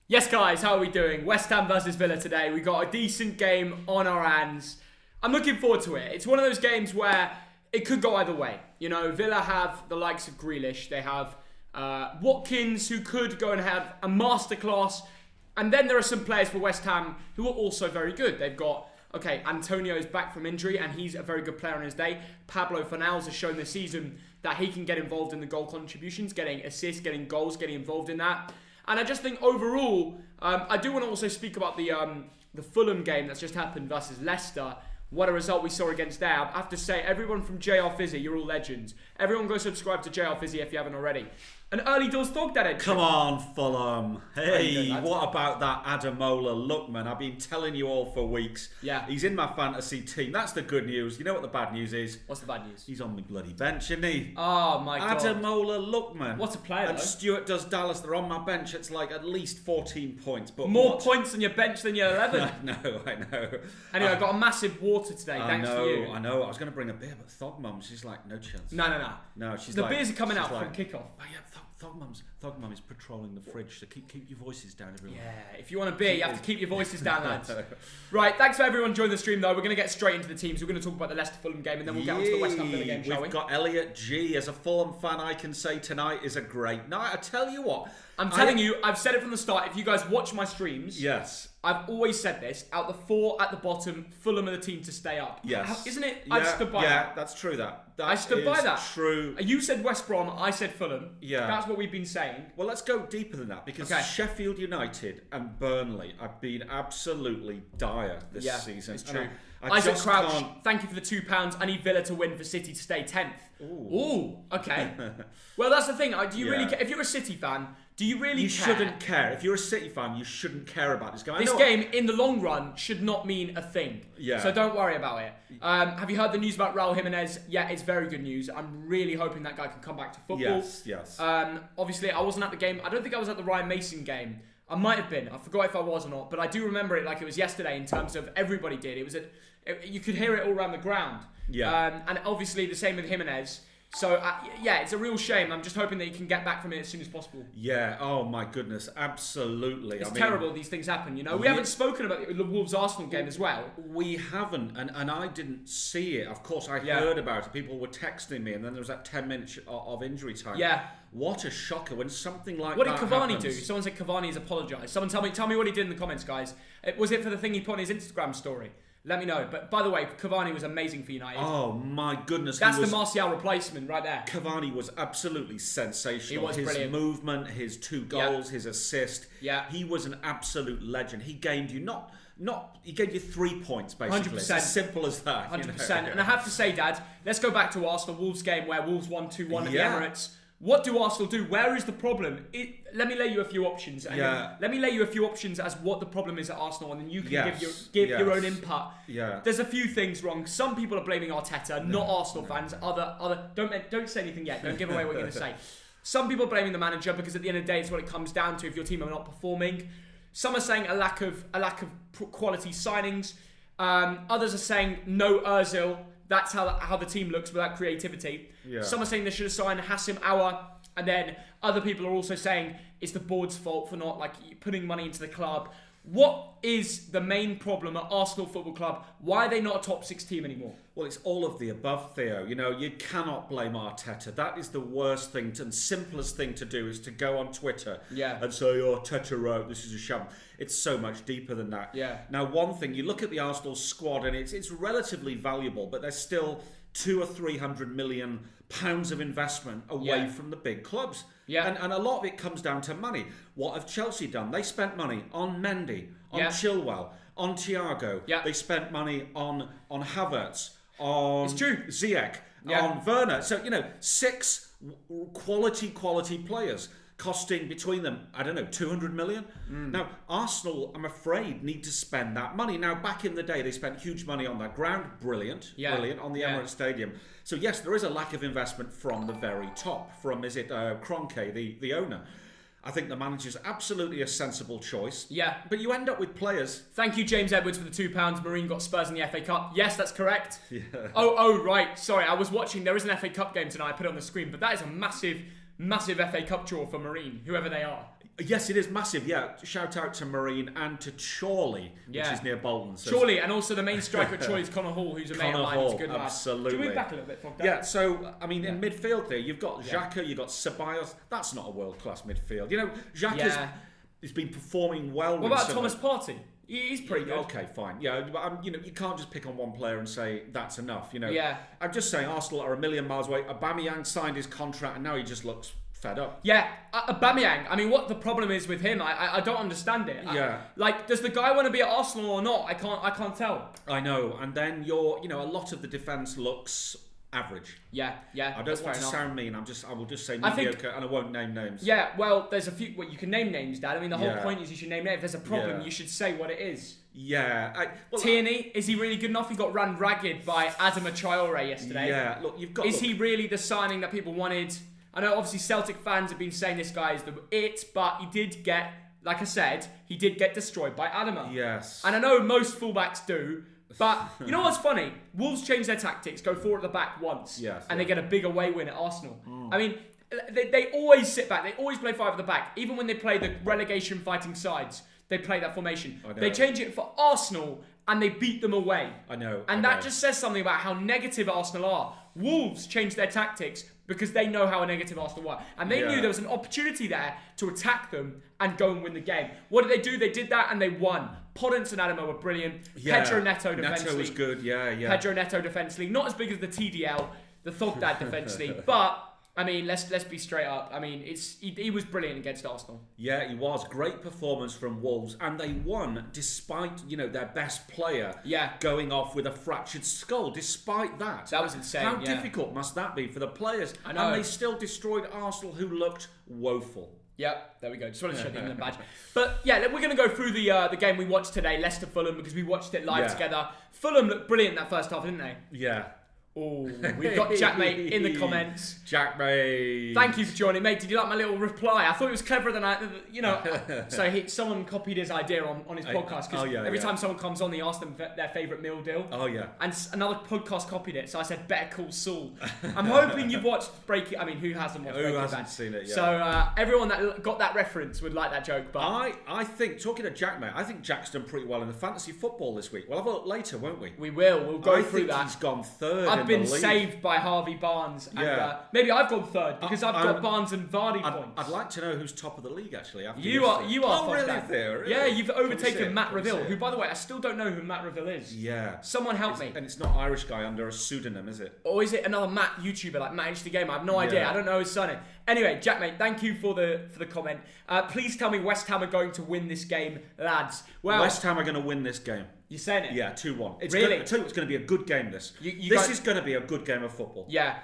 Yes, guys, how are we doing? West Ham versus Villa today. We got a decent game on our hands. I'm looking forward to it. It's one of those games where it could go either way. You know, Villa have the likes of Grealish. They have Watkins, who could go and have a masterclass. And then there are some players for West Ham who are also very good. They've got, Antonio's back from injury, and he's a very good player on his day. Pablo Fornals has shown this season that he can get involved in the goal contributions, getting assists, getting goals, getting involved in that. And I just think overall, I do want to also speak about the Fulham game that's just happened versus Leicester. What a result we saw against there. I have to say, everyone from JR Fizzy, you're all legends. Everyone go subscribe to JR Fizzy if you haven't already. An early doors Thogdad entry. Come on, Fulham. Hey, what about that Ademola Lookman? I've been telling you all for weeks. Yeah. He's in my fantasy team. That's the good news. You know what the bad news is? What's the bad news? He's on the bloody bench, isn't he? Oh, my God. Ademola Lookman. What a player, And though. Stuart does Dallas. They're on my bench. It's like at least 14 points. But More points on your bench than your 11. I know. Anyway, I got a massive water today, thanks to you. I know. I was going to bring a beer, but Thogmum, she's like, no chance. No. No, she's the like... beers are coming out like, from kickoff. Oh, yeah, Thogmum is patrolling the fridge, so keep your voices down, everyone. Yeah, if you want a beer, you have to keep your voices down, lads. Right, thanks for everyone joining the stream, though. We're going to get straight into the teams. We're going to talk about the Leicester Fulham game, and then we'll get on to the West Ham Villa game, shall we? We've got Elliot G. As a Fulham fan, I can say tonight is a great night. I tell you what. I'm telling you, I've said it from the start. If you guys watch my streams, yes, I've always said this. Out the four at the bottom, Fulham are the team to stay up. Yes. Isn't it? Yeah, I've stood by that. Yeah, that's true. I stood by that. True. You said West Brom, I said Fulham. Yeah. That's what we've been saying. Well, let's go deeper than that, because Sheffield United and Burnley have been absolutely dire this season. It's true. I Isaac just Crouch, can't... thank you for the £2. I need Villa to win for City to stay 10th. Ooh. Okay. Well, that's the thing. Do you really care? If you're a City fan, do you really care? You shouldn't care. If you're a City fan, you shouldn't care about this game. This game, in the long run, should not mean a thing. Yeah. So don't worry about it. Have you heard the news about Raul Jimenez? Yeah, it's very good news. I'm really hoping that guy can come back to football. Yes. Obviously, I wasn't at the game. I don't think I was at the Ryan Mason game. I might have been. I forgot if I was or not. But I do remember it like it was yesterday in terms of everybody did. It was you could hear it all around the ground. Yeah. And obviously the same with Jimenez. So, it's a real shame. I'm just hoping that he can get back from it as soon as possible. Yeah, oh my goodness, absolutely. It's terrible these things happen, you know. We haven't spoken about the Wolves-Arsenal game as well. We haven't, and I didn't see it. Of course, I heard about it. People were texting me, and then there was that 10 minutes of injury time. Yeah. What a shocker when something like what that did Cavani happens. do? Someone said Cavani has apologised. Someone tell me what he did in the comments, guys. Was it for the thing he put on his Instagram story? Let me know. But by the way, Cavani was amazing for United. Oh my goodness. That's the Martial replacement right there. Cavani was absolutely sensational. He was brilliant. His movement, his 2 goals, his assist. Yeah. He was an absolute legend. He gained you he gave you 3 points basically. 100%. It's as simple as that. 100%. And I have to say, Dad, let's go back to Arsenal Wolves game where Wolves won 2-1 at the Emirates. What do Arsenal do? Where is the problem? Let me lay you a few options. Let me lay you a few options as what the problem is at Arsenal, and then you can give your own input. Yeah. There's a few things wrong. Some people are blaming Arteta, not Arsenal fans. Other don't say anything yet. Don't give away what you're going to say. Some people are blaming the manager because at the end of the day, it's what it comes down to. If your team are not performing, some are saying a lack of quality signings. Others are saying no Özil. That's how the team looks without creativity. Yeah. Some are saying they should have signed Hassim Aouar, and then other people are also saying it's the board's fault for not putting money into the club. What is the main problem at Arsenal Football Club? Why are they not a top 6 team anymore? Well, it's all of the above, Theo. You know, you cannot blame Arteta. That is the worst thing and simplest thing to do is to go on Twitter and say, Arteta wrote, this is a sham. It's so much deeper than that. Yeah. Now, one thing, you look at the Arsenal squad and it's relatively valuable, but there's still 200 or 300 million pounds of investment away from the big clubs. Yeah. And a lot of it comes down to money. What have Chelsea done? They spent money on Mendy, on Chilwell, on Thiago. Yeah. They spent money on Havertz, on Ziyech, on Werner. So, 6 quality players costing between them, 200 million. Now, Arsenal, I'm afraid, need to spend that money. Now, back in the day, they spent huge money on that ground. Brilliant, on the Emirates Stadium. So, yes, there is a lack of investment from the very top, from, Kroenke, the owner. I think the manager's absolutely a sensible choice. Yeah. But you end up with players. Thank you, James Edwards, for the £2. Marine got Spurs in the FA Cup. Yes, that's correct. Yeah. Oh, right. Sorry, I was watching. There is an FA Cup game tonight. I put it on the screen. But that is a massive FA Cup draw for Marine, whoever they are. Yes, it is massive. Yeah, shout out to Marine and to Chorley, which is near Bolton. So Chorley, and also the main striker at Chorley is Connor Hall, who's a mate of mine. He's a good lad. Absolutely. Do you move back a little bit, Thogdad? Yeah. So I mean, in midfield there, you've got Xhaka, you've got Ceballos. That's not a world-class midfield. You know, Xhaka's has been performing well. What about Thomas Partey? He's pretty good. Okay, fine. Yeah, but you know, you can't just pick on one player and say that's enough. You know. Yeah. I'm just saying, Arsenal are a million miles away. Aubameyang signed his contract, and now he just looks fed up. Yeah, Aubameyang. I mean, what the problem is with him, I don't understand it. Like, does the guy want to be at Arsenal or not? I can't tell. I know. And then a lot of the defence looks average. Yeah. I don't want to sound mean. I will just say mediocre, and I won't name names. Yeah, well, there's a few. Well, you can name names, Dad. I mean, the whole point is you should name names. If there's a problem, you should say what it is. Yeah. Tierney, is he really good enough? He got run ragged by Adama Traore yesterday. Yeah. Look, you've got. Is he really the signing that people wanted? I know, obviously, Celtic fans have been saying this guy is but he did get, like I said, destroyed by Adama. Yes. And I know most fullbacks do. But you know what's funny? Wolves change their tactics, go forward at the back once, and they get a big away win at Arsenal. I mean, they always sit back. They always play 5 at the back. Even when they play the relegation fighting sides, they play that formation. They change it for Arsenal, and they beat them away. I know. And that just says something about how negative Arsenal are. Wolves changed their tactics because they know how negative Arsenal were. And they knew there was an opportunity there to attack them and go and win the game. What did they do? They did that and they won. Podence and Adama were brilliant. Pedro Neto defensively. Neto was good, yeah. Pedro Neto defensively. Not as big as the TDL, the Thogdad defensively, but I mean, let's be straight up. I mean, he was brilliant against Arsenal. Yeah, he was. Great performance from Wolves, and they won despite their best player going off with a fractured skull. Despite that, that was insane. How difficult must that be for the players? I know. And they still destroyed Arsenal, who looked woeful. Yep, there we go. Just wanted to show the England badge. But yeah, we're going to go through the game we watched today, Leicester Fulham, because we watched it live together. Fulham looked brilliant that first half, didn't they? Yeah. Oh, we've got Jackmate in the comments. Jackmate. Thank you for joining, mate. Did you like my little reply? I thought it was cleverer than So someone copied his idea on his podcast because every time someone comes on, they ask them their favourite meal deal. Oh yeah. And another podcast copied it, so I said, "Better call Saul." I'm hoping you've watched Breaking. I mean, who hasn't watched Breaking Bad? Who hasn't seen it yet? So everyone that got that reference would like that joke. But I think, talking to Jackmate, I think Jack's done pretty well in the fantasy football this week. We'll have a look later, won't we? We will. We'll go through that. I think he's gone third. I've been saved by Harvey Barnes. And, maybe I've gone third because I've got Barnes and Vardy points. I'd like to know who's top of the league actually. You are. Oh, really? Really? Yeah, you've overtaken Matt Reville, who, by the way, I still don't know who Matt Reville is. Yeah. Someone help me. And it's not Irish guy under a pseudonym, is it? Or is it another Matt YouTuber like Manage the Game? I have no idea. I don't know his surname. Anyway, Jackmate, thank you for the comment. Please tell me West Ham are going to win this game, lads. Well, West Ham are going to win this game. You're saying it? Yeah, 2-1. It's really? I tell you, it's going to be a good game. This is going to be a good game of football. Yeah.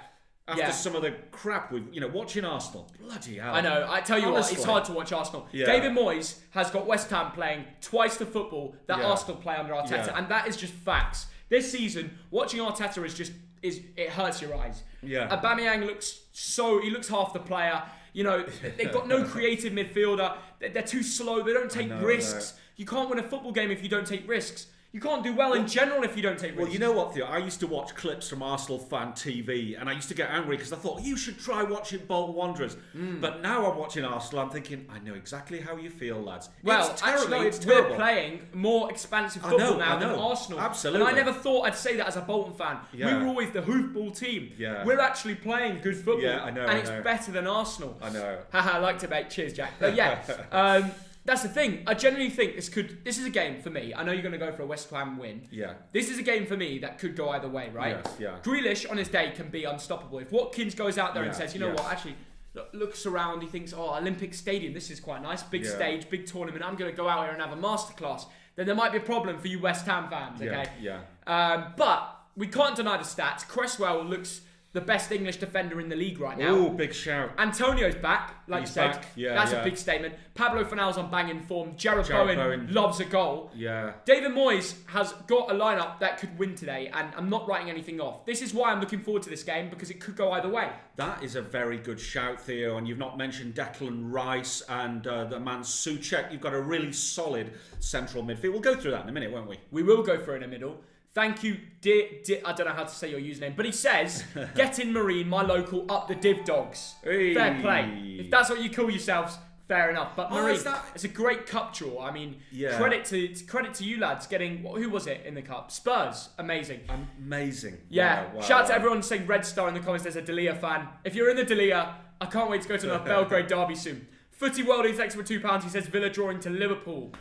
After some of the crap we've, watching Arsenal. Bloody hell. I know. I tell you what, it's hard to watch Arsenal. Yeah. David Moyes has got West Ham playing twice the football that Arsenal play under Arteta, and that is just facts. This season, watching Arteta it hurts your eyes. Yeah. Aubameyang looks half the player. They've got no creative midfielder. They're too slow. They don't take risks. You can't win a football game if you don't take risks. You can't do well in general if you don't take risks. Well, you know what, Theo? I used to watch clips from Arsenal Fan TV, and I used to get angry because I thought, you should try watching Bolton Wanderers. But now I'm watching Arsenal, I'm thinking, I know exactly how you feel, lads. Well, it's terrible. Actually, we're playing more expansive football now than Arsenal. Absolutely. And I never thought I'd say that as a Bolton fan. Yeah. We were always the hoofball team. Yeah. We're actually playing good football. Yeah, I know. And it's better than Arsenal. I know. Haha, I like to debate. Cheers, Jack. But yeah. That's the thing. I genuinely think this is a game for me. I know you're going to go for a West Ham win. Yeah. This is a game for me that could go either way, right? Yes, yeah. Grealish on his day can be unstoppable. If Watkins goes out there and says, you know what, actually, looks around, he thinks, Olympic Stadium, this is quite nice. Big stage, big tournament. I'm going to go out here and have a masterclass. Then there might be a problem for you West Ham fans, okay? Yeah. But we can't deny the stats. Cresswell looks the best English defender in the league right now. Ooh, big shout. Antonio's back, like you said. Back. Yeah, that's a big statement. Pablo Fornal's on banging form. Jared Bowen loves a goal. Yeah. David Moyes has got a lineup that could win today, and I'm not writing anything off. This is why I'm looking forward to this game, because it could go either way. That is a very good shout, Theo, and you've not mentioned Declan Rice and the man Souček. You've got a really solid central midfield. We'll go through that in a minute, won't we? We will go through it in a middle. Thank you, I don't know how to say your username, but he says, get in Marine, my local, up the div dogs. Hey. Fair play. If that's what you call yourselves, Fair enough. But Marine, it's a great cup draw. I mean, credit to you lads getting, who was it in the cup? Spurs. Amazing. Amazing. Yeah. Wow, shout out to everyone saying Red Star in the comments. There's a Delia fan. If you're in the Delia, I can't wait to go to the Belgrade derby soon. Footy World is extra for £2. He says Villa drawing to Liverpool.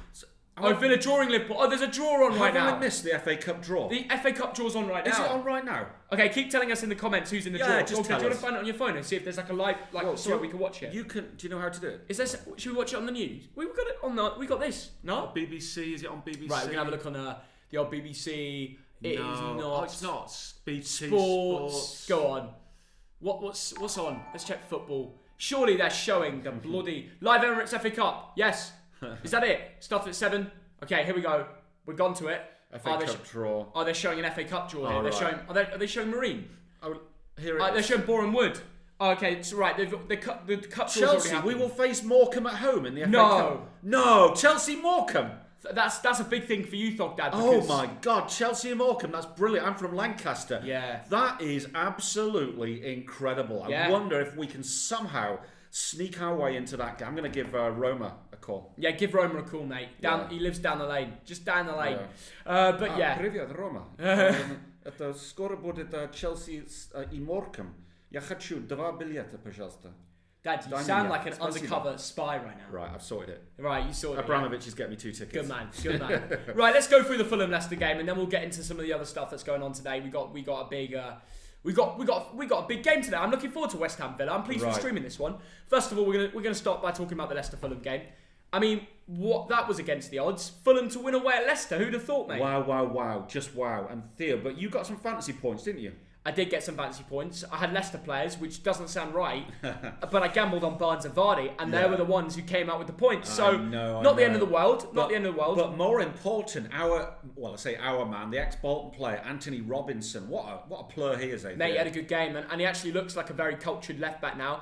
Villa drawing Liverpool. Oh, there's a draw on right now. Have I missed the FA Cup draw? The FA Cup draw's on right now. Is it on right now? Okay, keep telling us in the comments who's in the draw. Just tell do you want to find it on your phone and see if there's like a live, so we can watch it? Do you know how to do it? Should we watch it on the news? We've got it on we got this. No? BBC, is it on BBC? Right, we can have a look on the old BBC. It is not. Oh, it's not. BT Sports. Go on. What's on? Let's check football. Surely they're showing the bloody live Emirates FA Cup. Yes. Is that it? Starts at 7. Okay, here we go. We've gone to it. FA Cup draw. Oh, they're showing an FA Cup draw here. They're showing. Are they showing Marine? Oh, here it is. They're showing Boreham Wood. Oh, okay, so right. The cup draw's Chelsea. We will face Morecambe at home in the FA Cup. No, Chelsea Morecambe. That's a big thing for you, Thogdad. Oh my God, Chelsea and Morecambe. That's brilliant. I'm from Lancaster. Yeah. That is absolutely incredible. I wonder if we can somehow sneak our way into that game. I'm going to give Roma a call. Yeah, give Roma a call, mate. He lives down the lane. Just down the lane. Привет, Рома. Это скоро будет Chelsea и Morecambe. Я хочу 2 билета, пожалуйста. Dad, you sound like an undercover spy right now. Right, I've sorted it. Right, you sorted it. Abramovich is getting me 2 tickets. Good man. Right, let's go through the Fulham Leicester game, and then we'll get into some of the other stuff that's going on today. We got a big. We got a big game today. I'm looking forward to West Ham Villa. I'm pleased we're streaming this one. First of all, we're gonna start by talking about the Leicester Fulham game. I mean, what that was against the odds. Fulham to win away at Leicester. Who'd have thought, mate? Wow. Just wow. And Theo, but you got some fantasy points, didn't you? I did get some fantasy points. I had Leicester players, which doesn't sound right, but I gambled on Barnes and Vardy, and they were the ones who came out with the points. So, not the end of the world. Not the end of the world. But more important, our man, the ex-Bolton player, Anthony Robinson. What a player he is, Mate, he had a good game, and he actually looks like a very cultured left-back now.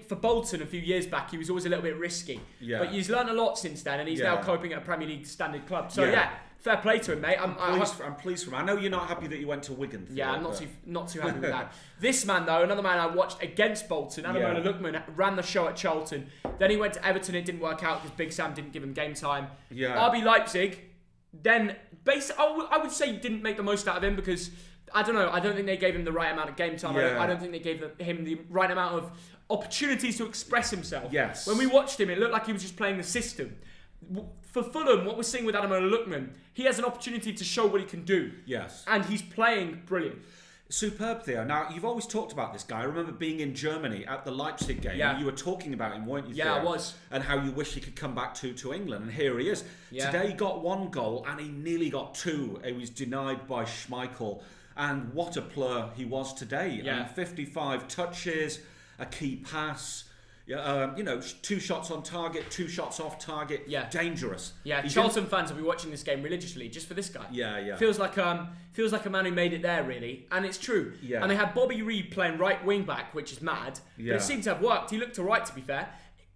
For Bolton a few years back, he was always a little bit risky. Yeah. But he's learned a lot since then, and he's now coping at a Premier League standard club. So, fair play to him, mate. I'm pleased for him. I know you're not happy that you went to Wigan. Yeah, I'm not too happy with that. This man, though, another man I watched against Bolton, Ademola Lookman, ran the show at Charlton. Then he went to Everton. It didn't work out because Big Sam didn't give him game time. Yeah. RB Leipzig, then I would say didn't make the most out of him because, I don't know, I don't think they gave him the right amount of game time. Yeah. I don't think they gave him the right amount of opportunities to express himself. Yes. When we watched him, it looked like he was just playing the system. For Fulham, what we're seeing with Ademola Lookman, he has an opportunity to show what he can do. Yes. And he's playing brilliant. Superb, Theo. Now, you've always talked about this guy. I remember being in Germany at the Leipzig game. Yeah. And you were talking about him, weren't you, Theo? Yeah, I was. And how you wish he could come back to England. And here he is. Yeah. Today he got 1 goal and he nearly got 2. He was denied by Schmeichel. And what a player he was today. Yeah. I mean, 55 touches, a key pass. 2 shots on target, 2 shots off target. Yeah, dangerous. Yeah, Charlton fans will be watching this game religiously just for this guy. Yeah. Feels like a man who made it there, really, and it's true. Yeah. And they had Bobby Reed playing right wing back, which is mad. Yeah. But it seemed to have worked. He looked alright, to be fair.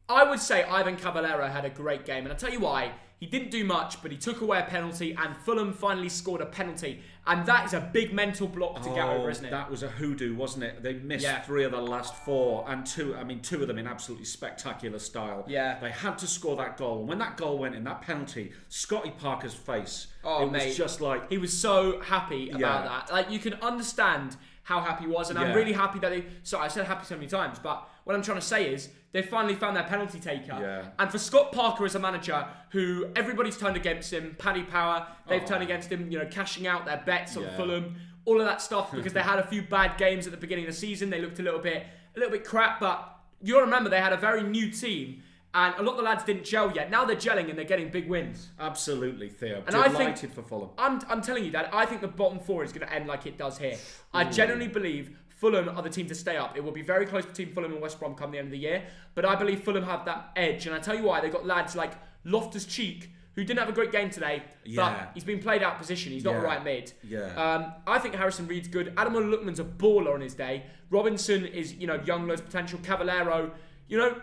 I would say Ivan Cavallero had a great game, and I'll tell you why. He didn't do much, but he took away a penalty, and Fulham finally scored a penalty. And that is a big mental block to get over, isn't it? That was a hoodoo, wasn't it? They missed 3 of the last 4, and 2 of them in absolutely spectacular style. Yeah. They had to score that goal. And when that goal went in, that penalty, Scotty Parker's face, was just like... He was so happy about that. Like, you can understand how happy he was, and I'm really happy that Sorry, I said happy so many times, but what I'm trying to say is they finally found their penalty taker. Yeah. And for Scott Parker as a manager, who everybody's turned against him, Paddy Power, they've turned against him, cashing out their bets on Fulham, all of that stuff, because they had a few bad games at the beginning of the season. They looked a little bit crap, but you got to remember they had a very new team. And a lot of the lads didn't gel yet. Now they're gelling and they're getting big wins. Absolutely, Theo. And delighted for Fulham. I'm telling you, Dad, I think the bottom 4 is going to end like it does here. I genuinely believe Fulham are the team to stay up. It will be very close between Fulham and West Brom come the end of the year. But I believe Fulham have that edge. And I tell you why. They've got lads like Loftus-Cheek, who didn't have a great game today, but he's been played out of position. He's not a right mid. Yeah. I think Harrison Reed's good. Ademola Lookman's a baller on his day. Robinson is, young, loads of potential. Cavallero.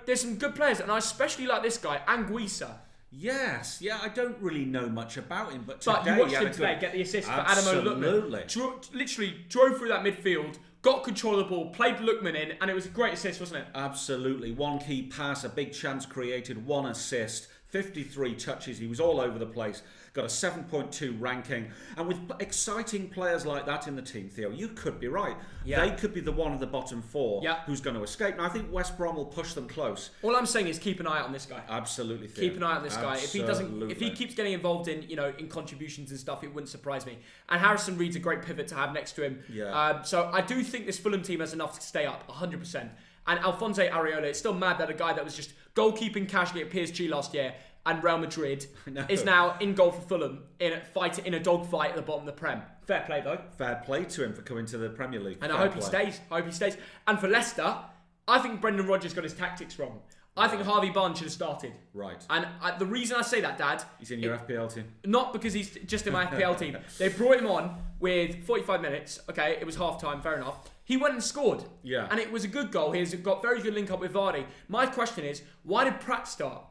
There's some good players, and I especially like this guy, Anguissa. Yes, yeah, I don't really know much about him, but today... But you watched him today get the assist for Adamo Lookman. Literally drove through that midfield, got control of the ball, played Lookman in, and it was a great assist, wasn't it? Absolutely. One key pass, a big chance created, one assist, 53 touches. He was all over the place. Got a 7.2 ranking. And with exciting players like that in the team, Theo, you could be right. Yeah. They could be the one of the bottom four who's going to escape. Now, I think West Brom will push them close. All I'm saying is keep an eye out on this guy. Absolutely, Theo. Keep an eye on this guy. If he keeps getting involved in, in contributions and stuff, it wouldn't surprise me. And Harrison Reed's a great pivot to have next to him. Yeah. So I do think this Fulham team has enough to stay up, 100%. And Alphonse Areola, it's still mad that a guy that was just goalkeeping casually at PSG last year and Real Madrid is now in goal for Fulham in a dogfight at the bottom of the Prem. Fair play, though. Fair play to him for coming to the Premier League. And I hope he stays. And for Leicester, I think Brendan Rodgers got his tactics wrong. I think Harvey Barnes should have started. Right. And the reason I say that, Dad... He's in your FPL team. Not because he's just in my FPL team. They brought him on with 45 minutes. Okay, it was half-time, fair enough. He went and scored. Yeah. And it was a good goal. He's got very good link-up with Vardy. My question is, why did Pratt start?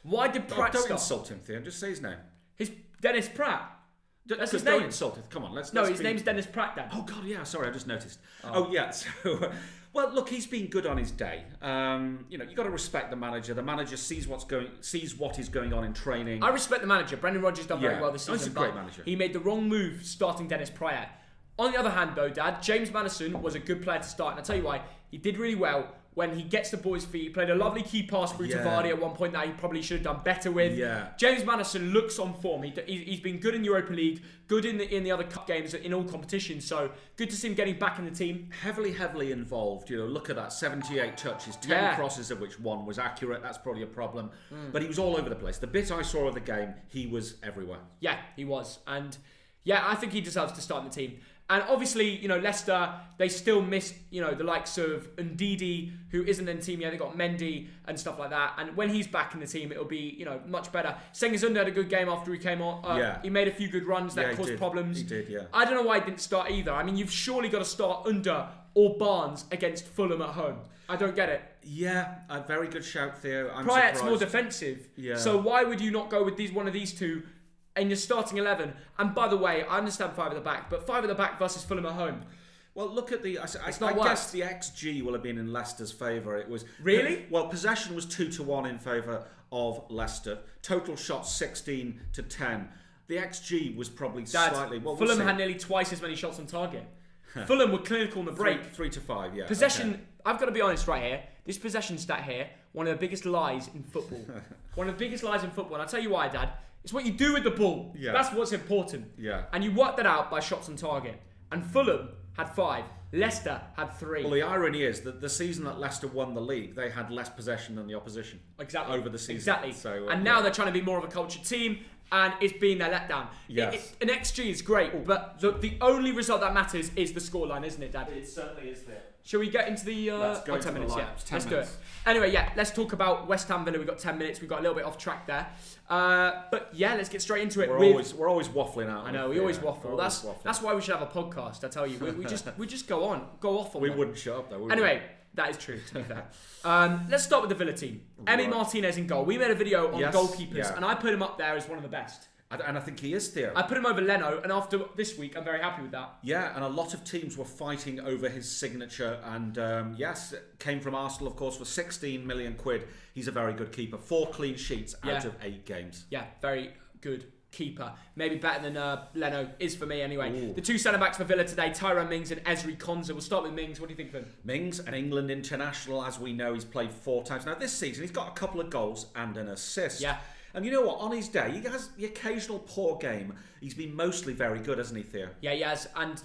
Why did Pratt start? Don't insult him, Theo. Just say his name. Dennis Pratt. That's his name. Don't insult him. Come on, let's his name's Dennis Pratt, Dad. Oh, God, yeah. Sorry, I just noticed. Oh yeah. So... Well, look, he's been good on his day. You've got to respect the manager. The manager sees what is going on in training. I respect the manager. Brendan Rodgers done very well this season. He's a great manager. He made the wrong move starting Dennis Pratt. On the other hand, though, Dad, James Maddison was a good player to start. And I'll tell you why. He did really well when he gets the ball his feet. He played a lovely key pass through to Vardy at one point that he probably should have done better with. Yeah. James Maddison looks on form. He's been good in Europa League, good in the other cup games, in all competitions. So good to see him getting back in the team. Heavily involved. Look at that, 78 touches, 10 crosses, of which one was accurate. That's probably a problem. But he was all over the place. The bit I saw of the game, he was everywhere. Yeah, he was. And yeah, I think he deserves to start in the team. And obviously, Leicester, they still miss, the likes of Ndidi, who isn't in the team yet. They got Mendy and stuff like that. And when he's back in the team, it'll be, much better. Senghizunde had a good game after he came on. He made a few good runs that caused problems. He did, yeah. I don't know why he didn't start either. I mean, you've surely got to start Under or Barnes against Fulham at home. I don't get it. Yeah, a very good shout, Theo. I'm Pryatt's surprised. more defensive. Yeah. So why would you not go with one of these two in your starting 11? And by the way, I understand 5 at the back, but 5 at the back versus Fulham at home. Well, look at I guess the XG will have been in Leicester's favour. It was really well. Possession was 2-1 in favour of Leicester. Total shots 16-10. The XG was probably slightly. Well, Fulham had nearly twice as many shots on target. Fulham were clinical on the break. 3-5. Yeah. Possession. Okay. I've got to be honest right here. This possession stat here, one of the biggest lies in football. One of the biggest lies in football. And I'll tell you why, Dad. It's what you do with the ball. Yeah. That's what's important. Yeah. And you work that out by shots on target. And Fulham had 5. Leicester had 3. Well, the irony is that the season that Leicester won the league, they had less possession than the opposition. Exactly. Over the season. Exactly. So, and now they're trying to be more of a cultured team, and it's been their letdown. Yes. An XG is great, but the only result that matters is the scoreline, isn't it, Dad? It certainly is there. Shall we get into the... Let's go 10 minutes, 10 let's minutes. do it. Anyway, let's talk about West Ham Villa. We've got 10 minutes. We got a little bit off track there. But yeah, let's get straight into it. We're always waffling out. I know, we always waffle. That's why we should have a podcast, I tell you. We just go off on We wouldn't shut up, though, would we? Anyway, that is true, to be fair. Let's start with the Villa team. Emi Martinez in goal. We made a video on goalkeepers, and I put him up there as one of the best. And I think he is, Theo. I put him over Leno, and after this week, I'm very happy with that. Yeah, and a lot of teams were fighting over his signature. And yes, came from Arsenal, of course, for 16 million quid. He's a very good keeper. 4 clean sheets out of 8 games. Yeah, very good keeper. Maybe better than Leno is for me anyway. Ooh. The 2 centre-backs for Villa today, Tyrone Mings and Ezri Konsa. We'll start with Mings. What do you think of him? Mings, an England international, as we know. He's played 4 times. Now, this season, he's got a couple of goals and an assist. Yeah. And you know what? On his day, he has the occasional poor game. He's been mostly very good, hasn't he, Theo? Yeah, he has. And,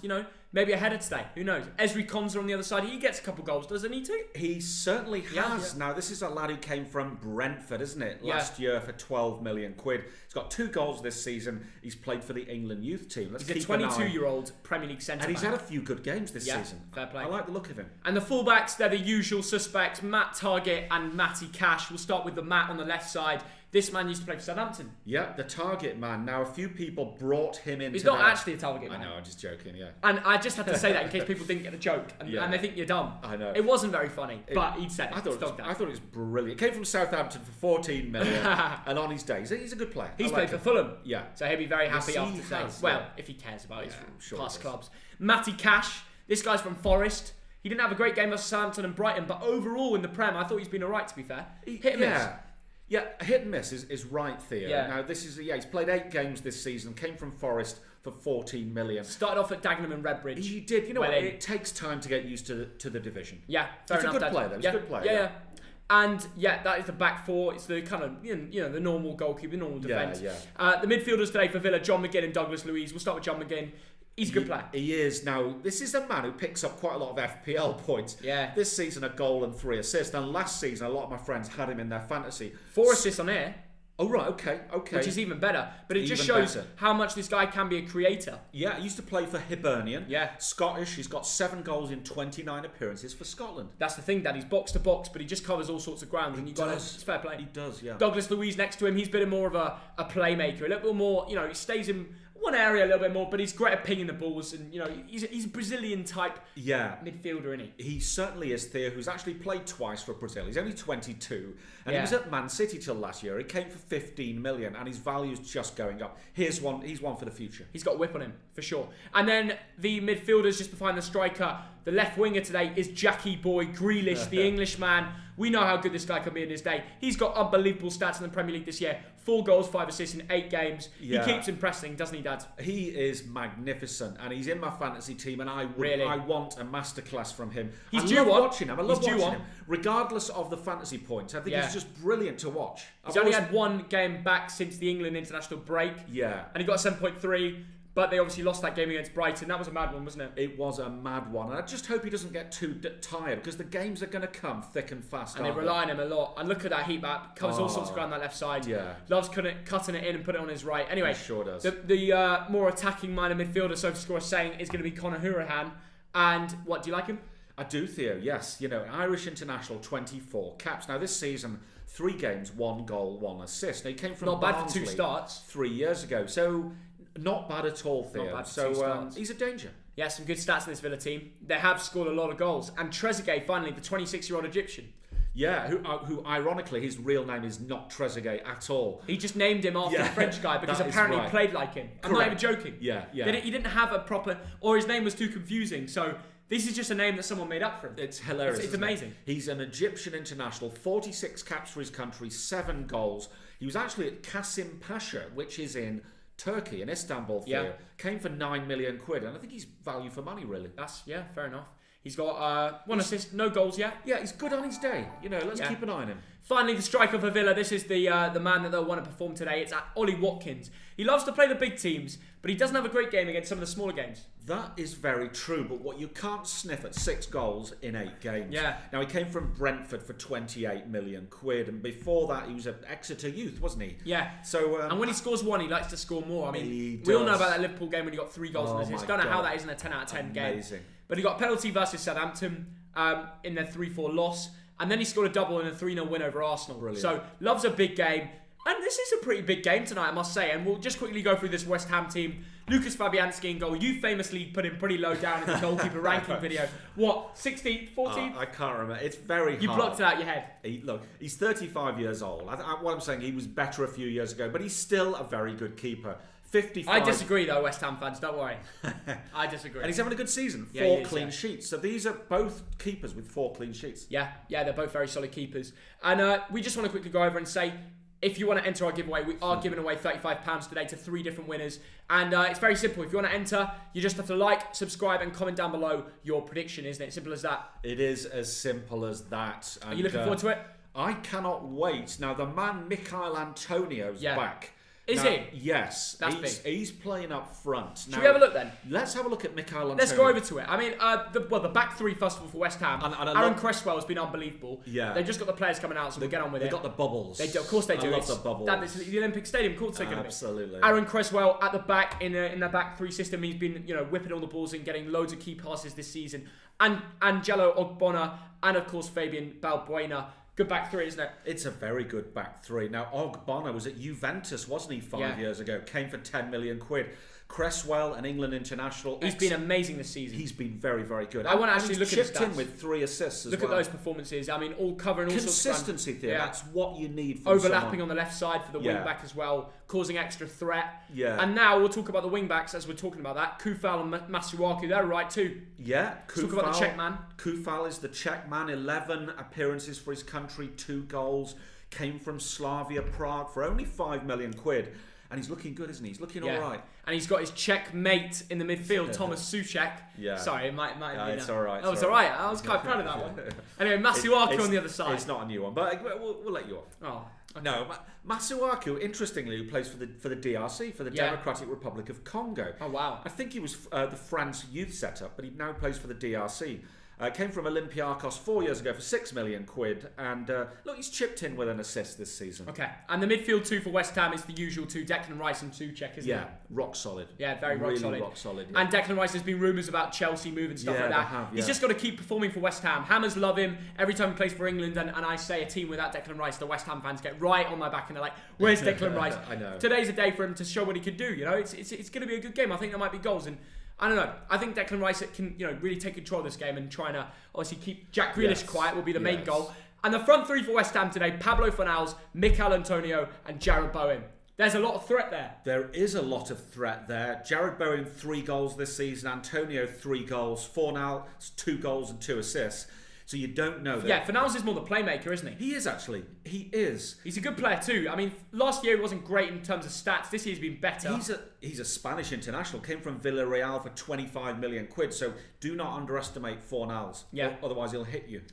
maybe a header today. Who knows? Ezri Konsa on the other side. He gets a couple goals, doesn't he, too? He certainly has. Yeah. Now, this is a lad who came from Brentford, isn't it? Last year for 12 million quid. He's got 2 goals this season. He's played for the England youth team. He's a 22-year-old Premier League centre-back. And he's had a few good games this season. Fair play. I like the look of him. And the fullbacks, they're the usual suspects. Matt Targett and Matty Cash. We'll start with the Matt on the left side. This man used to play for Southampton. Yeah, the target man. Now, a few people brought him into He's not actually a target man. I know, I'm just joking, yeah. And I just had to say that in case people didn't get the joke and they think you're dumb. I know. It wasn't very funny, but he'd said it. I thought it was brilliant. Came from Southampton for 14 million, and on his days, he's a good player. He's played for Fulham. Yeah. So he'll be very happy after today. Well, if he cares about his past clubs. Matty Cash, this guy's from Forest. He didn't have a great game versus Southampton and Brighton, but overall in the Prem, I thought he's been alright, to be fair. Hit and miss. Yeah, hit and miss is right, Theo. Yeah. Now, he's played 8 games this season, came from Forest for 14 million. Started off at Dagenham and Redbridge. He did. You know what? It takes time to get used to the division. Yeah, fair enough. He's a good player, though. He's a good player. Yeah. And that is the back four. It's the kind of the normal goalkeeper, the normal defence. The midfielders today for Villa: John McGinn and Douglas Luiz. We'll start with John McGinn. He's a good player. He is. Now, this is a man who picks up quite a lot of FPL points. Yeah. This season, a goal and 3 assists. And last season, a lot of my friends had him in their fantasy. 4 assists on air. Oh, right. Okay. Which is even better. But it just shows how much this guy can be a creator. Yeah, he used to play for Hibernian. Yeah. Scottish. He's got 7 goals in 29 appearances for Scotland. That's the thing, Dad. He's box to box, but he just covers all sorts of ground. It's fair play. He does, yeah. Douglas Luiz next to him. He's been more of a playmaker. A little bit more, he stays in one area a little bit more, but he's great at pinging the balls, and he's a Brazilian type midfielder, isn't he? He certainly is, Theo, who's actually played twice for Brazil. He's only 22, and he was at Man City till last year. He came for 15 million, and his value's just going up. He's one for the future. He's got a whip on him, for sure. And then the midfielders just behind the striker, the left winger today is Jackie Boy Grealish, the Englishman. We know how good this guy can be in his day. He's got unbelievable stats in the Premier League this year. 4 goals, 5 assists in 8 games. Yeah. He keeps impressing, doesn't he, Dad? He is magnificent, and he's in my fantasy team, and I want a masterclass from him. I love watching him, regardless of the fantasy points. I think he's just brilliant to watch. He's only had 1 game back since the England international break. Yeah. And he got a 7.3. But they obviously lost that game against Brighton. That was a mad one, wasn't it? It was a mad one. And I just hope he doesn't get too tired, because the games are going to come thick and fast. And they rely on him a lot. And look at that heat map. Covers all sorts of ground on that left side. Yeah. Loves cutting it in and putting it on his right. Anyway, he sure does. The more attacking-minded midfielder, so to score saying, is going to be Conor Hourihane. And what, do you like him? I do, Theo, yes. Irish international, 24 caps. Now, this season, 3 games, 1 goal, 1 assist. Now, he came from Not bad Barnsley for 2 starts. 3 years ago. So, not bad at all, Theo. Not bad for 2 starts. He's a danger. Yeah, some good stats in this Villa team. They have scored a lot of goals. And Trezeguet, finally, the 26-year-old Egyptian. Yeah, who ironically, his real name is not Trezeguet at all. He just named him after the French guy because apparently he played like him. I'm not even joking. Yeah. He didn't have a proper, or his name was too confusing. So this is just a name that someone made up for him. It's hilarious. It's amazing. He's an Egyptian international, 46 caps for his country, 7 goals. He was actually at Kasim Pasha, which is in Turkey, in Istanbul. Came for 9 million quid, and I think he's value for money, really. That's fair enough. He's got 1 assist, no goals yet. Yeah, he's good on his day. Let's keep an eye on him. Finally, the striker for Villa. This is the man that they'll want to perform today. It's Ollie Watkins. He loves to play the big teams, but he doesn't have a great game against some of the smaller games. That is very true, but what you can't sniff at 6 goals in 8 games. Yeah. Now, he came from Brentford for 28 million quid, and before that, he was at Exeter Youth, wasn't he? Yeah. So, and when he scores 1, he likes to score more. I mean, we all know about that Liverpool game when he got 3 goals and assists. Don't know how that isn't a 10 out of 10 game. But he got a penalty versus Southampton in their 3-4 loss. And then he scored a double in a 3-0 win over Arsenal. Brilliant. So, loves a big game. And this is a pretty big game tonight, I must say. And we'll just quickly go through this West Ham team. Lucas Fabianski in goal. You famously put him pretty low down in the goalkeeper ranking video. What, 16th, 14th? I can't remember. It's very hard. You blocked it out your head. Look, he's 35 years old. What I'm saying, he was better a few years ago, but he's still a very good keeper. 55. I disagree, though, West Ham fans. Don't worry. I disagree. And he's having a good season. 4 clean sheets. So these are both keepers with 4 clean sheets. Yeah, they're both very solid keepers. And we just want to quickly go over and say, if you want to enter our giveaway, we are giving away £35 today to 3 different winners. And it's very simple. If you want to enter, you just have to like, subscribe, and comment down below your prediction, isn't it? Simple as that. It is as simple as that. And, are you looking forward to it? I cannot wait. Now, the man Michail Antonio's back. Is he? Yes. That's big. He's playing up front. Should we have a look then? Let's have a look at Michail Antonio. Let's go over to it. I mean, the back 3 first of all for West Ham. Aaron Cresswell has been unbelievable. Yeah. They've just got the players coming out, so we'll get on with it. They've got the bubbles. They do, of course they do. I love the bubbles. It's the Olympic Stadium. Of course they're going to be. Absolutely. Aaron Cresswell at the back in the back 3 system. He's been whipping all the balls and getting loads of key passes this season. And Angelo Ogbonna and of course Fabian Balbuena. Good back three, isn't it? It's a very good back three. Now, Ogbonna was at Juventus, wasn't he, 5 years ago? Came for 10 million quid. Cresswell, an England international. He's been amazing this season. He's been very, very good. I want to actually look at his stats. Chipped in with 3 assists as well. Look at those performances. I mean, all covering all consistency sorts of there. That's what you need from overlapping on the left side for the wing back as well, causing extra threat. Yeah. And now we'll talk about the wing backs as we're talking about that. Kufal and Masuaku, they're right too. Yeah. Talk about the Czech man. Kufal is the Czech man. 11 appearances for his country, 2 goals. Came from Slavia Prague for only 5 million quid. And he's looking good, isn't he? He's looking all right. And he's got his Czech mate in the midfield, Thomas Souček. Yeah. Sorry, it might have been. It's all right. Oh, it's all right. I was quite proud of that one. Anyway, Masuaku on the other side. It's not a new one, but we'll let you off. Oh. Okay. No, Masuaku, interestingly, who plays for the DRC, for the Democratic Republic of Congo. Oh, wow. I think he was the France youth setup, but he now plays for the DRC. Came from Olympiacos 4 years ago for 6 million quid, and look, he's chipped in with an assist this season. Okay, and the midfield two for West Ham is the usual two, Declan Rice and Souček, isn't it? Yeah, rock solid. Yeah, very rock solid. Rock solid. Yeah. And Declan Rice, has been rumours about Chelsea move and stuff like that. He's just got to keep performing for West Ham. Hammers love him. Every time he plays for England, and I say a team without Declan Rice, the West Ham fans get right on my back and they're like, "Where's Declan Rice?" I know. Today's a day for him to show what he can do. You know, it's going to be a good game. I think there might be goals and. I don't know. I think Declan Rice can, really take control of this game and trying to obviously keep Jack Grealish quiet will be the main goal. And the front three for West Ham today: Pablo Fornals, Mikel Antonio, and Jarrod Bowen. There's a lot of threat there. There is a lot of threat there. Jarrod Bowen 3 goals this season. Antonio 3 goals. Fornals 2 goals and 2 assists. So you don't know that. Yeah, Fornals is more the playmaker, isn't he? He is actually. He is. He's a good player too. I mean, last year he wasn't great in terms of stats. This year's been better. He's a Spanish international. Came from Villarreal for 25 million quid. So do not underestimate Fornals. Yeah. Otherwise he'll hit you.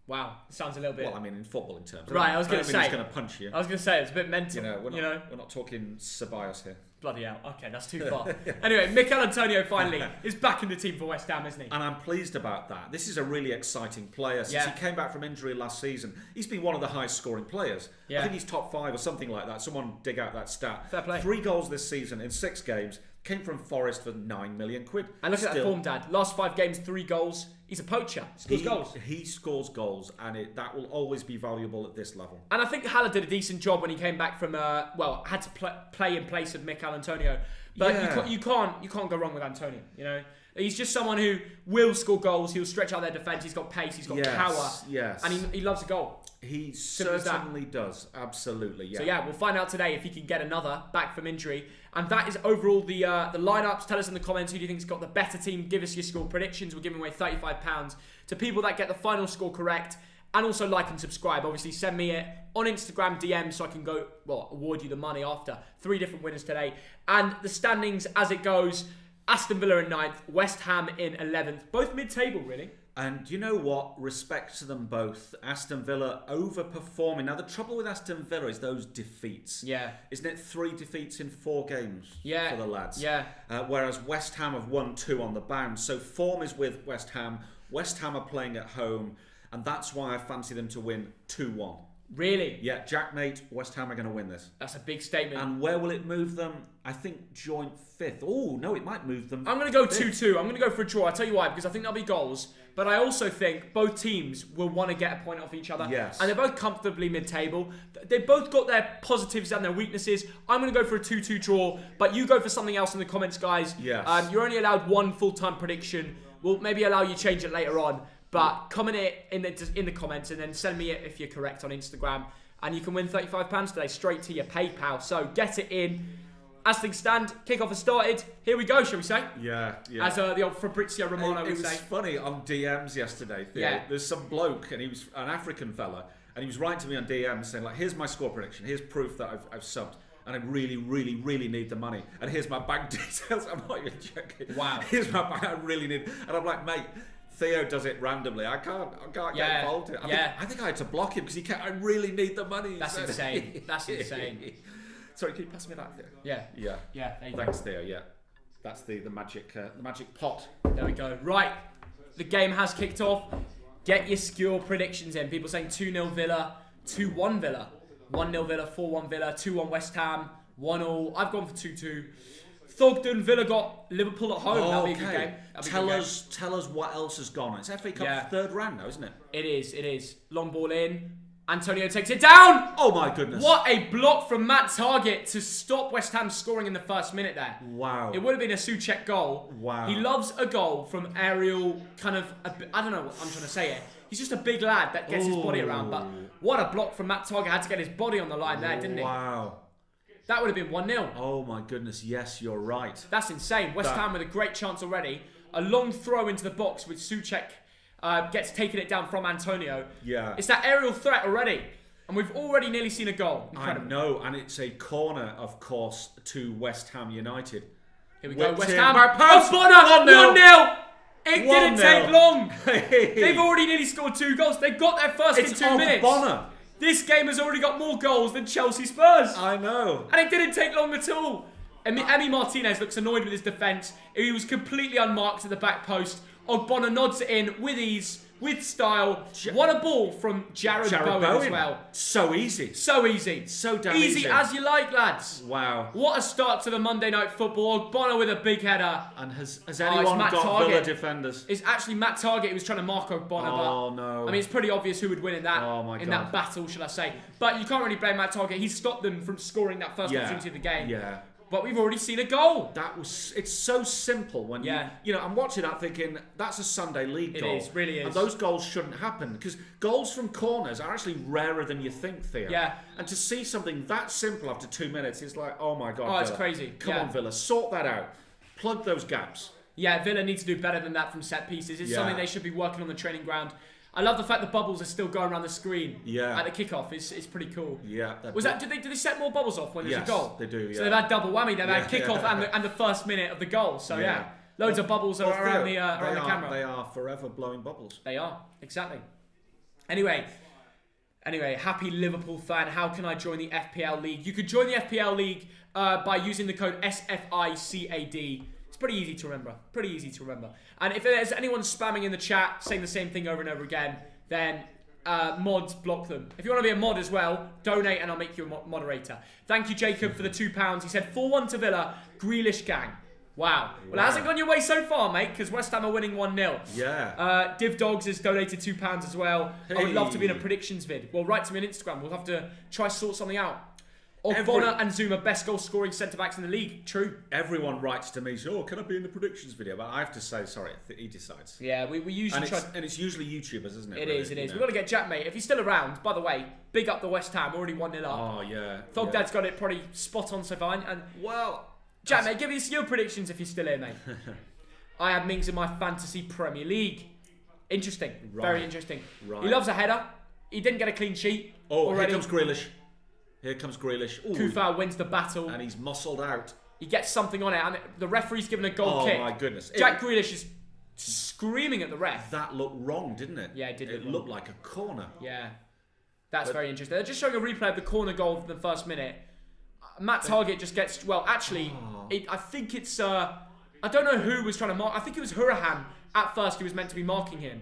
Wow, sounds a little bit. Well, I mean, in football in terms. Right, I was going to say. He's going to punch you. I was going to say it's a bit mental. We're not talking Ceballos here. Bloody hell. Okay, that's too far. Anyway, Mikel Antonio finally is back in the team for West Ham, isn't he? And I'm pleased about that. This is a really exciting player. Since he came back from injury last season, he's been one of the highest scoring players. Yeah. I think he's top 5 or something like that. Someone dig out that stat. Fair play. 3 goals this season in 6 games. Came from Forest for 9 million quid. And look at that form, Dad. Last 5 games, 3 goals. He's a poacher. Scores goals. He scores goals, and that will always be valuable at this level. And I think Haller did a decent job when he came back from, had to play in place of Mikel Antonio. But you can't go wrong with Antonio, He's just someone who will score goals. He'll stretch out their defence. He's got pace. He's got power. Yes. And he loves a goal. He certainly does. Absolutely. Yeah. So we'll find out today if he can get another back from injury. And that is overall the lineups. Tell us in the comments who do you think's got the better team. Give us your score predictions. We're giving away £35 to people that get the final score correct. And also like and subscribe. Obviously, send me it on Instagram DM so I can award you the money after. 3 different winners today. And the standings as it goes: Aston Villa in 9th, West Ham in 11th. Both mid-table, really. And you know what? Respect to them both. Aston Villa overperforming. Now, the trouble with Aston Villa is those defeats. Yeah. Isn't it 3 defeats in 4 games for the lads? Yeah. Whereas West Ham have won 2 on the bounce. So form is with West Ham. West Ham are playing at home. And that's why I fancy them to win 2-1. Really? Yeah, Jack mate, West Ham are going to win this. That's a big statement. And where will it move them? I think joint 5th. Oh, no, it might move them. I'm going to go 2-2. I'm going to go for a draw. I'll tell you why, because I think there'll be goals. But I also think both teams will want to get a point off each other. Yes. And they're both comfortably mid-table. They've both got their positives and their weaknesses. I'm going to go for a 2-2 draw. But you go for something else in the comments, guys. Yes. You're only allowed 1 full-time prediction. We'll maybe allow you to change it later on. But comment it in the comments and then send me it if you're correct on Instagram. And you can win £35 today straight to your PayPal. So get it in. As things stand, kickoff has started. Here we go, shall we say? Yeah. As the old Fabrizio Romano would say. It was funny on DMs yesterday, Theo. Yeah. There's some bloke, and he was an African fella, and he was writing to me on DMs saying, like, here's my score prediction. Here's proof that I've subbed. And I really, really, really need the money. And here's my bank details. I'm not even joking. Wow. Here's my bank. I really need. And I'm like, mate, Theo does it randomly. I can't get involved in it. I think I had to block him because he can't. I really need the money. That's insane. That's insane. Sorry, can you pass me that, Theo? Yeah. There you Thanks, Theo. Yeah, that's the magic pot. There we go. Right, the game has kicked off. Get your score predictions in. People saying 2-0 Villa, 2-1 Villa, 1-0 Villa, 4-1 Villa, 2-1 West Ham, 1-1. I've gone for 2-2. Thogden, Villa got Liverpool at home. That'll be a good game. Tell us what else has gone. It's FA Cup 3rd round now, isn't it? It is. Long ball in. Antonio takes it down. Oh my goodness. What a block from Matt Targett to stop West Ham scoring in the first minute there. Wow. It would have been a Souček goal. Wow. He loves a goal from aerial kind of, I don't know what I'm trying to say it. He's just a big lad that gets his body around. But what a block from Matt Targett. Had to get his body on the line there, didn't he? Wow. That would have been 1-0. Oh my goodness. Yes, you're right. That's insane. West Ham with a great chance already. A long throw into the box with Souček gets taken it down from Antonio. Yeah. It's that aerial threat already. And we've already nearly seen a goal. Incredible. I know, and it's a corner, of course, to West Ham United. Here we go, West in. Ham. Oh, Bonner! 1-0! It 1-0. didn't take long. They've already nearly scored 2 gols. They got their first in 2 minutes. Bonner. This game has already got more goals than Chelsea Spurs. I know. And it didn't take long at all. Emi Martinez looks annoyed with his defence. He was completely unmarked at the back post. Ogbonna nods it in with ease, with style. What a ball from Jared Bowen as well. So easy. So easy. So damn easy. Easy as you like, lads. Wow. What a start to the Monday Night Football. Ogbonna with a big header. And has anyone got Villa defenders? It's actually Matt Targett who was trying to mark Ogbonna. Oh, no. I mean, it's pretty obvious who would win in that that battle, shall I say. But you can't really blame Matt Targett. He stopped them from scoring that first opportunity of the game. Yeah. But we've already seen a goal. It's so simple when I'm watching that thinking, that's a Sunday league goal. It is, really is. And those goals shouldn't happen because goals from corners are actually rarer than you think, Theo. Yeah. And to see something that simple after 2 minutes is like, oh my God, Villa. It's crazy. Come on, Villa, sort that out. Plug those gaps. Yeah, Villa needs to do better than that from set pieces. It's something they should be working on the training ground. I love the fact the bubbles are still going around the screen at the kickoff. It's pretty cool. Yeah. Did they set more bubbles off when there's a goal? They do, yeah. So they've had double whammy. They've had kickoff and the first minute of the goal. So loads of bubbles around the camera. They are forever blowing bubbles. They are, exactly. Anyway, happy Liverpool fan. How can I join the FPL League? You could join the FPL League by using the code SFICAD. Pretty easy to remember. And if there's anyone spamming in the chat saying the same thing over and over again, then mods block them. If you want to be a mod as well, donate and I'll make you a moderator. Thank you, Jacob, for the £2. He said 4-1 to Villa, Grealish gang. Wow. Well, it hasn't gone your way so far, mate, because West Ham are winning 1-0. Yeah. Div Dogs has donated £2 as well. Hey. I would love to be in a predictions vid. Well, write to me on Instagram. We'll have to try sort something out. Ogbonna and Zuma, best goal-scoring centre-backs in the league. True. Everyone writes to me, can I be in the predictions video? But I have to say, sorry, he decides. Yeah, we usually try... And it's usually YouTubers, isn't it? It is. We've got to get Jack, mate. If he's still around, by the way, big up the West Ham. Already 1-0 up. Oh, yeah. Thogdad's got it probably spot on so far. And Jack, mate, give us your predictions if you're still here, mate. I have Mings in my fantasy Premier League. Interesting. Right. Very interesting. Right. He loves a header. He didn't get a clean sheet. Here comes Grealish. Ooh. Kufau wins the battle. And he's muscled out. He gets something on it. And the referee's given a goal kick. Oh, my goodness. Jack Grealish is screaming at the ref. That looked wrong, didn't it? Yeah, it did. It looked like a corner. Yeah. That's very interesting. They're just showing a replay of the corner goal from the first minute. Matt Targett just gets... Well, actually, I think it's... I don't know who was trying to mark... I think it was Hurahan. At first, he was meant to be marking him.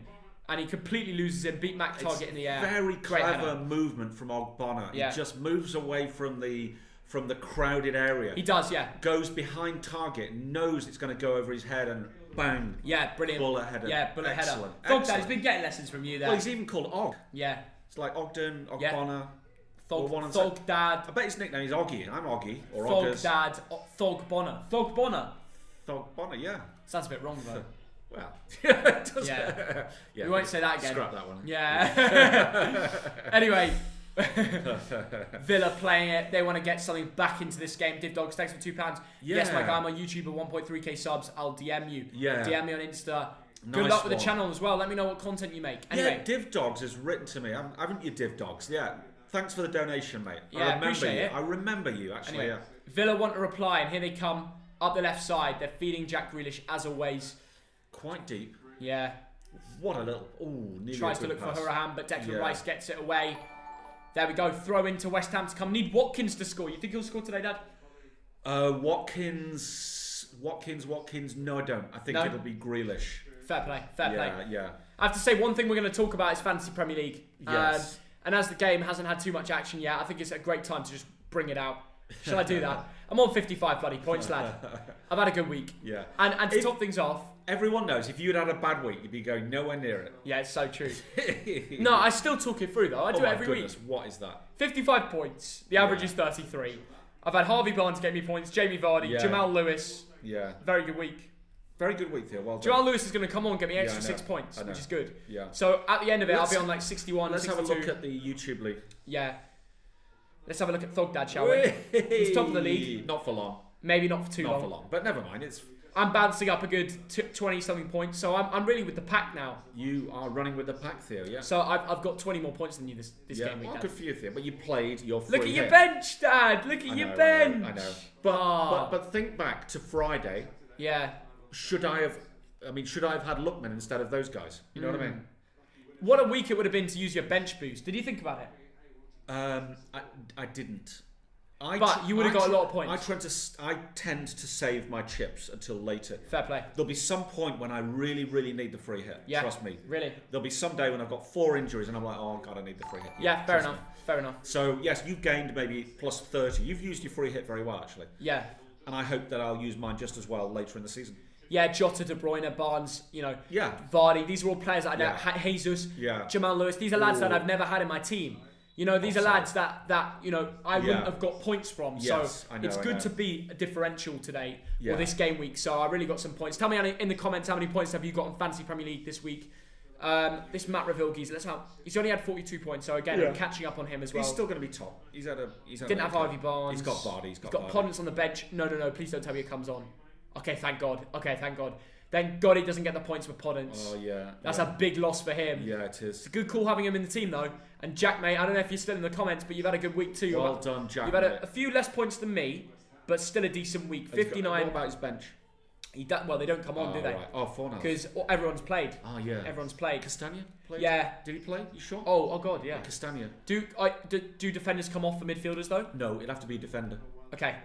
And he completely loses him, beat Matt Targett in the air. Very clever movement from Ogbonna. He just moves away from the crowded area. He does, yeah. Goes behind Targett, knows it's going to go over his head and bang. Yeah, brilliant. Bullet header. Yeah, bullet Excellent. header. Thogdad, he's been getting lessons from you there. Well, he's even called Og. Yeah. It's like Ogden, Ogbonna. Thogdad. I bet his nickname is Oggy. I'm Oggy. Or Thogdad. Thogbonna. Thogbonna, yeah. Sounds a bit wrong, though. Well, yeah. We won't say that again. Scrap that one. Yeah. Anyway, Villa playing it. They want to get something back into this game. Div Dogs, thanks for £2. Yes, my guy, I'm on YouTube at 1.3k subs. I'll DM you. Yeah. DM me on Insta. Good luck with the channel as well. Let me know what content you make. Anyway. Yeah, Div Dogs has written to me. Haven't you, Div Dogs? Yeah. Thanks for the donation, mate. Yeah, appreciate it. I remember you, actually. Anyway, Villa want a reply, and here they come up the left side. They're feeding Jack Grealish as always. Quite deep. Yeah. What a little... Ooh, tries to look for Hurahan, but Declan Rice gets it away. There we go. Throw into West Ham to come. Need Watkins to score. You think he'll score today, Dad? Watkins. No, I don't. I think it'll be Grealish. Fair play. Yeah. I have to say, one thing we're going to talk about is Fantasy Premier League. Yes. And as the game hasn't had too much action yet, I think it's a great time to just bring it out. Should I do that? I'm on 55 bloody points, lad. I've had a good week. Yeah. And to top things off, everyone knows if you'd had a bad week, you'd be going nowhere near it. Yeah, it's so true. No, I still talk it through though. I do it every week. What is that? 55 points. The average is 33. I've had Harvey Barnes get me points, Jamie Vardy, Jamal Lewis. Yeah. Very good week. Very good week, Theo. Well done. Jamal Lewis is going to come on and get me extra 6 points, which is good. Yeah. So at the end of it, I'll be on like 61, Let's 62. have a look at the YouTube league. Yeah. Let's have a look at Thogdad, shall we? He's top of the league. Not for long. Maybe not for too long. Not for long, but never mind. I'm bouncing up a good 20-something points, so I'm really with the pack now. You are running with the pack, Theo, yeah. So I've got 20 more points than you this game week, Dad. Good for you, Theo, but you played your free Look at hit. your bench, Dad! Look at your bench! I know. But think back to Friday. Yeah. Should I have had Lookman instead of those guys? You know what I mean? What a week it would have been to use your bench boost. Did you think about it? I didn't. But you would have got a lot of points. I tend to save my chips until later. Fair play. There'll be some point when I really, really need the free hit. Yeah, trust me. Really. There'll be some day when I've got 4 injuries and I'm like, oh god, I need the free hit. Yeah, fair enough. Fair enough. So yes, you've gained maybe plus 30. You've used your free hit very well, actually. Yeah. And I hope that I'll use mine just as well later in the season. Yeah, Jota, De Bruyne, Barnes, Yeah. Vardy. These are all players that I know. Jesus. Yeah. Jamal Lewis. These are lads that I've never had in my team. These are lads that I wouldn't have got points from. Yes, so it's good to be a differential today or this game week. So I really got some points. Tell me in the comments how many points have you got on Fantasy Premier League this week. This Matt Revilge's, he's only had 42 points. So again, I'm catching up on him as well. He's still going to be top. Didn't have Harvey Barnes. He's got Vardy. He's got Podence on the bench. No. Please don't tell me it comes on. Okay, thank God. Thank God he doesn't get the points with Podence. Oh, yeah. That's a big loss for him. Yeah, it is. It's a good call having him in the team, though. And Jack, mate, I don't know if you're still in the comments, but you've had a good week too. Well done, Jack. You've had a few less points than me, but still a decent week. 59. What about his bench? They don't come on, do they? Right. Oh, 4 now. Because everyone's played. Oh, yeah. Everyone's played. Castagna played? Yeah. Did he play? You sure? Oh God, yeah. Castagna. Do defenders come off for midfielders, though? No, it'd have to be a defender. Okay.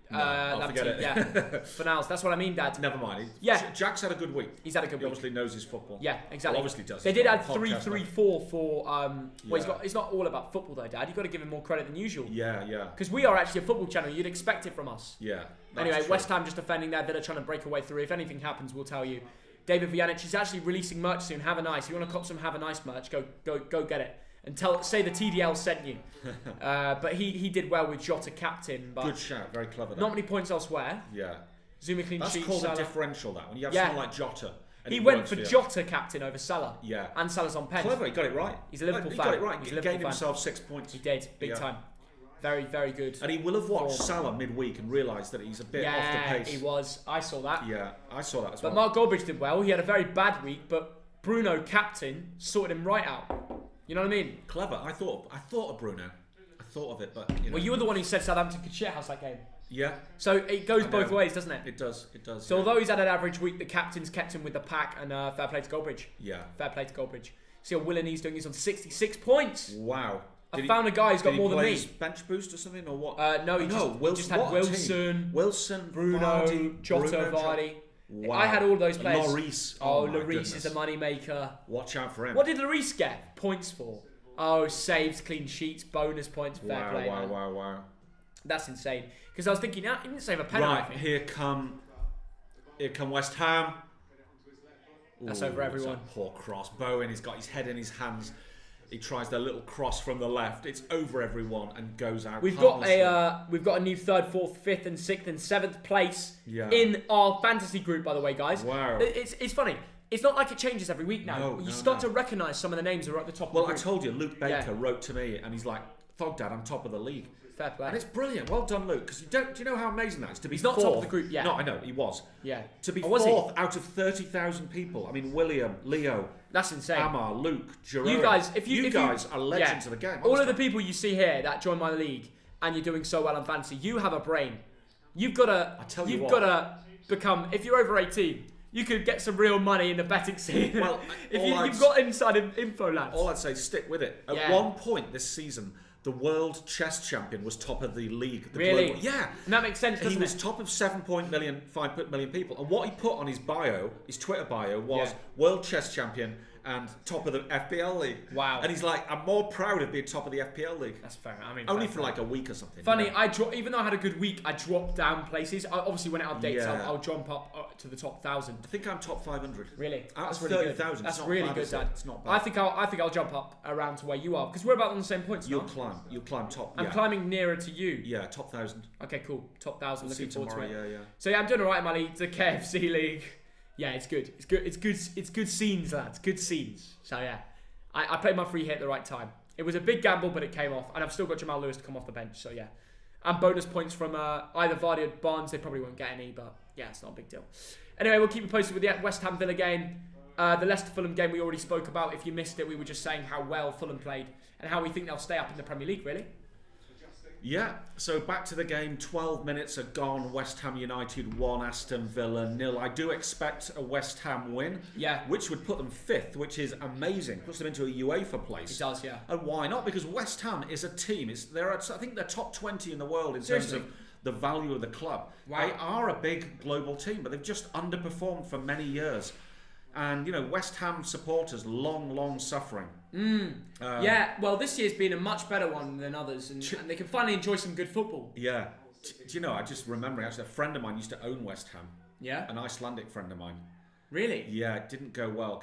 Forget it. Yeah. For now, that's what I mean, Dad. Never mind. Yeah. Jack's had a good week. He's had a good week. He obviously knows his football. Yeah, exactly. Well, obviously does. They did add 3-3-4 for. Well, it's not all about football though, Dad. You've got to give him more credit than usual. Yeah. Because we are actually a football channel. You'd expect it from us. Yeah. Anyway, true. West Ham just defending there. Villa trying to break away through. If anything happens, we'll tell you. David Vjanic is actually releasing merch soon. Have a nice. If you want to cop some Have a Nice merch, go get it. And say the TDL sent you. But he did well with Jota captain. But good shout, very clever. Not many points elsewhere. Yeah. Zuma clean sheet. That's called Salah. a differential. That when you have someone like Jota. He went for Jota captain over Salah. Yeah. And Salah's on pen. Clever, he got it right. He's a Liverpool fan. He got it right. He's He gained himself 6 points. He did, big time. Very, very good. And he will have watched Salah midweek and realised that he's a bit off the pace. He was. I saw that. Yeah, I saw that as well. But Mark Goldbridge did well. He had a very bad week, but Bruno, captain, sorted him right out. You know what I mean? Clever. I thought of Bruno. I thought of it, but Well, you were the one who said Southampton could shithouse that game. Yeah. So it goes both ways, doesn't it? It does. So although he's had an average week, the captain's kept him with the pack, and fair play to Goldbridge. Yeah. Fair play to Goldbridge. See how Willen he's doing. He's on 66 points. Wow. I found a guy who's got more than me. Bench boost or something or what? No, he just had Wilson, Bruno, Vardy, Jota, Vardy. Wow. I had all those players. Lloris. Lloris is a money maker. Watch out for him. What did Lloris get points for? Oh, saves, clean sheets, bonus points, fair play. Wow. That's insane. Because I was thinking, he didn't save a penalty. Right, here come West Ham. That's over everyone. Poor cross. Bowen, he's got his head in his hands. He tries the little cross from the left. It's over everyone and goes out. We've got a new 3rd, 4th, 5th, and 6th and 7th place in our fantasy group. By the way, guys. Wow. It's funny. It's not like it changes every week now. You start to recognise some of the names that are at the top. Well, I told you, Luke Baker wrote to me and he's like, "Thogdad, I'm top of the league." Fair play. And it's brilliant. Well done, Luke. Because do you know how amazing that is to be He's not fourth? top of the group yet. No, I know he was. Yeah. To be fourth out of 30,000 people. I mean, William, Leo. That's insane. Amar, Luke, Jerome. You guys, you guys are legends of the game. All of the people you see here that join my league and you're doing so well on fantasy, you have a brain. You've got to become. If you're over 18, you could get some real money in the betting scene. Well, you've got inside info, lads. All I'd say is stick with it. At one point this season, the world chess champion was top of the league. Really? Global, yeah. And that makes sense, doesn't it? He was top of 5 million people. And what he put on his bio, his Twitter bio, was world chess champion and top of the FPL league. Wow. And he's like, I'm more proud of being top of the FPL league. That's fair. I mean, only for like a week or something. Funny, even though I had a good week, I dropped down places. Obviously, when it updates, I'll jump up to the top 1,000. I think I'm top 500. Really? That's really 30,000. That's really good, Dad. It's not bad. I think I'll jump up around to where you are because we're about on the same points. You'll climb top. I'm climbing nearer to you. Yeah, top 1,000. Okay, cool. Top 1,000. Looking forward to it. Yeah. So yeah, I'm doing alright in my league. The KFC league. Yeah, it's good. It's good scenes, lads. Good scenes. So yeah, I played my free hit at the right time. It was a big gamble, but it came off, and I've still got Jamal Lewis to come off the bench. So yeah, and bonus points from either Vardy or Barnes. They probably won't get any, but yeah, it's not a big deal. Anyway, we'll keep you posted with the West Ham Villa game. The Leicester Fulham game we already spoke about. If you missed it, we were just saying how well Fulham played and how we think they'll stay up in the Premier League, really. Yeah, so back to the game. 12 minutes are gone. West Ham United 1, Aston Villa 0. I do expect a West Ham win, which would put them 5th, which is amazing. Puts them into a UEFA place. It does, yeah. And why not? Because West Ham is a team. I think they're top 20 in the world in terms of the value of the club. Wow. They are a big global team, but they've just underperformed for many years. And, West Ham supporters, long suffering. Yeah, well, this year's been a much better one than others, and they can finally enjoy some good football. Yeah. Do you know, I just remember, actually, a friend of mine used to own West Ham. Yeah? An Icelandic friend of mine. Really? Yeah, it didn't go well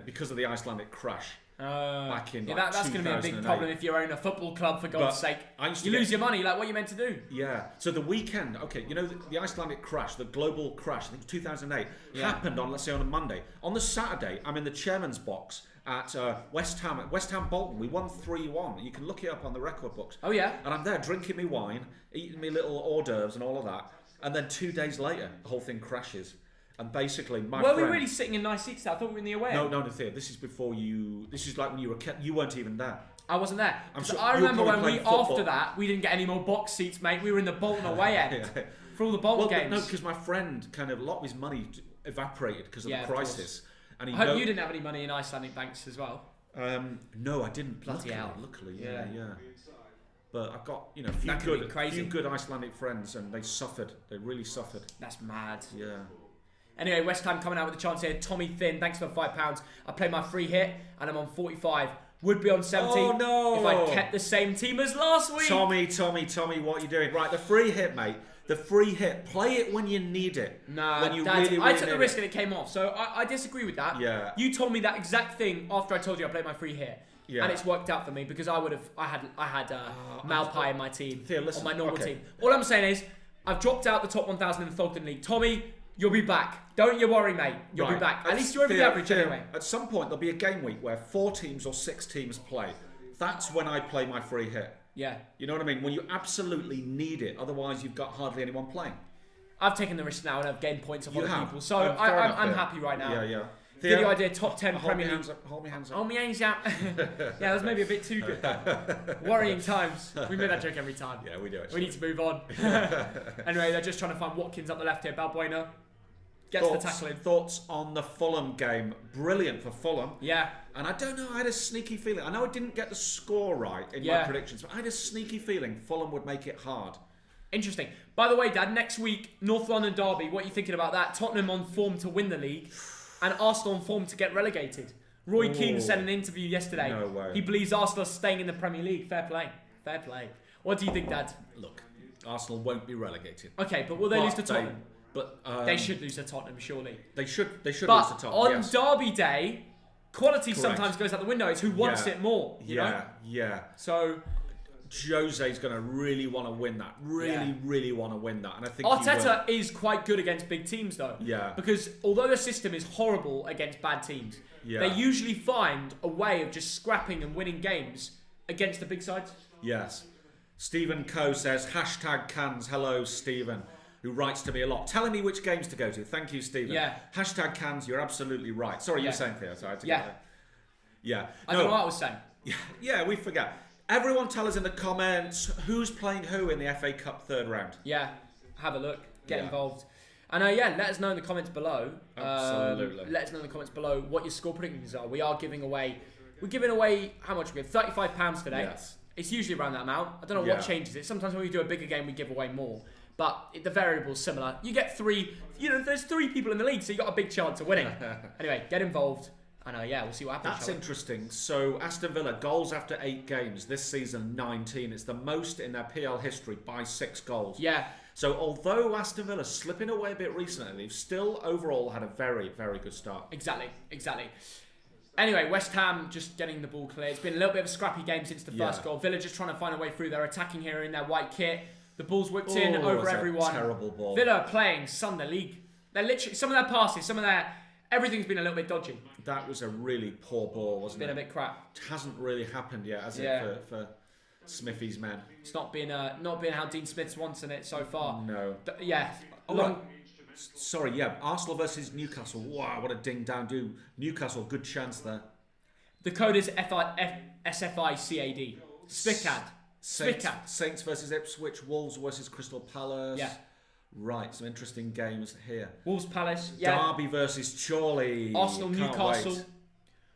because of the Icelandic crash. Back in that's going to be a big problem if you own a football club, for God's sake. You lose your money, like what are you meant to do? Yeah. So the weekend, the Icelandic crash, the global crash, I think 2008, happened on, let's say, on a Monday. On the Saturday, I'm in the chairman's box at West Ham Bolton. We won 3-1. You can look it up on the record books. Oh, yeah? And I'm there drinking me wine, eating me little hors d'oeuvres and all of that. And then 2 days later, the whole thing crashes. And basically, Were we really sitting in nice seats? I thought we were in the away. No, Theo. This is before you. This is like when you were. You weren't even there. I wasn't there. I remember when after that, we didn't get any more box seats, mate. We were in the Bolton away end for all the Bolton games. No, because my friend kind of a lot of his money evaporated because of the crisis. And I hope you didn't have any money in Icelandic banks as well. No, I didn't. Luckily, yeah. But I've got a few good Icelandic friends, and they suffered. They really suffered. That's mad. Yeah. Anyway, West Ham coming out with a chance here. Tommy Thin, thanks for £5. I played my free hit and I'm on 45. Would be on 70 if I'd kept the same team as last week. Tommy, what are you doing? Right, the free hit, mate. The free hit. Play it when you need it. No, when you really I took the risk and it came off. So I disagree with that. Yeah. You told me that exact thing after I told you I played my free hit. Yeah. And it's worked out for me because I had Malpai in my team. Theo, listen, on my normal team. All I'm saying is I've dropped out the top 1,000 in the Thogden League. Tommy, you'll be back. Don't you worry, mate. You'll be back. At least you're over the average anyway. At some point, there'll be a game week where 4 teams or 6 teams play. That's when I play my free hit. Yeah. You know what I mean? When you absolutely need it. Otherwise, you've got hardly anyone playing. I've taken the risk now and I've gained points off other people. So I'm happy right now. Yeah. Video idea, top 10 Premier League. Hold me hands up. Hold me hands up. Yeah, that was maybe a bit too good. Worrying times. We make that joke every time. Yeah, we do it. We need to move on. Anyway, they're just trying to find Watkins up the left here. Balbuena gets the tackle in. Thoughts on the Fulham game? Brilliant for Fulham. Yeah. And I don't know, I had a sneaky feeling. I know I didn't get the score right in my predictions, but I had a sneaky feeling Fulham would make it hard. Interesting. By the way, Dad, next week, North London derby. What are you thinking about that? Tottenham on form to win the league. And Arsenal on form to get relegated. Roy Keane said in an interview yesterday, no way. He believes Arsenal are staying in the Premier League. Fair play. What do you think, Dad? Look, Arsenal won't be relegated. Okay, but will they lose to Tottenham? They should lose to Tottenham, surely. They should lose to Tottenham. On derby day, quality sometimes goes out the window. It's who wants it more. You know? Yeah. So Jose's going to really want to win that. Really want to win that. And I think Arteta is quite good against big teams, though. Yeah. Because although the system is horrible against bad teams, they usually find a way of just scrapping and winning games against the big sides. Yes. Stephen Coe says, #Cans. Hello, Stephen, who writes to me a lot, telling me which games to go to. Thank you, Stephen. Yeah. #Cans. You're absolutely right. Sorry, you were saying, Theo. Sorry, Yeah. I don't know what I was saying. Yeah, we forget. Everyone tell us in the comments who's playing who in the FA Cup third round. Yeah, have a look, get involved. And let us know in the comments below. Absolutely. Let us know in the comments below what your score predictions are. We're giving away how much we give? £35 today. Yes. It's usually around that amount. I don't know what changes it. Sometimes when we do a bigger game, we give away more. But the variable's similar. You get 3, there's 3 people in the league, so you got a big chance of winning. Anyway, get involved. And we'll see what happens. That's interesting. So Aston Villa, goals after 8 games. This season, 19. It's the most in their PL history by 6 goals. Yeah. So although Aston Villa's slipping away a bit recently, they've still overall had a very, very good start. Exactly. Anyway, West Ham just getting the ball clear. It's been a little bit of a scrappy game since the first goal. Villa just trying to find a way through. They're attacking here in their white kit. The ball's whipped in over everyone. Terrible ball. Villa are playing Sunday League. They're literally, some of their passes, everything's been a little bit dodgy. That was a really poor ball, wasn't it? Been a bit crap. It hasn't really happened yet, has it, for Smithy's men? It's not been how Dean Smith's wanted it so far. No. Arsenal versus Newcastle. Wow, what a ding-dang do. Newcastle, good chance there. The code is SFICAD. Spicad. Saints versus Ipswich. Wolves versus Crystal Palace. Yeah. Right, some interesting games here. Wolves Palace. Yeah. Derby versus Chorley. Arsenal Newcastle.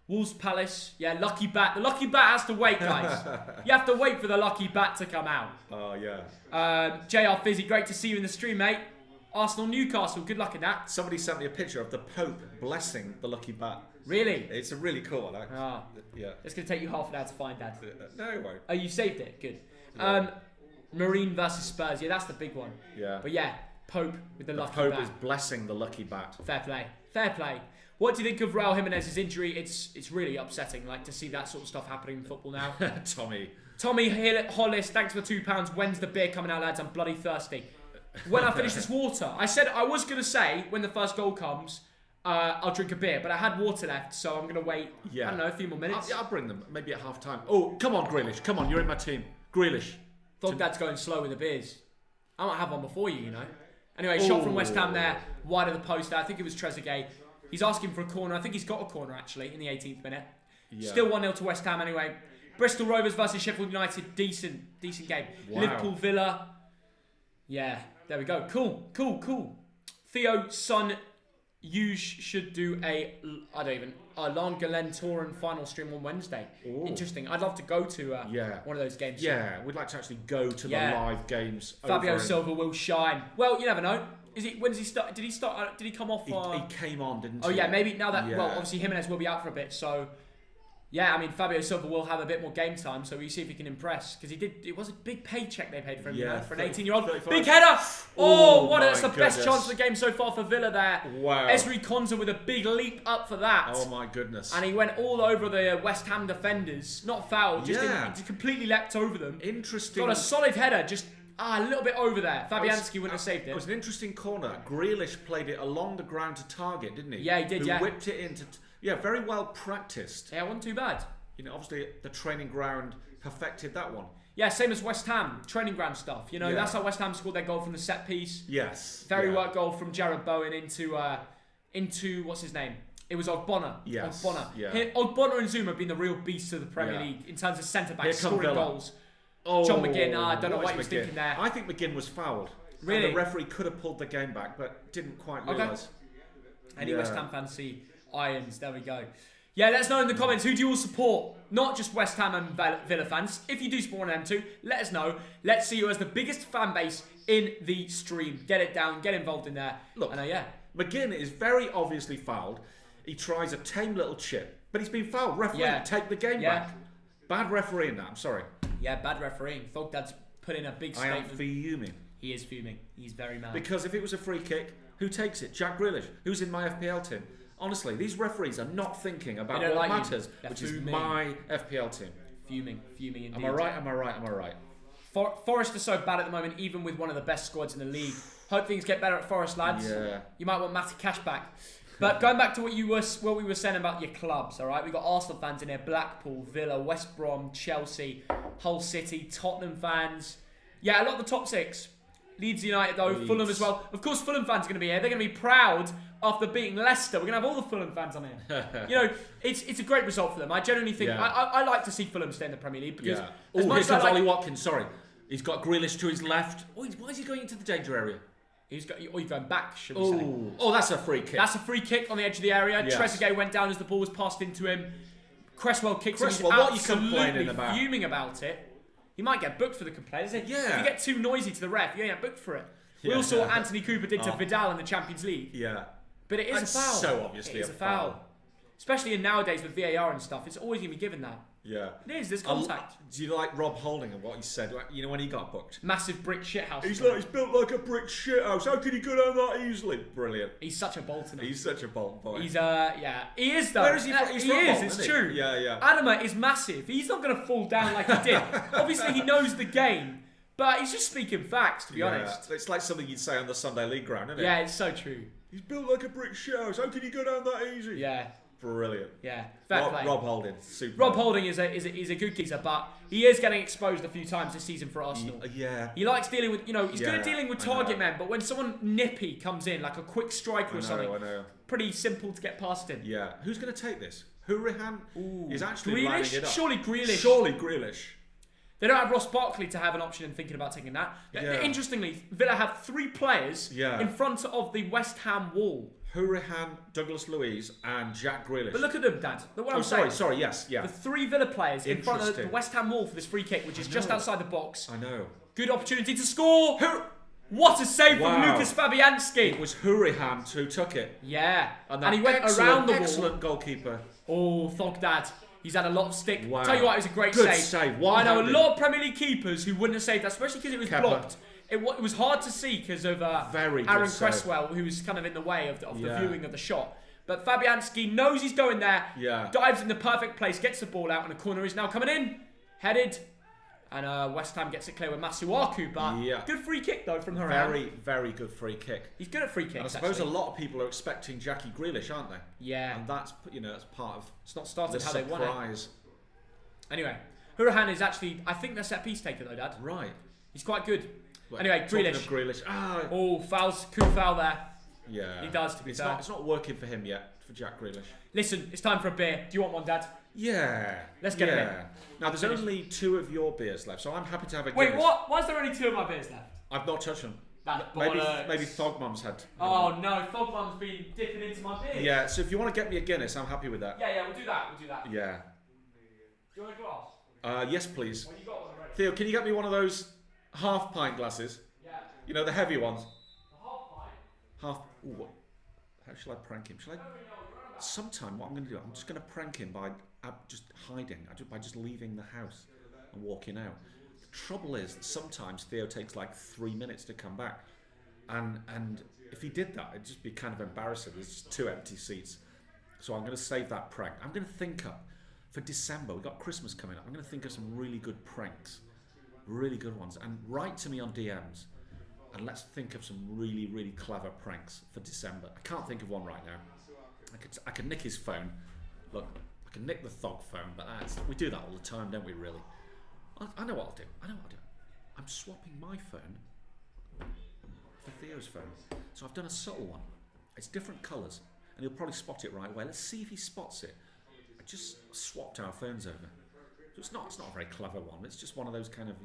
Wolves Palace. Yeah, lucky bat. The lucky bat has to wait, guys. You have to wait for the lucky bat to come out. Oh, yeah. JR Fizzy, great to see you in the stream, mate. Arsenal Newcastle, good luck in that. Somebody sent me a picture of the Pope blessing the lucky bat. Really? It's a really cool one. Yeah. It's going to take you half an hour to find, Dad. No, it won't. Oh, you saved it? Good. Yeah. Marine versus Spurs. Yeah, that's the big one. Yeah. But yeah, Pope with the lucky Pope bat. is blessing the lucky bat. Fair play. What do you think of Raul Jimenez's injury? It's really upsetting, to see that sort of stuff happening in football now. Tommy Hollis, thanks for £2. When's the beer coming out, lads? I'm bloody thirsty. When I finish this water, I said I was going to say when the first goal comes, I'll drink a beer, but I had water left, so I'm going to wait. I don't know, a few more minutes. I'll bring them, maybe at half time. Oh, come on, Grealish. Come on, you're in my team. Grealish. Thogdad's going slow with the beers. I might have one before you, Anyway, shot from West Ham there, wide of the post. I think it was Trezeguet. He's asking for a corner. I think he's got a corner, actually, in the 18th minute. Yeah. Still 1-0 to West Ham, anyway. Bristol Rovers versus Sheffield United. Decent game. Wow. Liverpool Villa. Yeah, there we go. Cool. Theo, son, you should do a Langelen-Toren final stream on Wednesday. Ooh. Interesting. I'd love to go to one of those games. Yeah, we'd like to actually go to the live games. Fabio Silva will shine. Well, you never know. When does he start? Did he start? Did he come off? He came on, didn't he? Oh yeah, maybe now that well, obviously Jimenez will be out for a bit, so yeah. I mean, Fabio Silva will have a bit more game time, so we see if he can impress because he did. It was a big paycheck they paid for him, for an 18-year-old. Big header! That's the best chance of the game so far for Villa there. Wow. Esri Konsa with a big leap up for that. Oh my goodness! And he went all over the West Ham defenders, not fouled, he just completely leapt over them. Interesting. Got a solid header, just. A little bit over there. Fabianski wouldn't have saved it. It was an interesting corner. Grealish played it along the ground to target, didn't he? Yeah, he did, Who whipped it into... very well practiced. Yeah, wasn't too bad. Obviously, the training ground perfected that one. Yeah, same as West Ham. Training ground stuff. That's how West Ham scored their goal from the set piece. Yes. Very work goal from Jared Bowen into what's his name? It was Ogbonna. Yes. Ogbonna. Yeah. Ogbonna and Zuma have been the real beasts of the Premier League in terms of centre-backs scoring goals. Oh, John McGinn, I don't know what he was thinking there. I think McGinn was fouled. Really? And the referee could have pulled the game back, but didn't quite realise. Okay. Any West Ham fans see Irons? There we go. Yeah, let us know in the comments, who do you all support? Not just West Ham and Villa fans. If you do support one of them too, let us know. Let's see who has the biggest fan base in the stream. Get it down, get involved in there. Look, McGinn is very obviously fouled. He tries a tame little chip, but he's been fouled. Referee, take the game back. Bad refereeing that, I'm sorry. Yeah, bad refereeing. Thogdad's put in a big statement. I am fuming. He is fuming. He's very mad. Because if it was a free kick, who takes it? Jack Grealish, who's in my FPL team. Honestly, these referees are not thinking about what matters, which is my FPL team. Fuming indeed. Am I right? Forest are so bad at the moment, even with one of the best squads in the league. Hope things get better at Forest, lads. Yeah. You might want Matty Cash back. But going back to what we were saying about your clubs, all right? We've got Arsenal fans in here, Blackpool, Villa, West Brom, Chelsea, Hull City, Tottenham fans. Yeah, a lot of the top 6. Leeds United, though, Leeds. Fulham as well. Of course, Fulham fans are going to be here. They're going to be proud after beating Leicester. We're going to have all the Fulham fans on here. It's a great result for them. I genuinely think... Yeah. I like to see Fulham stay in the Premier League because... Here comes Ollie Watkins, sorry. He's got Grealish to his left. Why is he going into the danger area? He's going back, should we say. Oh, that's a free kick. That's a free kick on the edge of the area. Yes. Trezeguet went down as the ball was passed into him. Cresswell kicks him. What are you complaining about? Fuming about it. He might get booked for the complaint, isn't he? Yeah. If you get too noisy to the ref, you get booked for it. We all saw what Anthony Cooper did to Vidal in the Champions League. Yeah. But it is a foul. So obviously a foul. Especially in nowadays with VAR and stuff, it's always going to be given that. Yeah. It is, there's contact. Do you like Rob Holding and what he said, you know, when he got booked? Massive brick shithouse. He's built like a brick shithouse. How could he go down that easily? Brilliant. He's such a Bolton. He's such a Bolton boy. He's, yeah. He is, though. Where is he from? He's from Bolton, it's true. Yeah. Adama is massive. He's not going to fall down like he did. Obviously, he knows the game, but he's just speaking facts, to be honest. It's like something you'd say on the Sunday League ground, isn't it? Yeah, it's so true. He's built like a brick shithouse. How could he go down that easy? Yeah. Brilliant. Yeah, fair play. Rob Holding, super. Rob Holding is a good geezer, but he is getting exposed a few times this season for Arsenal. Yeah. He likes dealing with, he's good at dealing with target men, but when someone nippy comes in, like a quick striker or something, pretty simple to get past him. Yeah. Who's going to take this? Hourihan is actually Grealish? lining it up. Surely Grealish. They don't have Ross Barkley to have an option in thinking about taking that. Yeah. Interestingly, Villa have 3 players in front of the West Ham wall. Hourihan, Douglas Luiz, and Jack Grealish. But look at them, Dad. Look what I'm saying. Sorry, yes, yeah. The 3 Villa players in front of the West Ham wall for this free kick, which is just outside the box. I know. Good opportunity to score. What a save from Lucas Fabianski. It was Hourihan who took it. Yeah. And he went around the wall. Excellent goalkeeper. Oh, Thogdad. He's had a lot of stick. Wow. Tell you what, it was a great Good save. save. I know a lot of Premier League keepers who wouldn't have saved that, especially because it was blocked. It was hard to see because of Aaron Cresswell, who was kind of in the way of the viewing of the shot. But Fabianski knows he's going there, dives in the perfect place, gets the ball out, and the corner is now coming in. Headed. And West Ham gets it clear with Masuaku, but good free kick though from Hourihan. Very, very good free kick. He's good at free kicks. And I suppose a lot of people are expecting Jackie Grealish, aren't they? Yeah. And that's that's part of. It's not started how they want it. Anyway, Hourihan is actually, I think, the set piece taker though, Dad. Right. He's quite good. Well, anyway, Grealish. Oh, coup foul there. Yeah. He does, to be fair. It's not working for him yet, for Jack Grealish. Listen, it's time for a beer. Do you want one, Dad? Yeah. Let's get a beer. Now, there's only 2 of your beers left, so I'm happy to have a Wait, what? Why is there only 2 of my beers left? I've not touched them. Maybe Thogmum's had. Oh, no. Thogmum's been dipping into my beer. Yeah, so if you want to get me a Guinness, I'm happy with that. Yeah, we'll do that. Yeah. Do you want a glass? Yes, please. Well, you got one already. Theo, can you get me one of those half-pint glasses? Yeah. You know, the heavy ones. The half-pint? Ooh, how shall I prank him? Sometime, what I'm going to do, I'm just going to prank him by just hiding, by just leaving the house and walking out. The trouble is that sometimes Theo takes like 3 minutes to come back. And if he did that, it'd just be kind of embarrassing. There's just 2 empty seats. So I'm going to save that prank. I'm going to think up, for December, we've got Christmas coming up, I'm going to think of some really good pranks. Really good ones. And write to me on DMs. And let's think of some really, really clever pranks for December. I can't think of one right now. I could nick his phone. Look, I can nick the Thog phone, but we do that all the time, don't we, really? I know what I'll do. I'm swapping my phone for Theo's phone. So I've done a subtle one. It's different colours, and he'll probably spot it right away. Let's see if he spots it. I just swapped our phones over. So it's not a very clever one. It's just one of those kind of,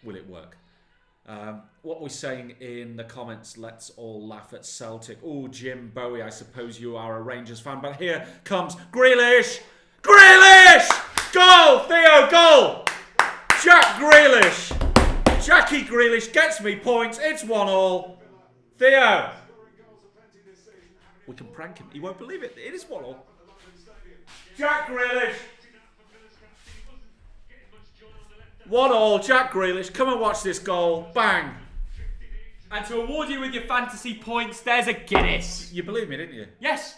will it work? What we're saying in the comments, let's all laugh at Celtic. Oh, Jim Bowie, I suppose you are a Rangers fan, but here comes Grealish! Goal! Theo, goal! Jack Grealish! Jackie Grealish gets me points, it's 1-1. Theo! We can prank him, he won't believe it, it is 1-1. Jack Grealish! 1-1, Jack Grealish. Come and watch this goal. Bang. And to award you with your fantasy points, there's a Guinness. You believe me, didn't you? Yes.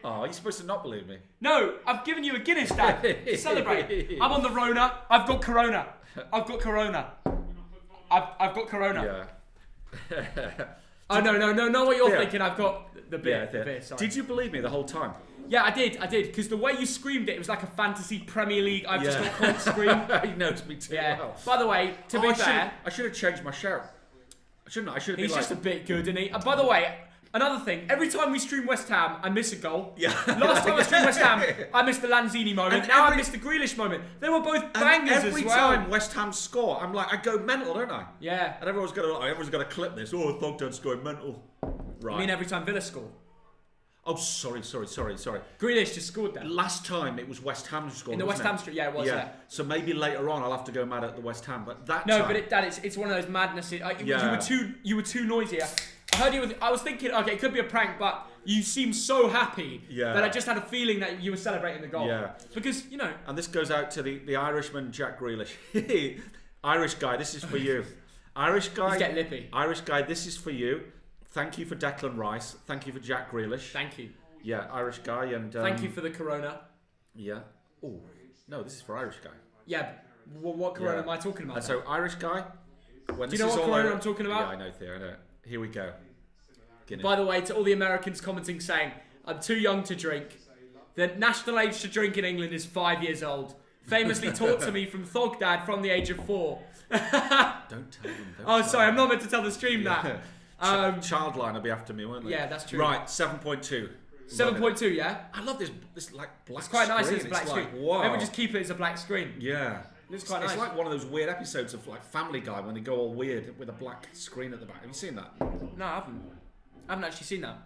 Oh, you're supposed to not believe me. No, I've given you a Guinness, Dad. To celebrate. I'm on the Rona. I've got Corona. I've got Corona. Yeah. Oh, no, what you're thinking. I've got the beer. Yeah, the beer, sorry. Did you believe me the whole time? Yeah, I did, because the way you screamed it was like a fantasy Premier League I've just got caught scream. He knows me too well. By the way, to be fair... I should have changed my shout. Shouldn't I? I should have been He's just a bit good, isn't he? And by the way, another thing, every time we stream West Ham, I miss a goal. Yeah. Last time I streamed West Ham, I missed the Lanzini moment. And now I missed the Grealish moment. They were both bangers as well. Every time West Ham score, I'm like, I go mental, don't I? Yeah. And everyone's got to clip this. Oh, Thogden's going mental. Right. You mean every time Villa score? Oh, sorry. Grealish just scored that. Last time it was West Ham who scored. In the West Ham street, yeah, it was. Yeah. So maybe later on I'll have to go mad at the West Ham, but that no, time... but Dad, it's one of those madnesses. You were too noisy. I heard you. I was thinking, okay, it could be a prank, but you seem so happy that I just had a feeling that you were celebrating the goal. Yeah. Because, you know. And this goes out to the Irishman, Jack Grealish. Irish guy, this is for you. Irish guy. He's getting lippy. Irish guy, this is for you. Thank you for Declan Rice. Thank you for Jack Grealish. Thank you. Yeah, Irish guy. And thank you for the Corona. Yeah. Oh, no, this is for Irish guy. Yeah. What Corona am I talking about? And so, Irish guy. Do you know what Corona I'm talking about? Yeah, I know, Theo. I know. Here we go. Guinness. By the way, to all the Americans commenting saying, I'm too young to drink. The national age to drink in England is 5 years old. Famously taught to me from Thogdad from the age of 4. Don't tell them. Sorry, I'm not meant to tell the stream that. Childline will be after me, won't they? Yeah, that's true. Right, 7.2. 7.2, yeah? I love this like black screen. It's quite nice, it's a black screen. Wow. Maybe just keep it as a black screen. Yeah. It's quite nice. It's like one of those weird episodes of like Family Guy when they go all weird with a black screen at the back. Have you seen that? No, I haven't. I haven't actually seen that.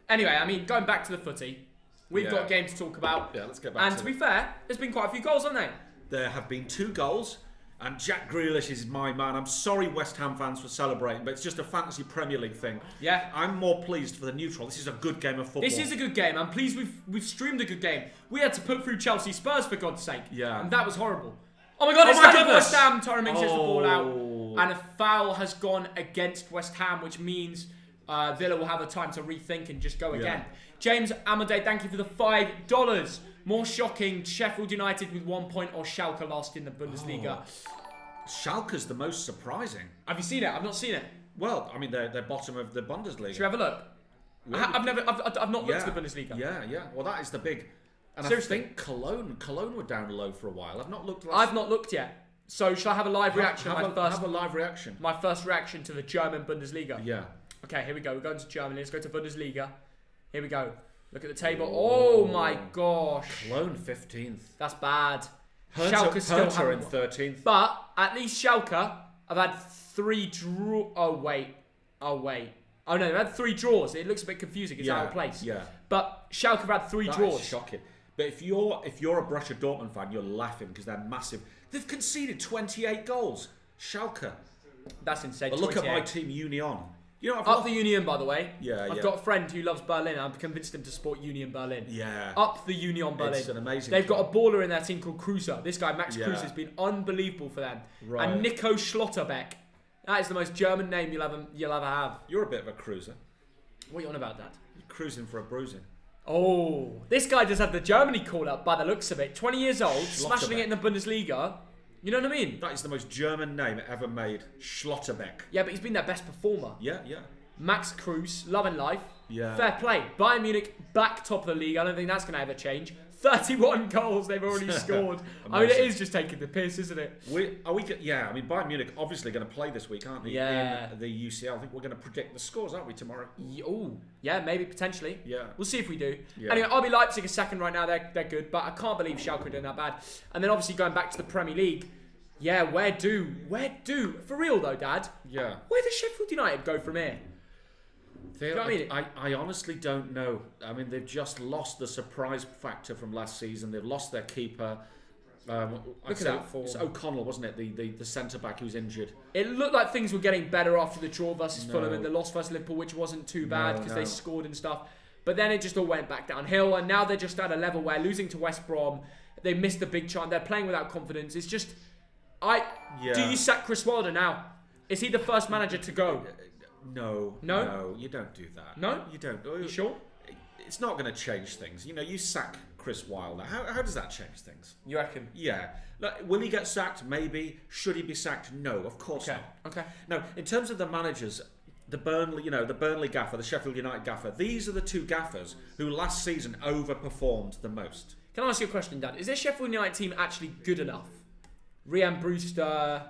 Anyway, I mean, going back to the footy, we've got games to talk about. Yeah, let's get back to it. And to be fair, there's been quite a few goals, haven't there? There have been 2 goals, and Jack Grealish is my man. I'm sorry, West Ham fans, for celebrating, but it's just a fantasy Premier League thing. Yeah. I'm more pleased for the neutral. This is a good game of football. This is a good game. I'm pleased we've streamed a good game. We had to put through Chelsea Spurs, for God's sake. Yeah. And that was horrible. Oh my God, it's down to West Ham. Tyrone Mings gets the ball out. And a foul has gone against West Ham, which means Villa will have a time to rethink and just go again. James Amadei, thank you for the $5. More shocking, Sheffield United with 1 point or Schalke last in the Bundesliga. Schalke's the most surprising. Have you seen it? I've not seen it. Well, I mean, they're bottom of the Bundesliga. Should we have a look? I've not looked at the Bundesliga. Yeah. Well, that is the big... And seriously? I think Cologne were down low for a while. I've not looked... I've not looked yet. So, shall I have a live reaction? Have a live reaction. My first reaction to the German Bundesliga. Yeah. Okay, here we go. We're going to Germany. Let's go to Bundesliga. Here we go. Look at the table. Oh my gosh. Cologne 15th. That's bad. Schalke still in 13th. But at least Schalke have had 3 draw. Oh wait. Oh no, they've had 3 draws. It looks a bit confusing. It's out of place. Yeah. But Schalke have had 3 draws. That's shocking. But if you're a Borussia Dortmund fan, you're laughing because they're massive. They've conceded 28 goals. Schalke. That's insane. But look at my team, Union. You know, Up the Union, by the way. Yeah, I've got a friend who loves Berlin. I've convinced him to support Union Berlin. Yeah. Up the Union Berlin. It's an amazing They've club. got a baller in their team called Kruse. This guy, Max Kruse, has been unbelievable for them. Right. And Nico Schlotterbeck. That is the most German name you'll ever have. You're a bit of a cruiser. What are you on about that? You're cruising for a bruising. Oh, this guy does have the Germany call up by the looks of it. 20 years old, smashing it in the Bundesliga. You know what I mean? That is the most German name ever made. Schlotterbeck. Yeah, but he's been their best performer. Yeah. Max Kruse, loving life. Yeah. Fair play. Bayern Munich back top of the league. I don't think that's going to ever change. 31 goals they've already scored. I mean, it is just taking the piss, isn't it? I mean, Bayern Munich obviously going to play this week, aren't they? Yeah. In the UCL. I think we're going to predict the scores, aren't we, tomorrow? Oh, yeah, maybe, potentially. Yeah. We'll see if we do. Yeah. Anyway, RB Leipzig is second right now. They're good, but I can't believe Schalke are doing that bad. And then obviously going back to the Premier League. Yeah, where do? For real though, Dad? Yeah. Where does Sheffield United go from here? You know what I mean? I honestly don't know. I mean, they've just lost the surprise factor from last season. They've lost their keeper. Look at that form. It's O'Connell, wasn't it? The centre-back who's injured. It looked like things were getting better after the draw versus Fulham and the loss versus Liverpool, which wasn't too bad because they scored and stuff. But then it just all went back downhill, and now they're just at a level where losing to West Brom, they missed the big chance. They're playing without confidence. It's just... Do you sack Chris Wilder now? Is he the first manager to go? No, you don't do that. No? You don't. You sure? It's not going to change things. You know, you sack Chris Wilder. How does that change things? You reckon? Yeah. Like, will he get sacked? Maybe. Should he be sacked? No, of course not. Okay. No, in terms of the managers, the Burnley gaffer, the Sheffield United gaffer, these are the 2 gaffers who last season overperformed the most. Can I ask you a question, Dad? Is this Sheffield United team actually good enough? Rhian Brewster,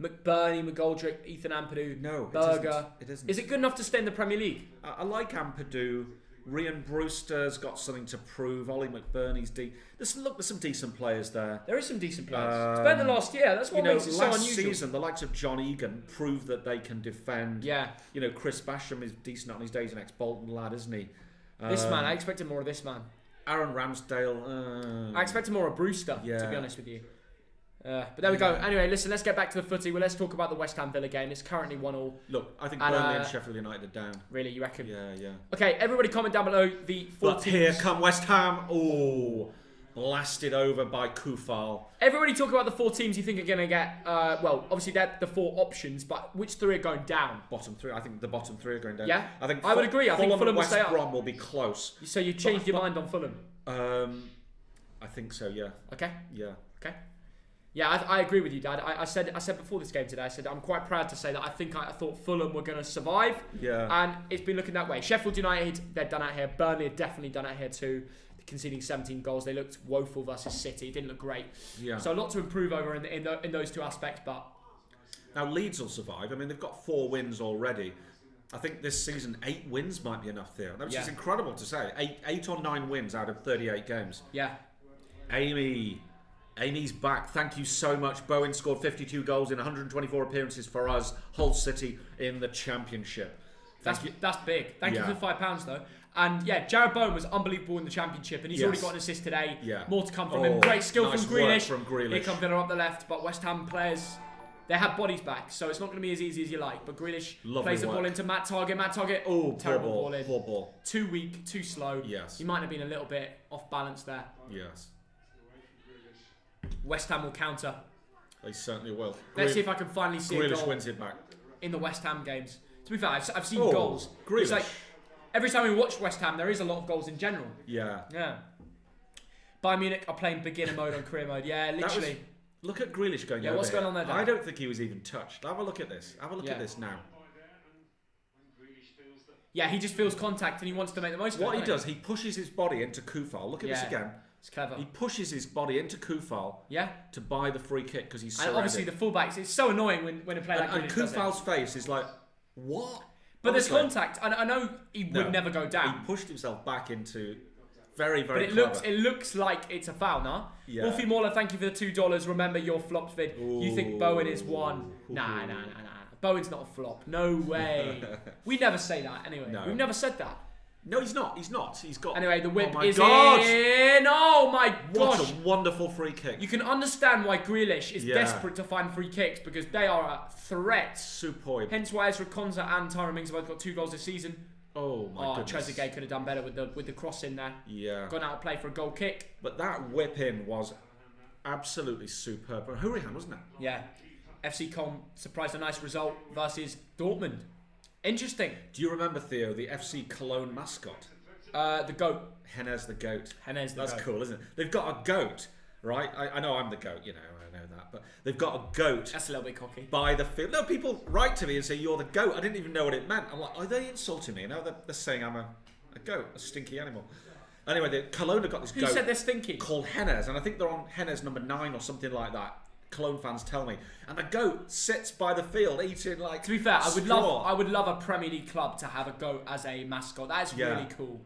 McBurney, McGoldrick, Ethan Ampadu, Berger. It isn't. Is it good enough to stay in the Premier League? I like Ampadu. Rhian Brewster's got something to prove. Ollie McBurney's deep. There's some decent players there. There is some decent players. It's better than last year. That's what makes it so unusual. Last season, the likes of John Egan proved that they can defend. Yeah. You know, Chris Basham is decent on his days, an ex-Bolton lad, isn't he? This man, I expected more of this man. Aaron Ramsdale. I expected more of Brewster, to be honest with you. But there we go. Anyway, listen, let's get back to the footy. Well, let's talk about the West Ham Villa game. It's currently 1-1. Look, I think Burnley and Sheffield United are down. Really, you reckon? Yeah. Okay, everybody comment down below the 4 But teams. here come West Ham. Oh, blasted over by Kufal. Everybody talk about the 4 teams you think are going to get, well, obviously they're the 4 options, but which 3 are going down? Bottom 3. I think the bottom 3 are going down. Yeah? I would agree. I think Fulham and will West stay up. Brom will be close. So you changed your mind on Fulham? I think so, yeah. Okay. Yeah. Okay. Yeah, I agree with you, Dad. I said before this game today, I said I'm quite proud to say that I thought Fulham were going to survive. Yeah. And it's been looking that way. Sheffield United, they're done out here. Burnley are definitely done out here too. They're conceding 17 goals. They looked woeful versus City. It didn't look great. Yeah. So a lot to improve over in those 2 aspects. But now Leeds will survive. I mean, they've got 4 wins already. I think this season 8 wins might be enough there. Which is incredible to say. 8 or 9 wins out of 38 games. Yeah. Amy's back. Thank you so much. Bowen scored 52 goals in 124 appearances for us. Hull City in the Championship. That's big. Thank you for the £5 though. And yeah, Jared Bowen was unbelievable in the Championship, and he's already got an assist today. Yeah. More to come from him. Great skill from Grealish. Here comes Villa up the left, but West Ham players, they have bodies back, so it's not going to be as easy as you like. But Grealish plays the ball into Matt Target. Oh, terrible ball in. Poor ball. Too weak, too slow. Yes. He might have been a little bit off balance there. Yes. West Ham will counter. They certainly will. Let's see if I can finally see a goal wins it back in the West Ham games. To be fair, I've seen goals. Grealish. It's like every time we watch West Ham, there is a lot of goals in general. Yeah. Yeah. Bayern Munich are playing beginner mode on career mode. Yeah, literally. Look at Grealish going over. Yeah, what's going on there, Dan? I don't think he was even touched. Have a look at this. Have a look at this now. Yeah, he just feels contact and he wants to make the most of it. What he does, he pushes his body into Kufal. Look at this again. It's clever. He pushes his body into Kufal to buy the free kick because he's surrounded. And obviously the fullbacks, it's so annoying when a player like Grealish does it. And Kufal's face is like, what? But there's contact. I know he would never go down. He pushed himself back into very, but it looks like it's a foul, nah? Yeah. Wolfie Mauler, thank you for the $2. Remember your flops vid. Ooh. You think Bowen is one? Nah. Bowen's not a flop. No way. We never say that anyway. No. We've never said that. No, he's not. He's got... Anyway, the whip is in. Oh my gosh. What a wonderful free kick. You can understand why Grealish is desperate to find free kicks because they are a threat. Superb. Hence why Ezra Konsa and Tyrone Mings have both got 2 goals this season. Oh my goodness. Trezeguet could have done better with the cross in there. Yeah. Gone out of play for a goal kick. But that whip in was absolutely superb. Hurricane, wasn't it? Yeah. FC Köln surprised a nice result versus Dortmund. Interesting. Do you remember, Theo, the FC Cologne mascot? The goat. Hennes the goat. That's cool, isn't it? They've got a goat, right? I know I'm the goat, I know that. But they've got a goat. That's a little bit cocky. By the field. No, people write to me and say, you're the goat. I didn't even know what it meant. I'm like, are they insulting me? No, they're saying I'm a goat, a stinky animal. Anyway, the Cologne have got this goat. Who said they're stinky? Called Hennes, and I think they're on Hennes number 9 or something like that. Cologne fans tell me, and the goat sits by the field eating like. To be fair, I would love a Premier League club to have a goat as a mascot. That is really cool.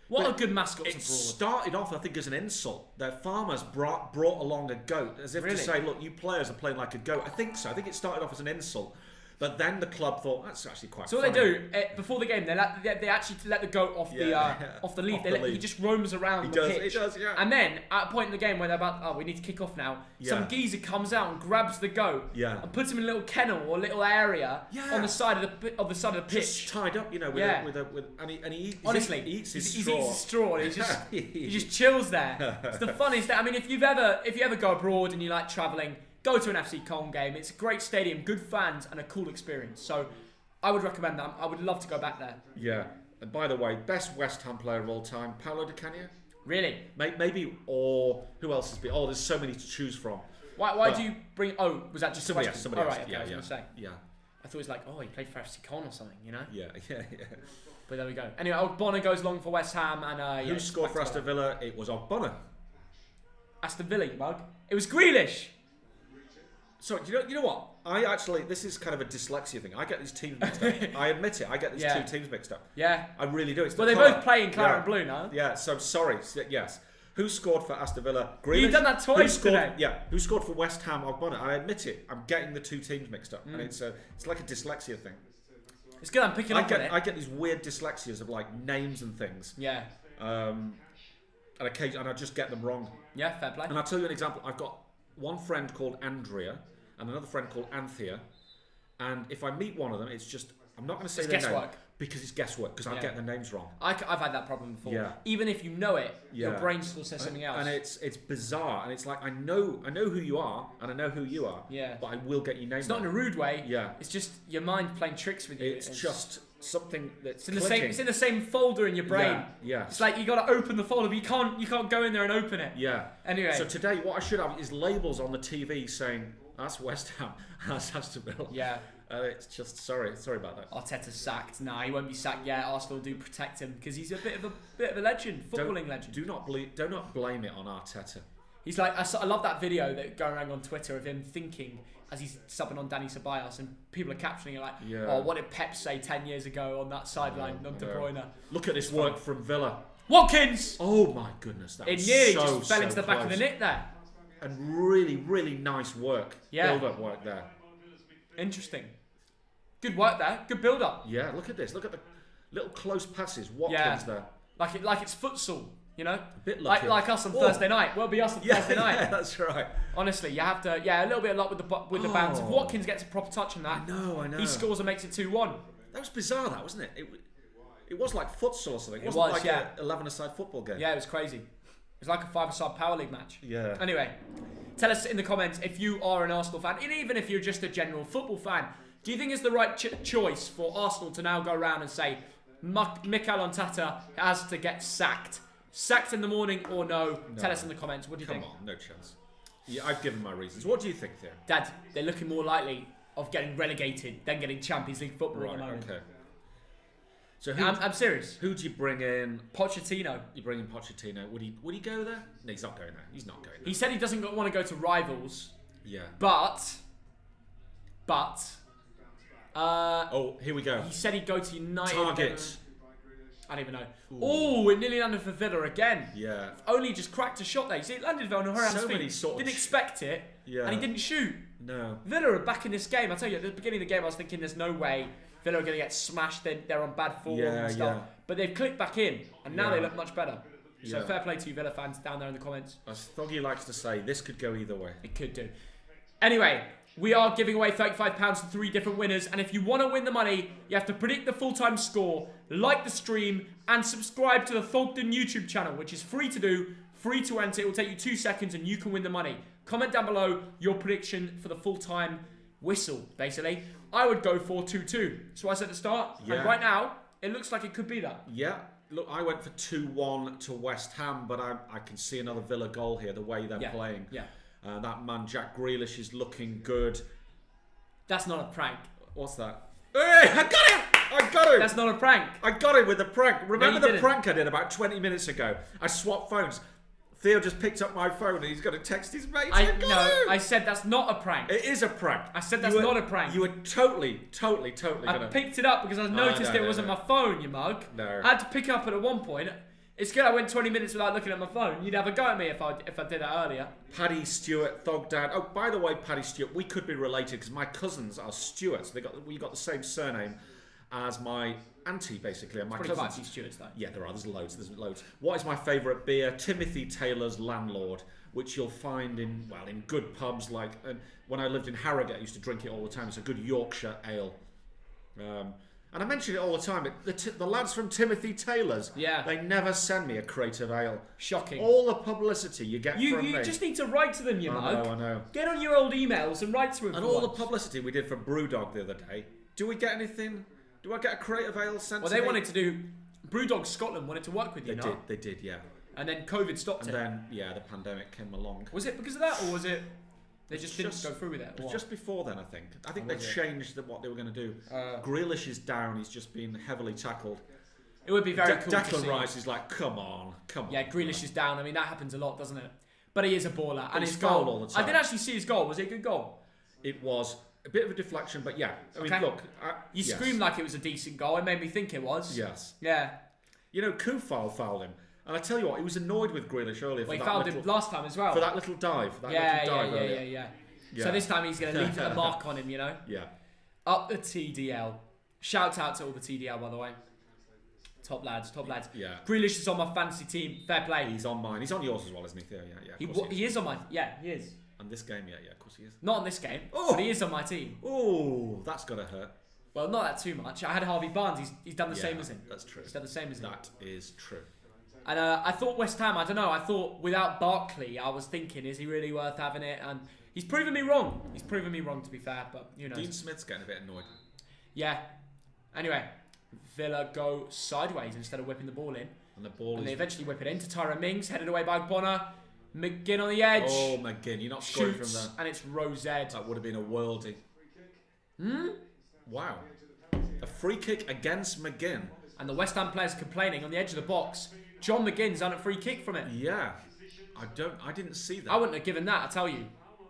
What a good mascot abroad. It started off, I think, as an insult. Their farmers brought along a goat as if to say, look, you players are playing like a goat. I think so. I think it started off as an insult. But then the club thought, that's actually quite funny. So what they do, before the game, they actually let the goat off the lead. He just roams around the pitch. He does, yeah. And then, at a point in the game where they're about, we need to kick off now, some geezer comes out and grabs the goat and puts him in a little kennel or a little area on the side of the pitch. Just tied up, and he eats his straw. He eats his straw and he just chills there. It's the funniest thing. I mean, if you ever go abroad and you like travelling, go to an FC Köln game. It's a great stadium, good fans, and a cool experience. So I would recommend that. I would love to go back there. Yeah. And by the way, best West Ham player of all time, Paulo Di Canio? Really? Maybe, or who else has been? Oh, there's so many to choose from. Why do you bring... Oh, was that just somebody else? Right, okay, I was going to say. Yeah. I thought it was like, he played for FC Köln or something, Yeah. But there we go. Anyway, Ogbonna goes long for West Ham. And who scored for Aston Villa? It was Ogbonna. Aston Villa, you mug. It was Grealish. So, you know what? This is kind of a dyslexia thing. I get these teams mixed up. I admit it. I get these 2 teams mixed up. Yeah. I really do. They both play in claret and blue, no? Yeah, so sorry. Yes. Who scored for Aston Villa? Grealish. You've done that twice today. Yeah. Who scored for West Ham? Ogbonna. I admit it. I'm getting the 2 teams mixed up. And it's like a dyslexia thing. It's good. I'm picking up on it. I get these weird dyslexias of like names and things. Yeah. And occasionally, I just get them wrong. Yeah, fair play. And I'll tell you an example. I've got one friend called Andrea and another friend called Anthea. And if I meet one of them, it's just, I'm not going to say their name. Because it's guesswork, because I'll get their names wrong. I've had that problem before. Yeah. Even if you know it, your brain still says something else. And it's bizarre, and it's like, I know who you are, and I know who you are, but I will get your name. It's not in a rude way. Yeah. It's just your mind playing tricks with you. It's just something that's it's in the same folder in your brain. Yeah. It's like you got to open the folder, but you can't go in there and open it. Yeah. Anyway. So today, what I should have is labels on the TV saying, that's West Ham, that's Aston Villa. Yeah. It's just sorry about that. Arteta's sacked. Nah, he won't be sacked yet. Arsenal do protect him because he's a bit of a legend, footballing legend. Do not blame it on Arteta. He's like, I love that video that going around on Twitter of him thinking as he's subbing on Danny Ceballos, and people are captioning it like, "Oh, what did Pep say 10 years ago on that sideline on De Bruyne?" Look at this work from Villa. Watkins. Oh my goodness, that was nearly just fell into the back of the net there. And really, really nice work. Yeah. Build-up work there. Interesting. Good work there. Good build-up. Yeah, look at this. Look at the little close passes. Watkins there. Like it's futsal, you know? A bit lucky. Like us on Thursday night. Well, be us on Thursday night. Yeah, that's right. Honestly, you have to, a little bit of luck with the bounce. If Watkins gets a proper touch on that, I know. He scores and makes it 2-1. That was bizarre, that, wasn't it? It was like futsal or something. It wasn't like an 11-a-side football game. Yeah, it was crazy. It was like a 5-a-side Power League match. Yeah. Anyway, tell us in the comments if you are an Arsenal fan, and even if you're just a general football fan, do you think it's the right choice for Arsenal to now go around and say Mikel Arteta has to get sacked? Sacked in the morning or no? Tell us in the comments. What do you think? Come on, no chance. Yeah, I've given my reasons. What do you think, Theo? Dad, they're looking more likely of getting relegated than getting Champions League football at the moment. Okay. So I'm serious. Who do you bring in? Pochettino. You bring in Pochettino. Would he go there? No, he's not going there. He's not going there. He said he doesn't want to go to rivals. Yeah. But. Here we go. He said he'd go to United. Target. I don't even know. Oh, it nearly landed for Villa again. Yeah. Only just cracked a shot there. You see, it landed on Horan's feet. Didn't expect it. Yeah. And he didn't shoot. No. Villa are back in this game. I tell you, at the beginning of the game, I was thinking there's no way Villa are going to get smashed. They're on bad form and stuff. Yeah. But they've clicked back in, and now they look much better. So fair play to you Villa fans down there in the comments. As Thoggy likes to say, this could go either way. It could do. Anyway, we are giving away £35 to 3 different winners. And if you want to win the money, you have to predict the full-time score, like the stream, and subscribe to the Thogden YouTube channel, which is free to do, free to enter. It will take you 2 seconds and you can win the money. Comment down below your prediction for the full-time whistle, basically. I would go for 2-2. So I said at the start. Yeah. And right now, it looks like it could be that. Yeah. Look, I went for 2-1 to West Ham, but I can see another Villa goal here, the way they're playing. Yeah. That man, Jack Grealish, is looking good. That's not a prank. What's that? Hey, I got him! I got him! That's not a prank. I got him with the prank. Remember the prank I did about 20 minutes ago? I swapped phones. Theo just picked up my phone and he's going to text his mates. I said that's not a prank. It is a prank. I said that's not a prank. You were totally going to... I picked it up because I noticed it wasn't my phone, you mug. No. I had to pick it up at one point. It's good I went 20 minutes without looking at my phone. You'd have a go at me if I did that earlier. Paddy Stewart, Thogdad. Oh, by the way, Paddy Stewart, we could be related because my cousins are Stewarts. We got the same surname as my auntie, basically. And my cousins. Quite a few Stewarts, though. Yeah, there are. There's loads. What is my favourite beer? Timothy Taylor's Landlord, which you'll find in good pubs. Like when I lived in Harrogate, I used to drink it all the time. It's a good Yorkshire ale. And I mention it all the time. The lads from Timothy Taylor's, they never send me a crate of ale. Shocking. All the publicity you get from me. You just need to write to them, you mug. I know. Get on your old emails and write to them. And all the publicity we did for Brewdog the other day. Do we get anything? Do I get a crate of ale sent to me? Well, they wanted to do... Brewdog Scotland wanted to work with you, They did, yeah. And then COVID stopped it. And then, the pandemic came along. Was it because of that, or was it... They just didn't go through with it? Just before then, I think. I think they changed what they were going to do. Grealish is down. He's just been heavily tackled. It would be very cool to see. Declan Rice is like, come on. Yeah, Grealish is down. I mean, that happens a lot, doesn't it? But he is a baller. And his goal all the time. I did actually see his goal. Was it a good goal? It was a bit of a deflection, but yeah. I mean, look. You screamed like it was a decent goal. It made me think it was. Yes. Yeah. You know, Kufal fouled him. And I tell you what, he was annoyed with Grealish earlier. Well, he fouled him last time as well. For that little dive. Yeah. So this time he's going to leave a mark on him, you know? Yeah. Up the TDL. Shout out to all the TDL, by the way. Top lads. Yeah. Grealish is on my fantasy team. Fair play. He's on mine. He's on yours as well, isn't he, Theo? Yeah. He is on mine. Yeah, he is. And this game, yeah, of course he is. Not on this game, but he is on my team. Oh, that's got to hurt. Well, not that too much. I had Harvey Barnes. He's done the same as him. That's true. He's done the same as him. That is true. And I thought West Ham, I don't know, I thought without Barkley, I was thinking, is he really worth having it? And he's proven me wrong. He's proven me wrong, to be fair, but you know. Dean Smith's getting a bit annoyed. Yeah. Anyway, Villa go sideways instead of whipping the ball in. And they eventually whip it into Tyrone Mings, headed away by Bonner. McGinn on the edge. Oh, McGinn, you're not scoring from there. And it's Rosed. That would have been a worldie. Wow. A free kick against McGinn. And the West Ham players complaining on the edge of the box. John McGinn's on a free kick from it. Yeah. I didn't see that. I wouldn't have given that, I tell you.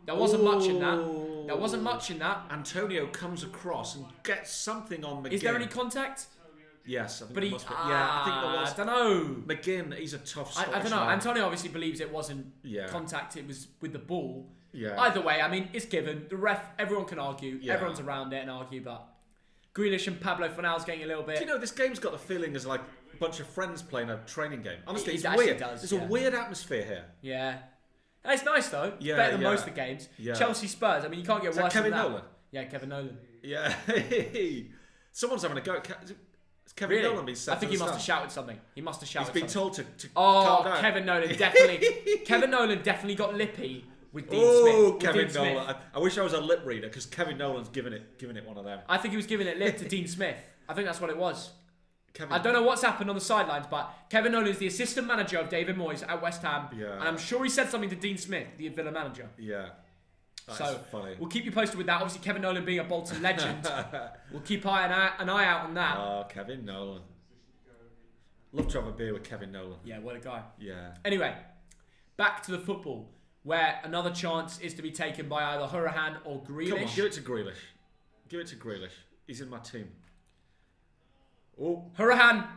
There wasn't much in that. There wasn't much in that. Antonio comes across and gets something on McGinn. Is there any contact? Yes, I think but there must be. Yeah, I think there was. I don't know. McGinn, he's a tough Scottish I don't know. man. Antonio obviously believes it wasn't contact, it was with the ball. Yeah. Either way, I mean, it's given. The ref, everyone can argue. Yeah. Everyone's around it and argue, but Grealish and Pablo Fornal's getting a little bit. Do you know, this game's got the feeling as like a bunch of friends playing a training game. Honestly, it's weird. There's a weird atmosphere here. Yeah. It's nice though. It's better than most of the games. Yeah. Chelsea Spurs, I mean, you can't get worse than that. Kevin Nolan? Yeah, Kevin Nolan. Yeah. Someone's having a go at Kevin Nolan being set. I think he must have shouted something. He must have shouted something. He's been told to calm down. Kevin Nolan definitely got lippy with Dean Smith. Oh, Kevin Nolan. I wish I was a lip reader because Kevin Nolan's giving it one of them. I think he was giving it lip to Dean Smith. I think that's what it was. I don't know what's happened on the sidelines, but Kevin Nolan is the assistant manager of David Moyes at West Ham. Yeah. And I'm sure he said something to Dean Smith, the Villa manager. Yeah. That's funny. We'll keep you posted with that. Obviously, Kevin Nolan being a Bolton legend. We'll keep an eye out on that. Oh, Kevin Nolan. Love to have a beer with Kevin Nolan. Yeah, what a guy. Yeah. Anyway, back to the football, where another chance is to be taken by either Hourihane or Grealish. Come on, give it to Grealish. Give it to Grealish. He's in my team. Oh, Hourihane.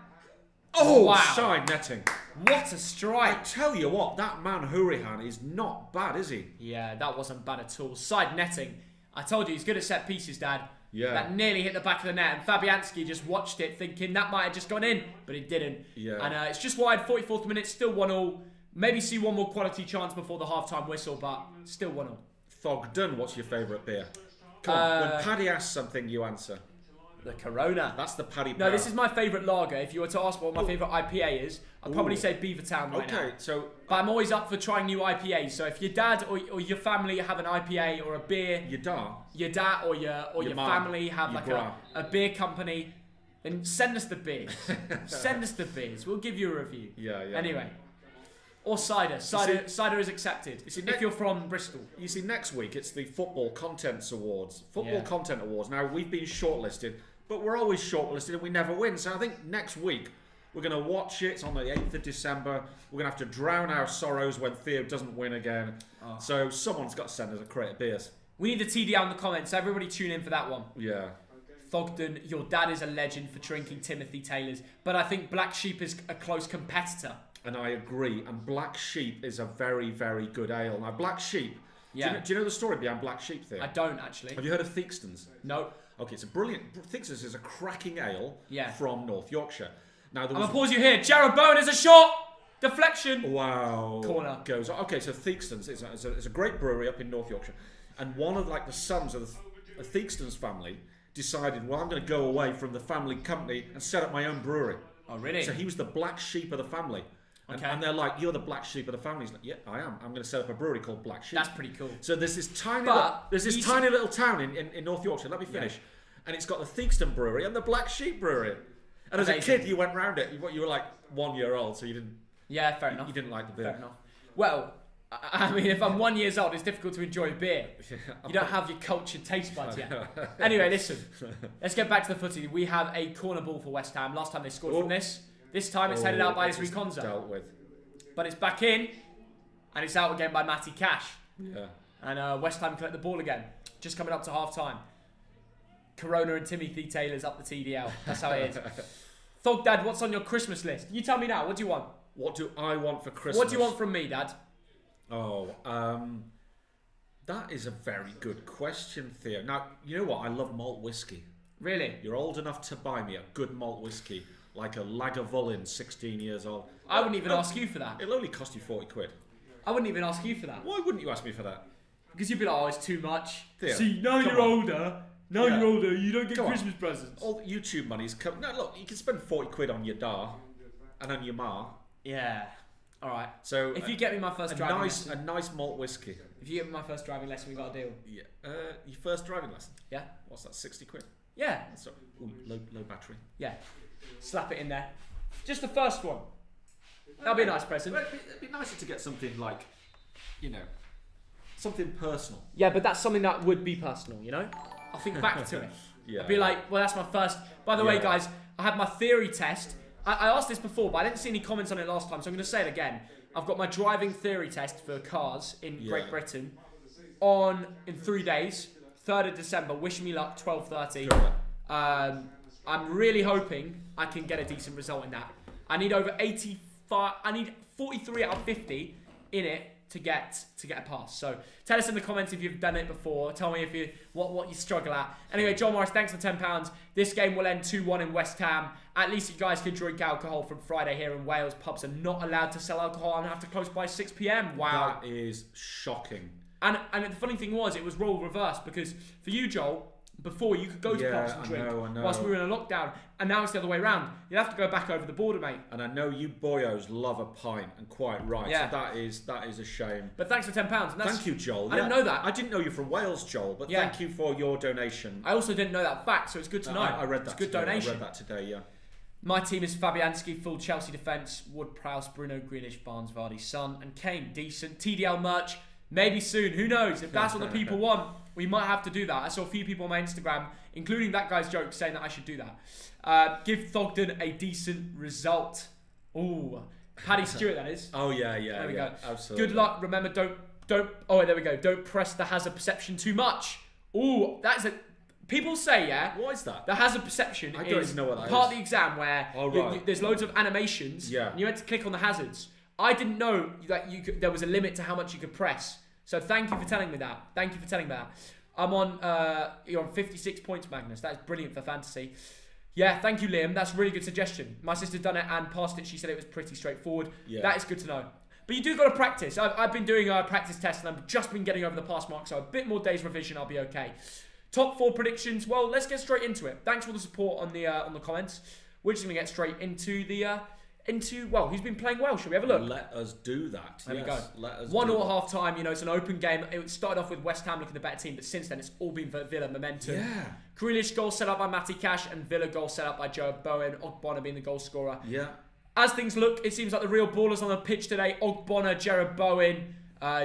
Oh, wow. Side netting. What a strike. I tell you what, that man Hourihane is not bad, is he? Yeah, that wasn't bad at all. Side netting. I told you, he's good at set pieces, Dad. Yeah. That nearly hit the back of the net, and Fabianski just watched it thinking that might have just gone in, but it didn't. Yeah. And it's just wide, 44th minute, still 1-1. Maybe see one more quality chance before the half-time whistle, but still 1-1. Thogden, what's your favourite beer? Come on, when Paddy asks something, you answer. The Corona. That's the Paddy. No, this is my favourite lager. If you were to ask what my favourite IPA is, I'd probably say Beavertown right now. Okay, so... But I'm always up for trying new IPAs. So if your dad or your family have an IPA or a beer... Your dad or your family have like a beer company, then send us the beers. Send us the beers. We'll give you a review. Yeah. Anyway. Or cider. Cider is accepted. If you're from Bristol. You see, next week it's the Football Contents Awards. Content Awards. Now, we've been shortlisted, but we're always shortlisted and we never win. So I think next week we're going to watch it. It's on the 8th of December. We're going to have to drown our sorrows when Theo doesn't win again. Oh. So someone's got to send us a crate of beers. We need a TDL in the comments. Everybody tune in for that one. Yeah. Thogden, your dad is a legend for drinking Timothy Taylor's, but I think Black Sheep is a close competitor. And I agree. And Black Sheep is a very, very good ale. Now, Black Sheep... Yeah. Do you know the story behind Black Sheep, Theo? I don't, actually. Have you heard of Thogden's? No. Okay, it's a brilliant... Thogden's is a cracking ale from North Yorkshire. Now, I'm going to pause you here. Jared Bowen is a shot! Deflection! Wow. Corner. Goes on. Okay, so Thogden's is a great brewery up in North Yorkshire. And one of the sons of the Thogden's family decided, well, I'm going to go away from the family company and set up my own brewery. Oh, really? So he was the black sheep of the family. Okay. And they're like, you're the black sheep of the family. He's like, yeah, I am. I'm going to set up a brewery called Black Sheep. That's pretty cool. So there's this tiny little town in North Yorkshire. Let me finish. Yeah. And it's got the Thogden Brewery and the Black Sheep Brewery. And as a kid, you went round it. You were like 1 year old, so you didn't... Yeah, fair enough. You didn't like the beer. Fair enough. Well, I mean, if I'm 1 year old, it's difficult to enjoy beer. You don't have your cultured taste buds yet. Anyway, listen. Let's get back to the footy. We have a corner ball for West Ham. Last time they scored from this. This time it's headed out by Isri Konza. Dealt with. But it's back in, and it's out again by Matty Cash. Yeah. And West Ham collect the ball again. Just coming up to half time. Corona and Timothy Taylor's up the TDL. That's how it is. Thogdad, what's on your Christmas list? You tell me now. What do you want? What do I want for Christmas? What do you want from me, Dad? Oh, that is a very good question, Theo. Now, you know what? I love malt whiskey. Really? You're old enough to buy me a good malt whiskey, like a Lagavulin, 16 years old. I wouldn't even ask you for that. It'll only cost you 40 quid. I wouldn't even ask you for that. Why wouldn't you ask me for that? Because you'd be like, oh, it's too much. Theo, see, now you're older. Now you're older, you don't get Christmas presents. All the YouTube money's come. No, look, you can spend 40 quid on your da and on your ma. Yeah. All right. So if you get me my first driving lesson, a nice malt whiskey. If you get me my first driving lesson, we got a deal. Yeah. Your first driving lesson. Yeah. What's that? 60 quid. Yeah. So, low battery. Yeah. Slap it in there. Just the first one. That'll be a nice present. It'd be nicer to get something like, something personal. Yeah, but that's something that would be personal. I'll think back to it. I'd be like, well, that's my first. By the way, guys, I had my theory test. I asked this before, but I didn't see any comments on it last time, so I'm going to say it again. I've got my driving theory test for cars in Great Britain in 3 days, 3rd of December. Wish me luck, 12:30. I'm really hoping I can get a decent result in that. I need over 85. I need 43 out of 50 in it to get a pass. So tell us in the comments if you've done it before. Tell me if what you struggle at. Anyway, John Morris, thanks for £10. This game will end 2-1 in West Ham. At least you guys can drink alcohol from Friday here in Wales. Pubs are not allowed to sell alcohol and have to close by 6 p.m. Wow, that is shocking. And the funny thing was, it was role reversed because for you, Joel, before you could go to pubs and drink whilst we were in a lockdown, and now it's the other way around. You'd have to go back over the border, mate. And I know you boyos love a pint, and quite right. Yeah. So that is a shame. But thanks for £10. Thank you, Joel. I didn't know that. I didn't know you're from Wales, Joel, but thank you for your donation. I also didn't know that fact, so it's good to know. I read that. It's a good today. donation. I read that today. Yeah. My team is Fabianski, full Chelsea defence, Wood-Prowse, Bruno, Grealish, Barnes, Vardy, Son, and Kane. Decent. TDL merch, maybe soon. Who knows? If that's what the people want, we might have to do that. I saw a few people on my Instagram, including that guy's joke, saying that I should do that. Give Thogden a decent result. Ooh, Paddy Stewart, that is. Oh yeah. There we go. Absolutely. Good luck. Remember, don't. Oh, there we go. Don't press the hazard perception too much. Ooh, that's it. People say, what is that? The hazard perception I don't is even know what that part is. of the exam where there's loads of animations. Yeah. And you had to click on the hazards. I didn't know that there was a limit to how much you could press. So thank you for telling me that. I'm you're on 56 points, Magnus. That's brilliant for fantasy. Yeah, thank you, Liam. That's a really good suggestion. My sister's done it and passed it. She said it was pretty straightforward. Yeah. That is good to know. But you do got to practice. I've been doing a practice test and I've just been getting over the pass mark. So a bit more days revision, I'll be okay. Top 4 predictions. Well, let's get straight into it. Thanks for all the support on the comments. We're just going to get straight into who's been playing well. Shall we have a look? Let us do that. There we go. Let us 1-0 half time. It's an open game. It started off with West Ham looking the better team, but since then it's all been for Villa momentum. Yeah. Grealish goal set up by Matty Cash and Villa goal set up by Joe Bowen. Ogbonna being the goal scorer. Yeah. As things look, it seems like the real ballers on the pitch today. Ogbonna, Jared Bowen,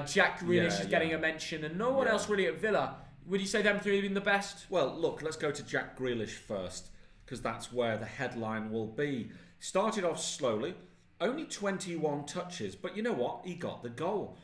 Jack Grealish is getting a mention, and no one else really at Villa. Would you say them three have been the best? Well, look, let's go to Jack Grealish first, because that's where the headline will be. Started off slowly, only 21 touches, but you know what? He got the goal.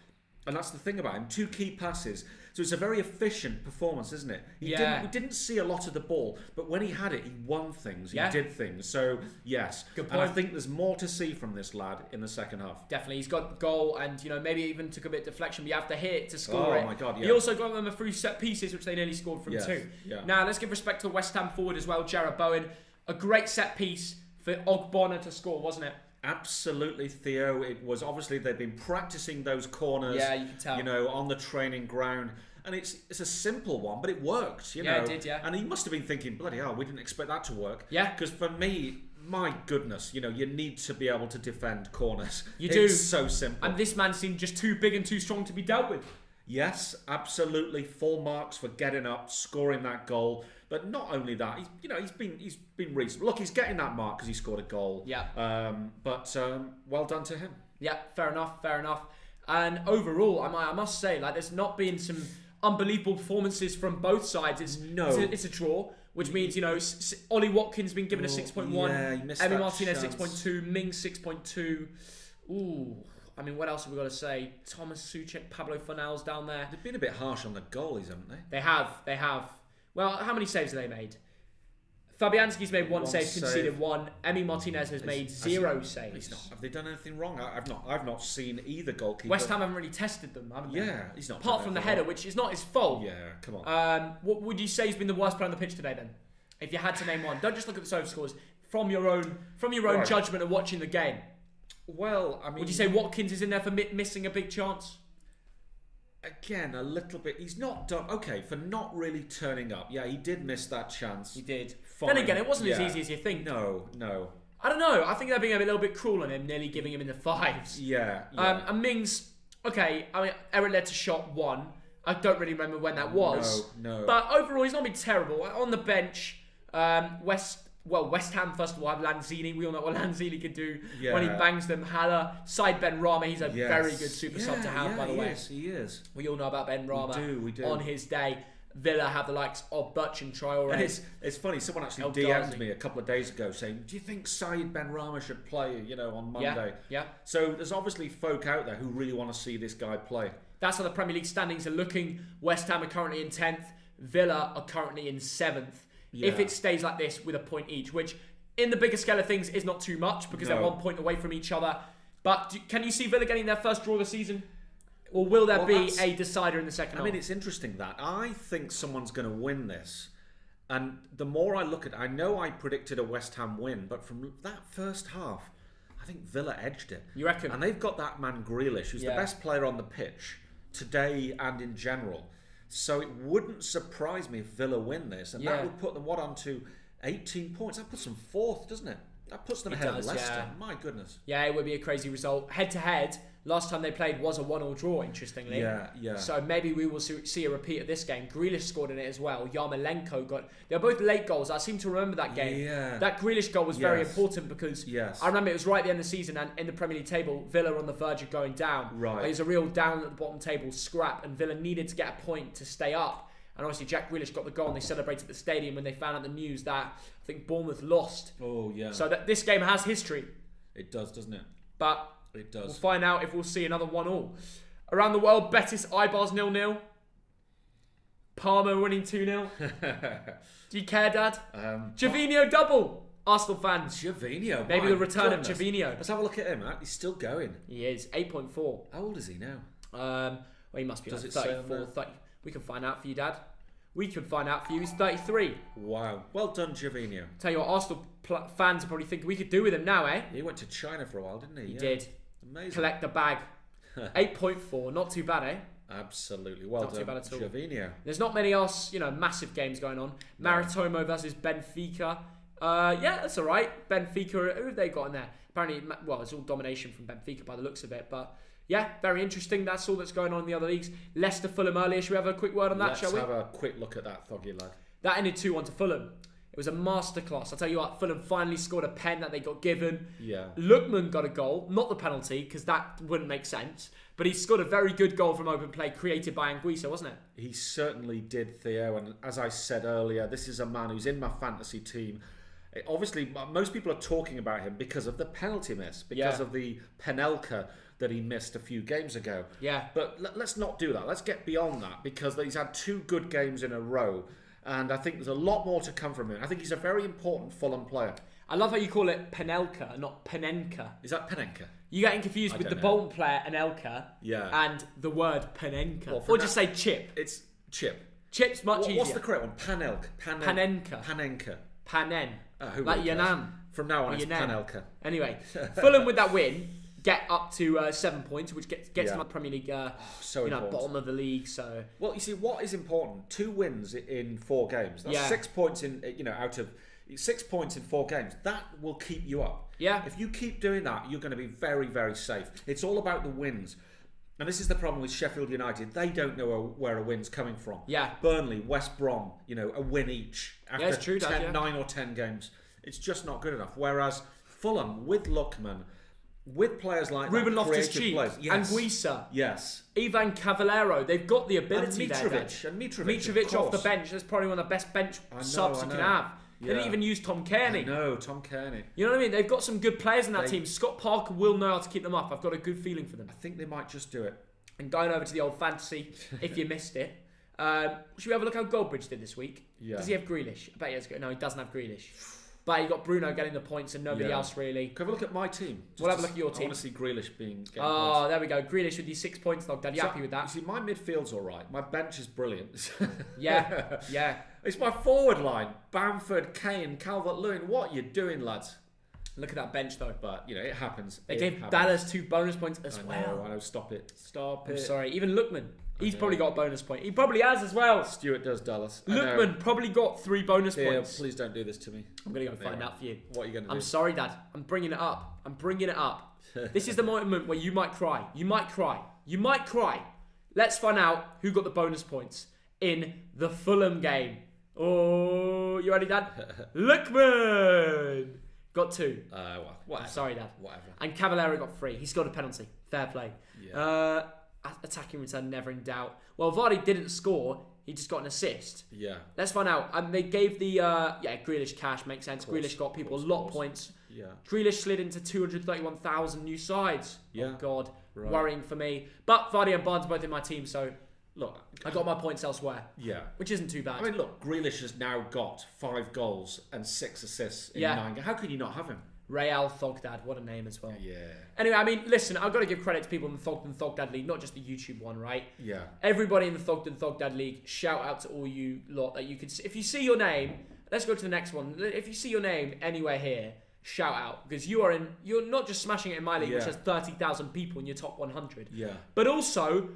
And that's the thing about him. 2 key passes. So it's a very efficient performance, isn't it? We didn't see a lot of the ball, but when he had it, he won things. He did things. So, yes. Good point. And I think there's more to see from this lad in the second half. Definitely. He's got goal and, maybe even took a bit of deflection, but you have to hit to score it. Oh, my God, yeah. He also got them a few set pieces, which they nearly scored from 2. Yeah. Now, let's give respect to the West Ham forward as well, Jared Bowen. A great set piece for Ogbonna to score, wasn't it? Absolutely, Theo. It was obviously they've been practicing those corners. Yeah, you can tell. On the training ground, and it's a simple one, but it worked. Yeah, it did. Yeah, and he must have been thinking, bloody hell, we didn't expect that to work. Yeah, because for me, my goodness, you need to be able to defend corners. You do. It's so simple. And this man seemed just too big and too strong to be dealt with. Yes, absolutely. Full marks for getting up, scoring that goal. But not only that, he's been reasonable. Look, he's getting that mark because he scored a goal. Yeah. But well done to him. Yeah, fair enough. And overall, I must say, there's not been some unbelievable performances from both sides. It's a draw, which means Ollie Watkins been given a 6.1. Yeah, he missed Emi that Martinez chance. 6.2. Mings 6.2. Ooh. What else have we got to say? Thomas Souček, Pablo Fornals down there. They've been a bit harsh on the goalies, haven't they? They have. Well, how many saves have they made? Fabianski's made one save, conceded 1. Emi Martinez has made 0 saves. Have they done anything wrong? I've not seen either goalkeeper. West Ham haven't really tested them, haven't they? Yeah, he's not. Apart from the header, which is not his fault. Yeah, come on. What would you say has been the worst player on the pitch today then? If you had to name one, don't just look at the save scores. From your own judgment of watching the game. Well, would you say Watkins is in there for missing a big chance? again, a little bit. He's not done. Okay, for not really turning up. Yeah, he did miss that chance. He did. Fine. Then again, it wasn't as easy as you think. No. I don't know. I think they're being a little bit cruel on him, nearly giving him in the 5s. Yeah. And Mings, okay, I mean, Eric led to shot 1. I don't really remember when that was. No. But overall, he's not been terrible. On the bench, West Ham, first of all, have Lanzini. We all know what Lanzini can do when he bangs them. Haller, side Ben Rama. He's a very good super sub to have, by the way. Yes, he is. We all know about Ben Rama. We do. On his day. Villa have the likes of Butch and Traore. And it's funny, someone actually DM'd me a couple of days ago saying, do you think Said Ben Rama should play, on Monday? Yeah. So there's obviously folk out there who really want to see this guy play. That's how the Premier League standings are looking. West Ham are currently in 10th. Villa are currently in 7th. Yeah. If it stays like this with a point each, which in the bigger scale of things is not too much because they're 1 point away from each other. But can you see Villa getting their first draw of the season? Or will there be a decider in the second half? I mean, it's interesting that. I think someone's going to win this. And the more I look at it, I know I predicted a West Ham win, but from that first half, I think Villa edged it. You reckon? And they've got that man Grealish, who's the best player on the pitch today and in general. So it wouldn't surprise me if Villa win this. And that would put them, on to 18 points? That puts them 4th, doesn't it? That puts them ahead of Leicester. My goodness. Yeah, it would be a crazy result. Head-to-head, last time they played was a 1-1 draw, interestingly. Yeah. So maybe we will see a repeat of this game. Grealish scored in it as well. Yarmolenko got... They were both late goals. I seem to remember that game. Yeah. That Grealish goal was very important because I remember it was right at the end of the season and in the Premier League table, Villa were on the verge of going down. Right. It was a real down at the bottom table scrap and Villa needed to get a point to stay up. And obviously Jack Grealish got the goal and they celebrated at the stadium when they found out the news that I think Bournemouth lost. Oh, yeah. So that this game has history. It does, doesn't it? But it does. We'll find out if we'll see another 1-1. Around the world, Betis, Ibars 0-0. Parma winning 2-0. Do you care, Dad? Gervinho double. Arsenal fans. Gervinho. Maybe the return of Gervinho. Let's have a look at him. He's still going. He is. 8.4. How old is he now? Well, he must be like 34, 30. We can find out for you, Dad. We can find out for you. He's 33. Wow. Well done, Gervinho. Tell you what, Arsenal fans are probably thinking we could do with him now, eh? He went to China for a while, didn't he? He did. Amazing. Collect the bag. 8.4. Not too bad, eh? Absolutely. Well not done, too bad at all. Gervinho. There's not many else, massive games going on. Maritomo versus Benfica. Yeah, that's all right. Benfica, who have they got in there? Apparently, well, it's all domination from Benfica by the looks of it, but... Yeah, very interesting. That's all that's going on in the other leagues. Leicester, Fulham earlier. Should we have a quick word on that, shall we? Let's have a quick look at that, Thoggy lad. That ended 2-1 to Fulham. It was a masterclass. I'll tell you what, Fulham finally scored a pen that they got given. Yeah. Lookman got a goal. Not the penalty, because that wouldn't make sense. But he scored a very good goal from open play created by Anguissa, wasn't it? He certainly did, Theo. And as I said earlier, this is a man who's in my fantasy team. Obviously, most people are talking about him because of the penalty miss, because of the Penelka that he missed a few games ago. Yeah. But let's not do that. Let's get beyond that because he's had 2 good games in a row. And I think there's a lot more to come from him. I think he's a very important Fulham player. I love how you call it Penelka, not Penenka. Is that Penenka? You're getting confused with the Bolton player Anelka and the word Penenka. Well, or just say Chip. It's Chip. Chip's much easier. What's the correct one? Panenka. Panenka. Panen. Like your nan. From now on, it's Panelka. Anyway, Fulham with that win get up to 7 points, which gets them up Premier League, bottom of the league. So, well, you see, what is important? 2 wins in 4 games. That's 6 points out of 6 points in 4 games. That will keep you up. Yeah. If you keep doing that, you're going to be very, very safe. It's all about the wins. And this is the problem with Sheffield United. They don't know where a win's coming from. Yeah. Burnley, West Brom, a win each after 9 or 10 games. It's just not good enough. Whereas Fulham, with Lookman, with players like Ruben Loftus-Cheek, Anguissa, Ivan Cavallero, they've got the ability and Mitrovic off the bench. That's probably one of the best bench subs you can have. They didn't even use Tom Kearney. No, Tom Kearney. You know what I mean? They've got some good players in that team. Scott Parker will know how to keep them up. I've got a good feeling for them. I think they might just do it. And going over to the old fantasy, if you missed it, should we have a look how Goldbridge did this week? Yeah. Does he have Grealish? I bet he has. No, he doesn't have Grealish. But you got Bruno getting the points and nobody else really. Can we have a look at my team? We'll have a look at your team. I want to see Grealish getting points. There we go. Grealish with these 6 points, Thogdad. You happy with that? You see, my midfield's all right. My bench is brilliant. yeah. It's my forward line. Bamford, Kane, Calvert-Lewin. What are you doing, lads? Look at that bench, though. But, it happens. They gave Dallas 2 bonus points as well. I know. Stop it. I'm sorry. Even Lookman. He's probably got a bonus point. He probably has as well. Stuart does, Dallas. Lookman probably got 3 bonus points. Please don't do this to me. I'm going to go find out for you. What are you going to do? I'm sorry, Dad. I'm bringing it up. This is the moment where you might cry. You might cry. Let's find out who got the bonus points in the Fulham game. Oh, you ready, Dad? Lookman got 2. Well, whatever. I'm sorry, Dad. Whatever. And Cavallero got 3. He scored a penalty. Fair play. Yeah. Attacking return, never in doubt. Well, Vardy didn't score. He just got an assist. Yeah. Let's find out. And they gave the Grealish cash. Makes sense. Grealish got people a lot of points. Yeah. Grealish slid into 231,000 new sides. Yeah. Oh, God. Right. Worrying for me. But Vardy and Barnes are both in my team, so look, I got my points elsewhere. Yeah. Which isn't too bad. I mean, look, Grealish has now got 5 goals and 6 assists in 9 games. How can you not have him? Real Thogdad, what a name as well. Yeah. Anyway, I mean, listen, I've got to give credit to people in the Thogden and Thogdad League, not just the YouTube one, right? Yeah. Everybody in the Thogden and Thogdad League, shout out to all you lot that you could see. If you see your name, let's go to the next one. If you see your name anywhere here, shout out, because you're not just smashing it in my league, which has 30,000 people in your top 100. Yeah. But also,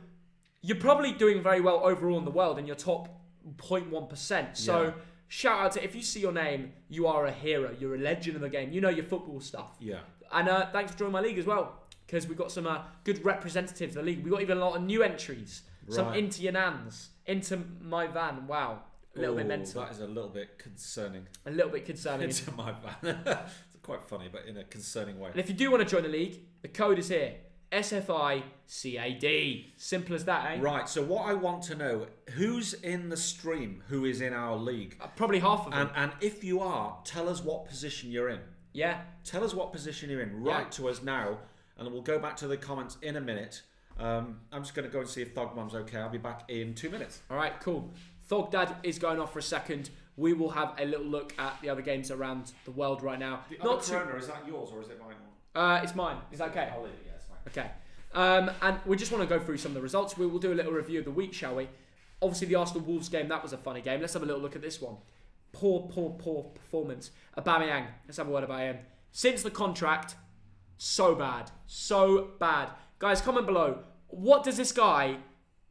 you're probably doing very well overall in the world in your top 0.1%. So shout out to, if you see your name, you are a hero. You're a legend of the game. You know your football stuff. Yeah. And thanks for joining my league as well, because we've got some good representatives of the league. We've got even a lot of new entries. Right. Some into your nans, into my van. Wow. A little bit mental. That is a little bit concerning. A little bit concerning. Into my van. It's quite funny, but in a concerning way. And if you do want to join the league, the code is here. SFICAD. Simple as that, eh? Right, so what I want to know, who's in the stream who is in our league? Probably half of them. And if you are, tell us what position you're in. Yeah. Tell us what position you're in. Write to us now, and we'll go back to the comments in a minute. I'm just going to go and see if Thogmum's okay. I'll be back in 2 minutes. All right, cool. Thogdad is going off for a second. We will have a little look at the other games around the world right now. The other Corona, is that yours or is it mine? It's mine. Is that okay? I'll leave it, yeah, it's fine. Okay. And we just want to go through some of the results. We will do a little review of the week, shall we? Obviously, the Arsenal-Wolves game, that was a funny game. Let's have a little look at this one. Poor performance. Aubameyang, let's have a word about him. Since the contract, so bad. So bad. Guys, comment below. What does this guy...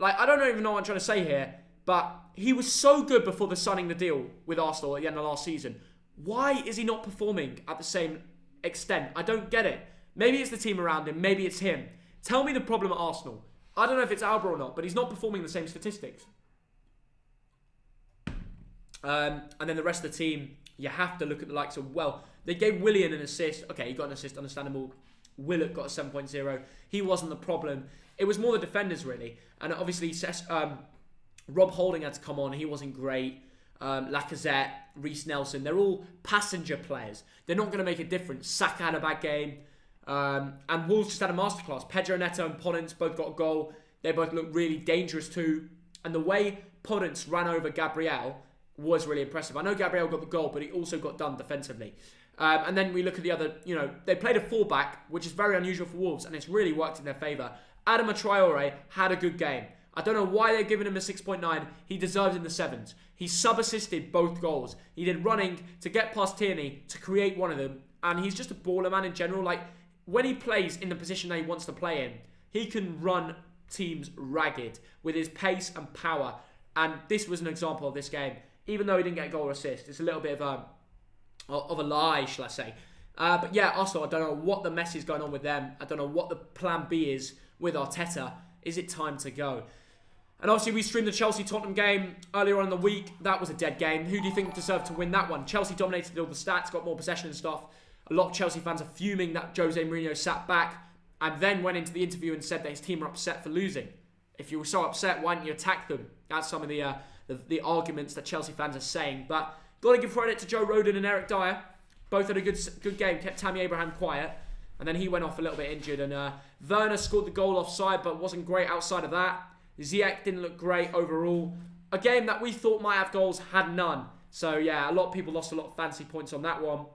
I don't even know what I'm trying to say here, but he was so good before signing the deal with Arsenal at the end of last season. Why is he not performing at the same extent? I don't get it. Maybe it's the team around him. Maybe it's him. Tell me the problem at Arsenal. I don't know if it's Alba or not, but he's not performing the same statistics. And then the rest of the team, you have to look at the likes of, they gave Willian an assist. Okay, he got an assist, understandable. Willett got a 7.0. He wasn't the problem. It was more the defenders, really. And obviously, Rob Holding had to come on. He wasn't great. Lacazette, Reece Nelson, they're all passenger players. They're not going to make a difference. Saka had a bad game. And Wolves just had a masterclass. Pedro Neto and Podence both got a goal. They both looked really dangerous too. And the way Podence ran over Gabriel was really impressive. I know Gabriel got the goal, but he also got done defensively. And then we look at the other, they played a fullback, which is very unusual for Wolves, and it's really worked in their favour. Adama Traore had a good game. I don't know why they're giving him a 6.9. He deserved in the 7s. He sub-assisted both goals. He did running to get past Tierney to create one of them, and he's just a baller man in general. When he plays in the position that he wants to play in, he can run teams ragged with his pace and power. And this was an example of this game. Even though he didn't get a goal or assist, it's a little bit of a lie, shall I say. But yeah, Arsenal, I don't know what the mess is going on with them. I don't know what the plan B is with Arteta. Is it time to go? And obviously we streamed the Chelsea-Tottenham game earlier on in the week. That was a dead game. Who do you think deserved to win that one? Chelsea dominated all the stats, got more possession and stuff. A lot of Chelsea fans are fuming that Jose Mourinho sat back and then went into the interview and said that his team are upset for losing. If you were so upset, why didn't you attack them? That's some of the arguments that Chelsea fans are saying. But got to give credit to Joe Rodon and Eric Dyer. Both had a good game, kept Tammy Abraham quiet. And then he went off a little bit injured. And Werner scored the goal offside, but wasn't great outside of that. Ziyech didn't look great overall. A game that we thought might have goals had none. So yeah, a lot of people lost a lot of fancy points on that one.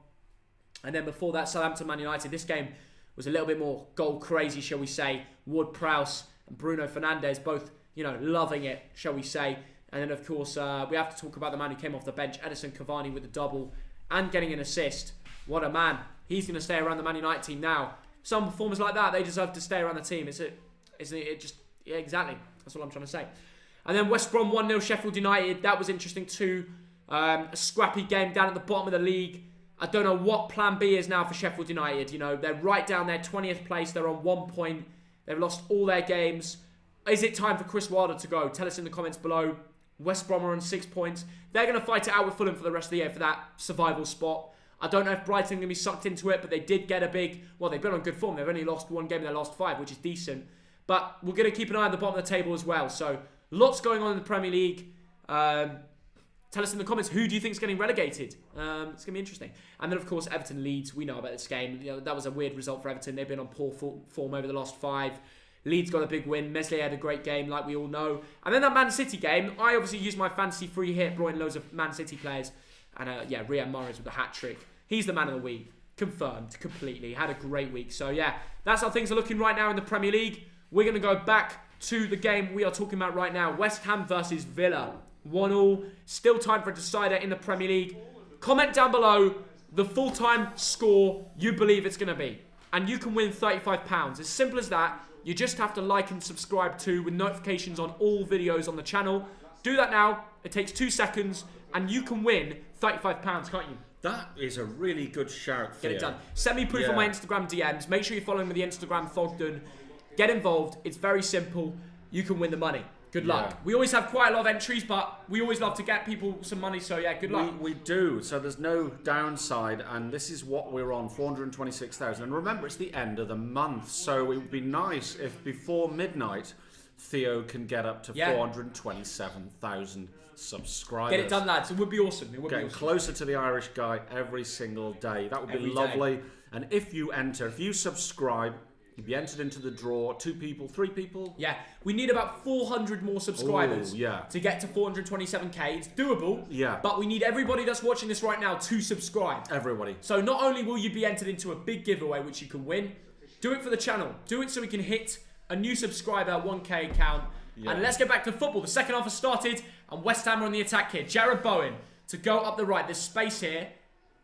And then before that, Southampton Man United. This game was a little bit more goal crazy, shall we say. Ward-Prowse and Bruno Fernandes both, loving it, shall we say. And then, of course, we have to talk about the man who came off the bench, Edison Cavani, with the double and getting an assist. What a man. He's going to stay around the Man United team now. Some performers like that, they deserve to stay around the team. Yeah, exactly. That's all I'm trying to say. And then West Brom 1-0 Sheffield United. That was interesting too. A scrappy game down at the bottom of the league. I don't know what plan B is now for Sheffield United. You know, they're right down there, 20th place. They're on 1 point. They've lost all their games. Is it time for Chris Wilder to go? Tell us in the comments below. West Brom are on 6 points. They're going to fight it out with Fulham for the rest of the year for that survival spot. I don't know if Brighton are going to be sucked into it, but they did get a big... Well, they've been on good form. They've only lost one game in their last 5, which is decent. But we're going to keep an eye on the bottom of the table as well. So, lots going on in the Premier League. Tell us in the comments, who do you think is getting relegated? It's going to be interesting. And then, of course, Everton Leeds. We know about this game. You know, that was a weird result for Everton. They've been on poor form over the last 5. Leeds got a big win. Meslier had a great game, like we all know. And then that Man City game, I obviously used my fantasy free hit, brought in loads of Man City players. And Riyad Mahrez with the hat-trick. He's the man of the week. Confirmed completely. Had a great week. So, yeah, that's how things are looking right now in the Premier League. We're going to go back to the game we are talking about right now. West Ham versus Villa. 1-1. Still time for a decider in the Premier League. Comment down below the full-time score you believe it's going to be. And you can win £35. As simple as that. You just have to like and subscribe too with notifications on all videos on the channel. Do that now. It takes 2 seconds. And you can win £35, can't you? That is a really good shout, Theo. Get it done. Send me proof on my Instagram DMs. Make sure you're following me the Instagram Thogden. Get involved. It's very simple. You can win the money. Good luck. We always have quite a lot of entries, but we always love to get people some money. So, yeah, good luck. We do. So there's no downside. And this is what we're on, 426,000. And remember, it's the end of the month. So it would be nice if before midnight, Theo can get up to 427,000 subscribers. Get it done, lads. It would be awesome. It would Getting be awesome. Closer to the Irish guy every single day. That would be lovely. And if you subscribe, you'll be entered into the draw. 2 people, 3 people. Yeah, we need about 400 more subscribers to get to 427k. It's doable. Yeah. But we need everybody that's watching this right now to subscribe. Everybody. So not only will you be entered into a big giveaway, which you can win, do it for the channel. Do it so we can hit a new subscriber 1k count. Yeah. And let's get back to football. The second half has started, and West Ham are on the attack here. Jared Bowen to go up the right. There's space here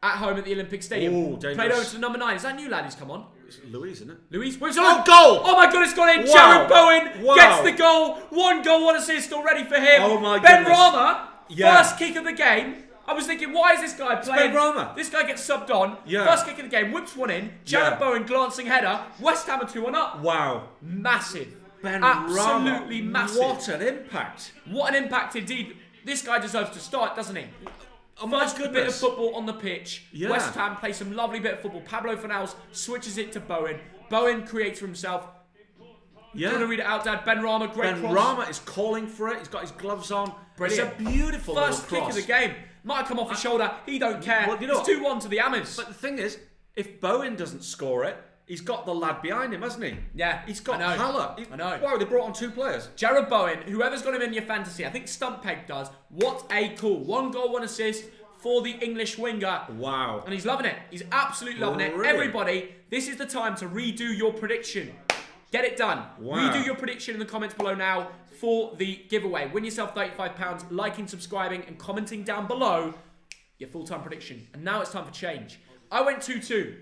at home at the Olympic Stadium. Ooh, played over to the number 9. Is that new lad who's come on? It's Louise, isn't it? Louise? Where's goal! Oh my God, it's gone in. Wow. Jared Bowen Wow. gets the goal. 1 goal, 1 assist already for him. Oh my Ben goodness. Rama, first kick of the game. I was thinking, why is this guy playing? Ben Rama. This guy gets subbed on. Yeah. First kick of the game, whips one in. Jared Bowen glancing header. West Ham are 2-1 up. Wow. Massive. Ben Absolutely Rama. massive. What an impact. What an impact indeed. This guy deserves to start, doesn't he? Oh my First goodness. bit of football on the pitch. Yeah. West Ham play some lovely bit of football. Pablo Fornals switches it to Bowen. Bowen creates for himself. Yeah. Do you want to read it out, Dad? Ben Rama, great Ben cross. Rama is calling for it. He's got his gloves on. Brilliant. It's a beautiful First little kick cross. of the game. Might have come off his shoulder. He don't care. Well, you know it's 2-1 to the Ammers. But the thing is, if Bowen doesn't score it, he's got the lad behind him, hasn't he? Yeah. He's got I know. Haller. I know. Wow, they brought on 2 players. Jared Bowen, whoever's got him in your fantasy, I think Stumpeg does. What a call. 1 goal, 1 assist for the English winger. Wow. And he's loving it. He's absolutely loving it. Brilliant. Everybody, this is the time to redo your prediction. Get it done. Wow. Redo your prediction in the comments below now for the giveaway. Win yourself £35, liking, subscribing, and commenting down below your full-time prediction. And now it's time for change. I went 2-2.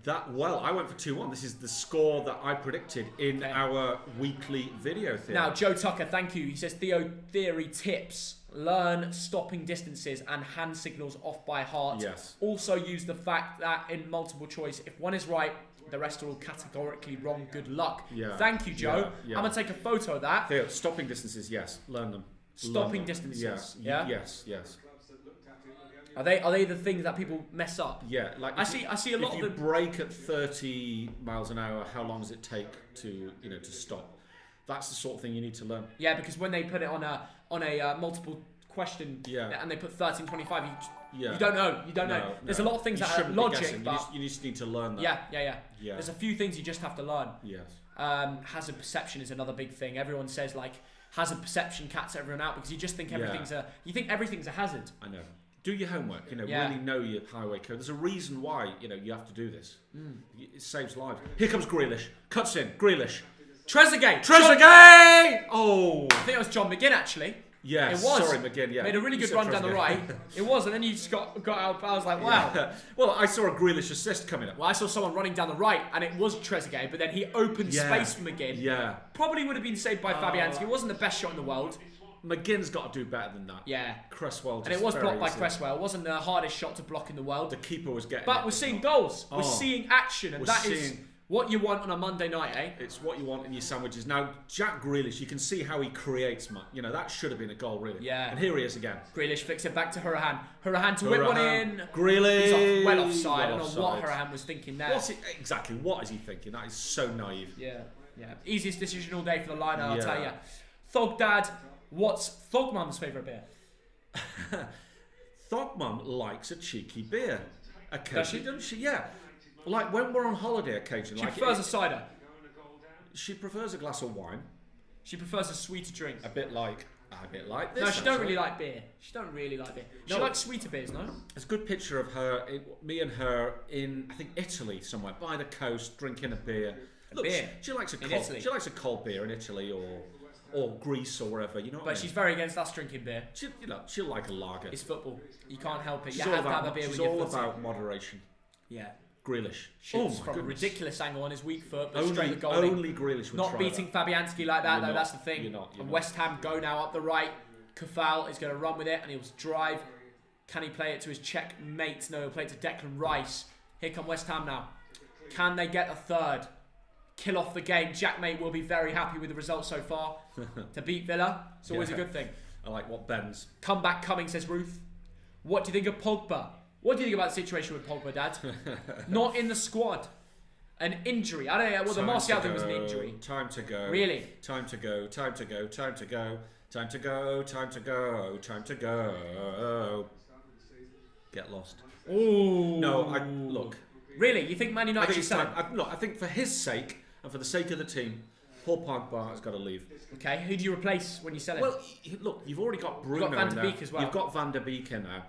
I went for 2-1. This is the score that I predicted in our weekly video theory. Now, Joe Tucker, thank you. He says, Theo Theory tips. Learn stopping distances and hand signals off by heart. Yes. Also use the fact that in multiple choice, if one is right, the rest are all categorically wrong. Good luck. Yeah. Thank you, Joe. Yeah. I'm going to take a photo of that. Theo, stopping distances, yes. Learn them. Stopping distances. Yeah. Yes. Are they the things that people mess up? Yeah, like I see a lot if of you them. brake at 30 miles an hour, how long does it take to stop? That's the sort of thing you need to learn. Yeah, because when they put it on a multiple question and they put 1325, you don't know. You don't know. There's a lot of things that are logic, but you just need to learn that. Yeah. There's a few things you just have to learn. Yes. Hazard perception is another big thing. Everyone says like hazard perception cats everyone out because you just think everything's a hazard. I know. Do your homework, really know your highway code. There's a reason why, you have to do this. It saves lives. Here comes Grealish. Cuts in. Grealish. Trezeguet! Oh! I think it was John McGinn, actually. Yes, it was. Sorry, McGinn. Yeah, made a really good run down the right. It was, and then you just got out. I was like, wow. Yeah. Well, I saw a Grealish assist coming up. Well, I saw someone running down the right, and it was Trezeguet, but then he opened space for McGinn. Yeah. Probably would have been saved by Fabianski. It wasn't the best shot in the world. McGinn's got to do better than that. Yeah. Cresswell just and it was blocked by easy. Cresswell. It wasn't the hardest shot to block in the world. The keeper was getting But we're seeing goals. Oh. We're seeing action, and that is what you want on a Monday night, eh? It's what you want in your sandwiches. Now, Jack Grealish, you can see how he creates, man. You know, that should have been a goal, really. Yeah. And here he is again. Grealish flicks it back to Hurahan. Hurahan to whip one in. Grealish. He's well offside. I don't know what Hurahan was thinking there. Exactly, what is he thinking? That is so naive. Yeah. Easiest decision all day for the liner, I'll tell you. Thogdad, what's Thogmum's favourite beer? Thogmum likes a cheeky beer. Occasionally, doesn't she? Yeah. Like when we're on holiday occasionally. She prefers a cider. She prefers a glass of wine. She prefers a sweeter drink. A bit like this. No, she don't really like beer. She likes sweeter beers, no? There's a good picture of her, me and her in, I think, Italy somewhere, by the coast, drinking a beer. Look, beer? She likes a cold beer in Italy or Greece or wherever, you know what I mean? But she's very against us drinking beer. She'll like a lager. It's football. You can't help it. You have to have a beer when you're She's all about moderation. Yeah. Grealish. Shoots from a ridiculous angle on his weak foot, but straight at goal. Only Grealish would not try beating that. Fabianski like that, though. That's the thing. You're not. And West Ham go now up the right. Kafal is going to run with it, and he'll drive. Can he play it to his Czech mate? No, he'll play it to Declan Rice. Here come West Ham now. Can they get a third? Kill off the game. Jack Mate will be very happy with the result so far. To beat Villa, it's always a good thing. I like what Ben's. Comeback coming, says Ruth. What do you think of Pogba? What do you think about the situation with Pogba, Dad? Not in the squad. An injury. I don't know. Well, the Martial thing was an injury. Time to go. Really? Time to go. Time to go. Time to go. Time to go. Time to go. Time to go. Get lost. Ooh. No, look. Really? You think Man United should sell him? I think for his sake and for the sake of the team, Paul Pogba has got to leave. Okay. Who do you replace when you sell him? Well, look, you've already got Bruno. You've got Van der Beek as well. You've got Van der Beek in there.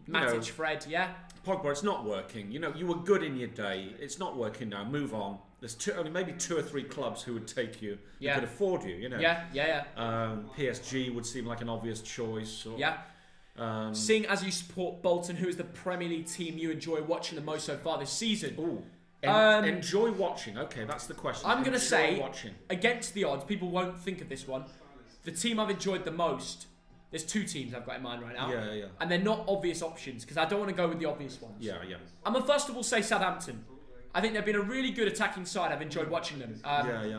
Matic, Fred, yeah. Pogba, it's not working. You know, you were good in your day. It's not working now. Move on. There's only maybe 2 or 3 clubs who would take you. Yeah. Who could afford you. You know. Yeah. PSG would seem like an obvious choice. Seeing as you support Bolton, who is the Premier League team you enjoy watching the most so far this season? Ooh. Enjoy watching. Okay, that's the question. I'm going to say, against the odds, people won't think of this one. The team I've enjoyed the most. There's 2 teams I've got in mind right now. Yeah. And they're not obvious options, because I don't want to go with the obvious ones. Yeah. I'm going to first of all say Southampton. I think they've been a really good attacking side. I've enjoyed watching them.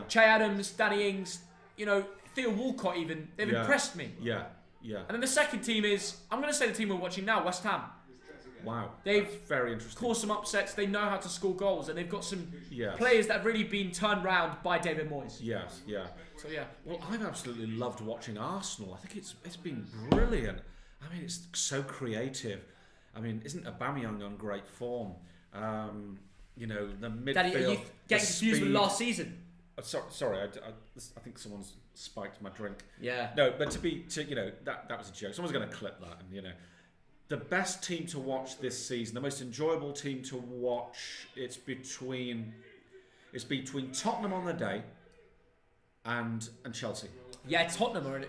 Che Adams, Danny Ings, Theo Walcott even. They've impressed me. Yeah. And then the second team is, I'm going to say the team we're watching now, West Ham. Wow. They've very interesting. caused some upsets. They know how to score goals, and they've got some Yes. players that have really been turned round by David Moyes. Yes, yeah. So yeah. Well, I've absolutely loved watching Arsenal. I think it's been brilliant. I mean, it's so creative. I mean, isn't Aubameyang on great form? You know, the midfield. Daddy, are you getting confused with last season? Sorry, I think someone's spiked my drink. Yeah. No, but that was a joke. Someone's going to clip that, and the best team to watch this season, the most enjoyable team to watch. It's between Tottenham on the day, and Chelsea. Yeah, Tottenham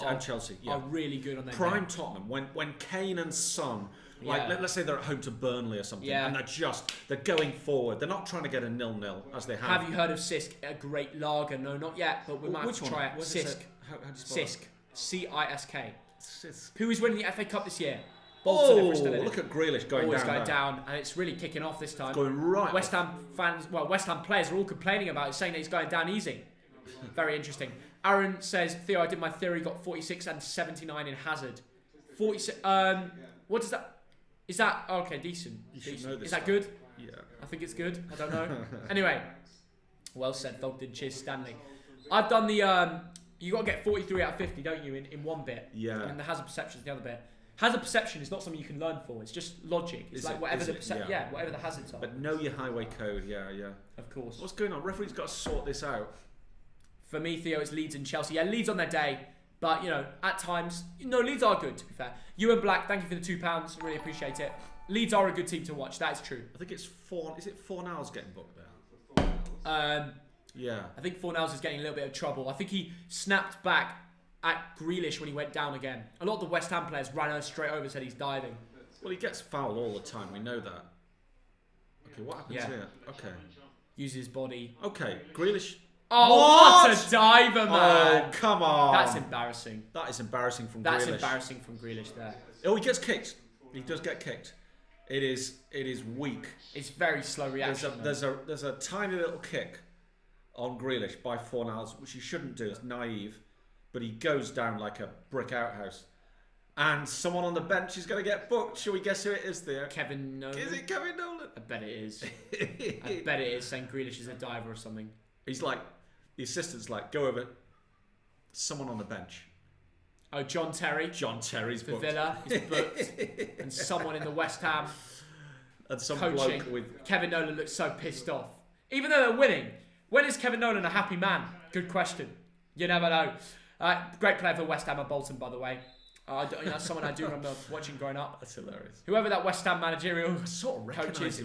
and Chelsea are really good on their prime game. Tottenham when Kane and Son. Let's say they're at home to Burnley or something, and they're going forward. They're not trying to get a 0-0 as they have. Have you heard of Sisk? A great lager? No, not yet, but we might have to try it. Sisk. How do you spell Sisk. C-I-S-K. Sisk. Who is winning the FA Cup this year? Bolton, look at Grealish going down, and it's really kicking off this time. It's going right. West Ham players are all complaining about it, saying that he's going down easy. Very interesting. Aaron says, Theo, I did my theory, got 46 and 79 in Hazard. 46. What does that? Is that okay? Decent. You should know this. Is that good? Yeah. I think it's good. I don't know. Anyway, well said, Thogden. Cheers, Stanley. I've done the. You got to get 43 out of 50, don't you? In one bit. Yeah. And the hazard perception is the other bit. Hazard perception is not something you can learn for. It's just logic. It's whatever the hazards are. But know your highway code. Yeah. Of course. What's going on? Referee's got to sort this out. For me, Theo, it's Leeds and Chelsea. Yeah, Leeds on their day. But, at times, Leeds are good, to be fair. You and Black, thank you for the £2. Really appreciate it. Leeds are a good team to watch. That is true. I think it's is it Fornals getting booked there? Yeah. I think Fornals is getting a little bit of trouble. I think he snapped back at Grealish when he went down again. A lot of the West Ham players ran straight over and said he's diving. Well, he gets fouled all the time. We know that. Okay, what happens here? Okay. Uses his body. Okay, Grealish. Oh, what a diver, man. Oh, come on. That's embarrassing. That is embarrassing from Grealish. That's embarrassing from Grealish there. Oh, he gets kicked. He does get kicked. It is weak. It's very slow reaction. There's a tiny little kick on Grealish by Fornals, which he shouldn't do. It's naive. But he goes down like a brick outhouse. And someone on the bench is going to get booked. Shall we guess who it is there? Kevin Nolan. Is it Kevin Nolan? I bet it is. I bet it is, saying Grealish is a diver or something. He's like, the assistant's like, go over. Someone on the bench. Oh, John Terry. John Terry's for booked. Villa is booked. And someone in the West Ham and some coaching. bloke with... Kevin Nolan looks so pissed off. Even though they're winning. When is Kevin Nolan a happy man? Good question. You never know. Great player for West Ham and Bolton, by the way. That's someone I do remember watching growing up. That's hilarious. Whoever that West Ham managerial coach is,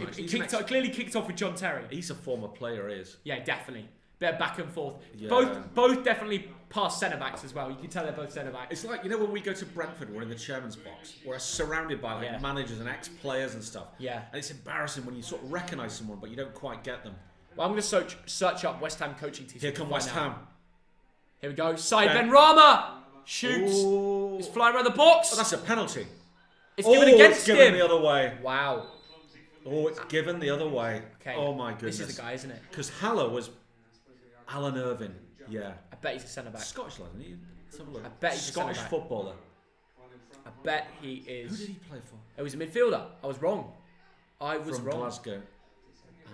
clearly kicked off with John Terry. He's a former player, he is. Yeah, definitely. Bit of back and forth. Yeah. Both definitely past centre-backs as well. You can tell they're both centre-backs. It's like, you know, when we go to Brentford, we're in the chairman's box. We're surrounded by managers and ex-players and stuff. Yeah. And it's embarrassing when you sort of recognise someone, but you don't quite get them. Well, I'm going to search up West Ham coaching teams. Here come West Ham. Here we go. Side Ben-Rama shoots. Ooh. He's flying around the box. Oh, that's a penalty. It's given against him. It's given the other way. Wow. Oh, it's given the other way. Okay. Oh, my goodness. This is the guy, isn't it? Because Haller was Alan Irvine. Yeah. I bet he's a centre-back. Scottish lad, isn't he? Let's have a look. I bet he's Scottish a centre-back. footballer. I bet he is. Who did he play for? He was a midfielder. I was wrong. From Glasgow.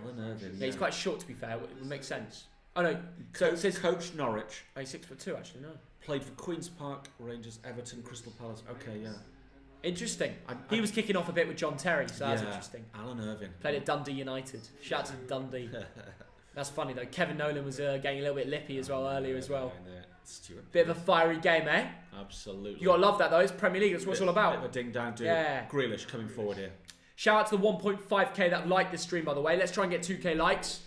Alan Irvine. Yeah, he's quite short, to be fair. It would make sense. Oh, no. So it says... Coached Norwich. Oh, he's 6'2", actually, no. Played for Queen's Park, Rangers, Everton, Crystal Palace. Okay, yeah. Interesting. He was kicking off a bit with John Terry, so that's interesting. Alan Irvine. Played at Dundee United. Shout out to Dundee. That's funny, though. Kevin Nolan was getting a little bit lippy as well earlier as well. Stuart. Bit of a fiery game, eh? Absolutely. You got to love that, though. It's Premier League. That's what it's all about. Bit of a ding-dang do. Yeah. Grealish coming forward here. Shout out to the 1.5k that liked this stream, by the way. Let's try and get 2k likes.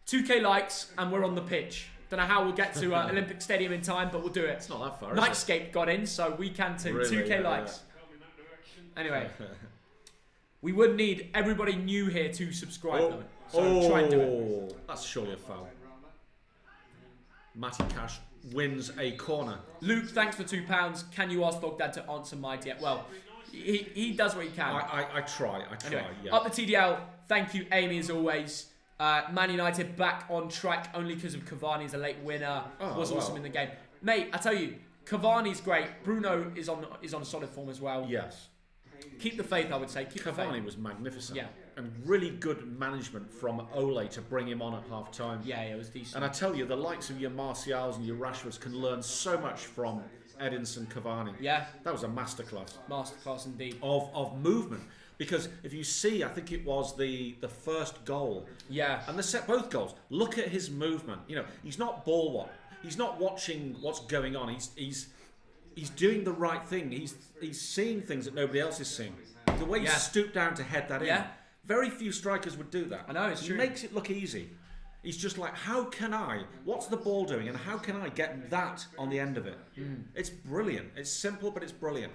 2k likes, and we're on the pitch. Don't know how we'll get to Olympic Stadium in time, but we'll do it. It's not that far. Nightscape got in, so we can too. Really? 2k likes. Anyway, we would need everybody new here to subscribe, though. So try and do it. That's surely a foul. Matty Cash wins a corner. Luke, thanks for £2. Can you ask Thogdad to answer my DM? Well, he does what he can. I try. Anyway, yeah. Up the TDL. Thank you, Amy, as always. Man United back on track only because of Cavani's a late winner. Was awesome in the game. Mate, I tell you, Cavani's great. Bruno is on a solid form as well. Yes. Keep the faith, I would say. Cavani was magnificent. Yeah. And really good management from Ole to bring him on at half time. Yeah, it was decent. And I tell you, the likes of your Martials and your Rashfords can learn so much from Edinson Cavani. Yeah. That was a masterclass. Masterclass indeed. Of movement. Because if you see, I think it was the first goal. Yeah. And both goals. Look at his movement. You know, he's not ball watch. He's not watching what's going on. He's doing the right thing. He's seeing things that nobody else is seeing. The way he stooped down to head that in. Very few strikers would do that. I know, it's true. He makes it look easy. He's just like, what's the ball doing and how can I get that on the end of it? It's brilliant. It's simple, but it's brilliant.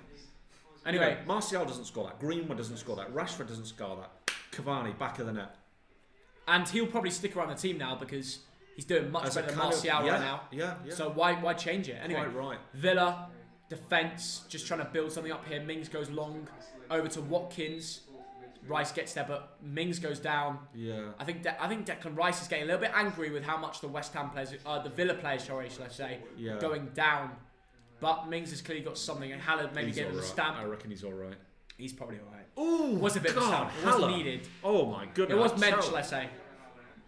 Anyway, you know, Martial doesn't score that. Greenwood doesn't score that. Rashford doesn't score that. Cavani, back of the net. And he'll probably stick around the team now because he's doing much better than Martial right now. Yeah. So why change it? Anyway, quite right. Villa, defence, just trying to build something up here. Mings goes long over to Watkins. Rice gets there, but Mings goes down. Yeah. I think Declan Rice is getting a little bit angry with how much the West Ham players, the Villa players, shall I say, going down. But Mings has clearly got something, and Haller maybe gave him the stamp. I reckon he's all right. He's probably all right. Ooh, was a bit of a stamp. It was needed. Oh my goodness. It was meant, shall I say.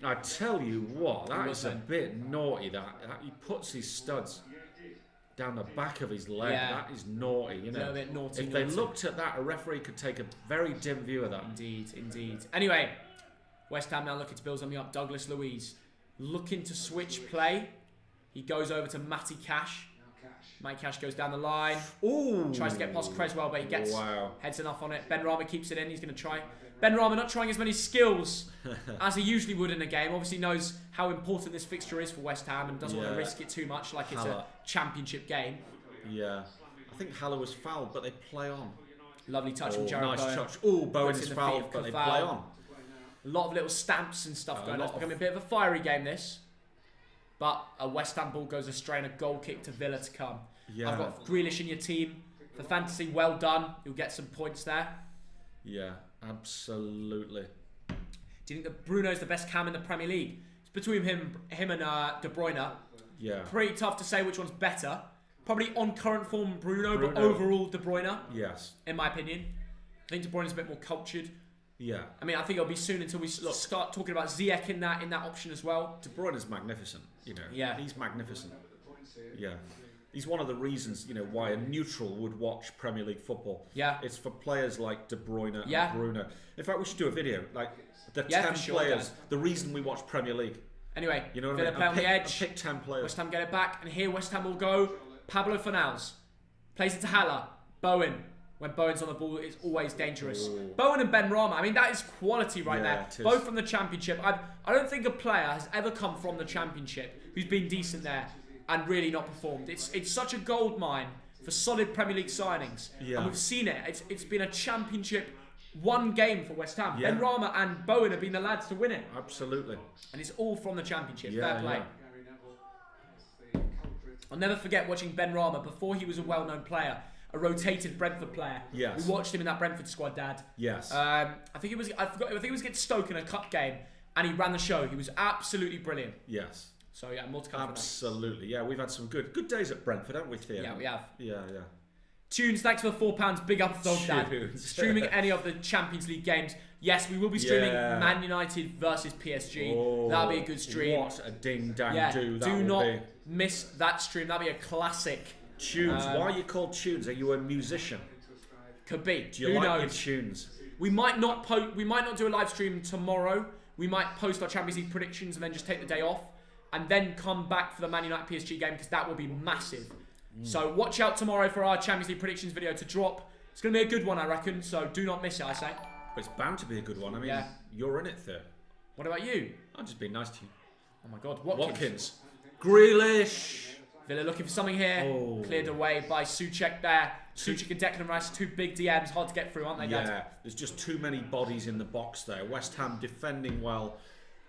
I tell you what, that is a bit naughty. That he puts his studs down the back of his leg. Yeah. That is naughty. You know, a little bit naughty. If they looked at that, a referee could take a very dim view of that. Indeed. Anyway, West Ham now looking to build something up. Douglas Luiz looking to switch play. He goes over to Matty Cash. Matty Cash goes down the line. Ooh. Tries to get past Creswell, but he gets heads enough on it. Ben-Rama keeps it in. He's going to try. Ben-Rama not trying as many skills as he usually would in a game. Obviously knows how important this fixture is for West Ham and doesn't want to risk it too much like it's a championship game. Yeah. I think Haller was fouled, but they play on. Lovely touch from Jared Bowen. Nice touch. Oh, Bowen is fouled, but they play on. A lot of little stamps and stuff going on. It's becoming a bit of a fiery game, this. But a West Ham ball goes astray and a goal kick to Villa to come. Yeah. I've got Grealish in your team. For fantasy, well done. You'll get some points there. Yeah, absolutely. Do you think that Bruno's the best cam in the Premier League? It's between him and De Bruyne. Yeah. Pretty tough to say which one's better. Probably on current form Bruno, but overall De Bruyne. Yes. In my opinion. I think De Bruyne's a bit more cultured. Yeah. I mean, I think it'll be soon until we start talking about Ziyech in that option as well. De Bruyne is magnificent, you know. Yeah. He's magnificent. Yeah. He's one of the reasons, you know, why a neutral would watch Premier League football. Yeah. It's for players like De Bruyne and Bruno. In fact, we should do a video, like the 10 players, the reason we watch Premier League. Anyway, you know what Villa play on the edge. Pick 10 players. West Ham get it back, and here West Ham will go. Pablo Fornals plays it to Haller. Bowen. When Bowen's on the ball, it's always dangerous. Ooh. Bowen and Ben Rama. I mean, that is quality right there. Both from the Championship. I don't think a player has ever come from the Championship who's been decent there and really not performed. It's such a gold mine for solid Premier League signings. Yeah. And we've seen it. It's been a Championship one game for West Ham. Yeah. Ben Rama and Bowen have been the lads to win it. Absolutely. And it's all from the Championship. Yeah, Fair play. Yeah. I'll never forget watching Ben Rama before he was a well-known player. A rotated Brentford player. Yes. We watched him in that Brentford squad, Dad. Yes. I think it was against Stoke in a cup game, and he ran the show. He was absolutely brilliant. Yes. So yeah, more to come. Absolutely. Yeah, we've had some good days at Brentford, haven't we, Theo? Yeah, we have. Yeah. Tunes, thanks for the £4. Big up Thogdad. Streaming any of the Champions League games. Yes, we will be streaming Man United versus PSG. Oh, that'll be a good stream. What a ding-dang do that do will not be. miss that stream. That'll be a classic. Tunes. Why are you called Tunes? Are you a musician? Could be. Do you like your tunes? We might not do a live stream tomorrow. We might post our Champions League predictions and then just take the day off, and then come back for the Man United PSG game because that will be massive. So watch out tomorrow for our Champions League predictions video to drop. It's going to be a good one, I reckon. So do not miss it, I say. But it's bound to be a good one. I mean, you're in it, Theo. What about you? I'm just being nice to you. Oh my God, Watkins. Grealish. Villa looking for something here. Oh. Cleared away by Souček there. Souček and Declan Rice, two big DMs, hard to get through, aren't they, Dad? Yeah, there's just too many bodies in the box there. West Ham defending well.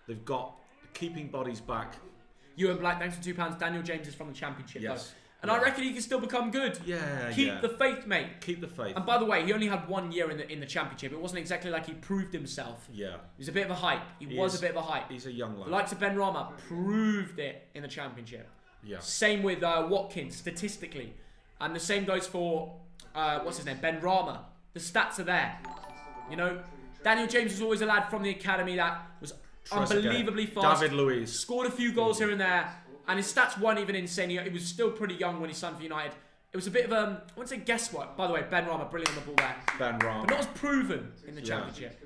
They've got keeping bodies back. Ewan Black, thanks for £2. Daniel James is from the Championship, though. And I reckon he can still become good. Yeah, Keep the faith, mate. Keep the faith. And by the way, he only had 1 year in the Championship. It wasn't exactly like he proved himself. Yeah. He was a bit of a hype. He was a bit of a hype. He's a young lad. The likes of Ben Rama proved it in the Championship. Yeah. Same with Watkins, statistically. And the same goes for, what's his name, Ben Rama. The stats are there. You know, Daniel James was always a lad from the academy that was unbelievably fast. David Luiz. Scored a few goals here and there. And his stats weren't even insane. He was still pretty young when he signed for United. It was a bit of I wouldn't say guesswork. By the way, Ben Rama, brilliant on the ball there. Ben Rama. But not as proven in the Championship.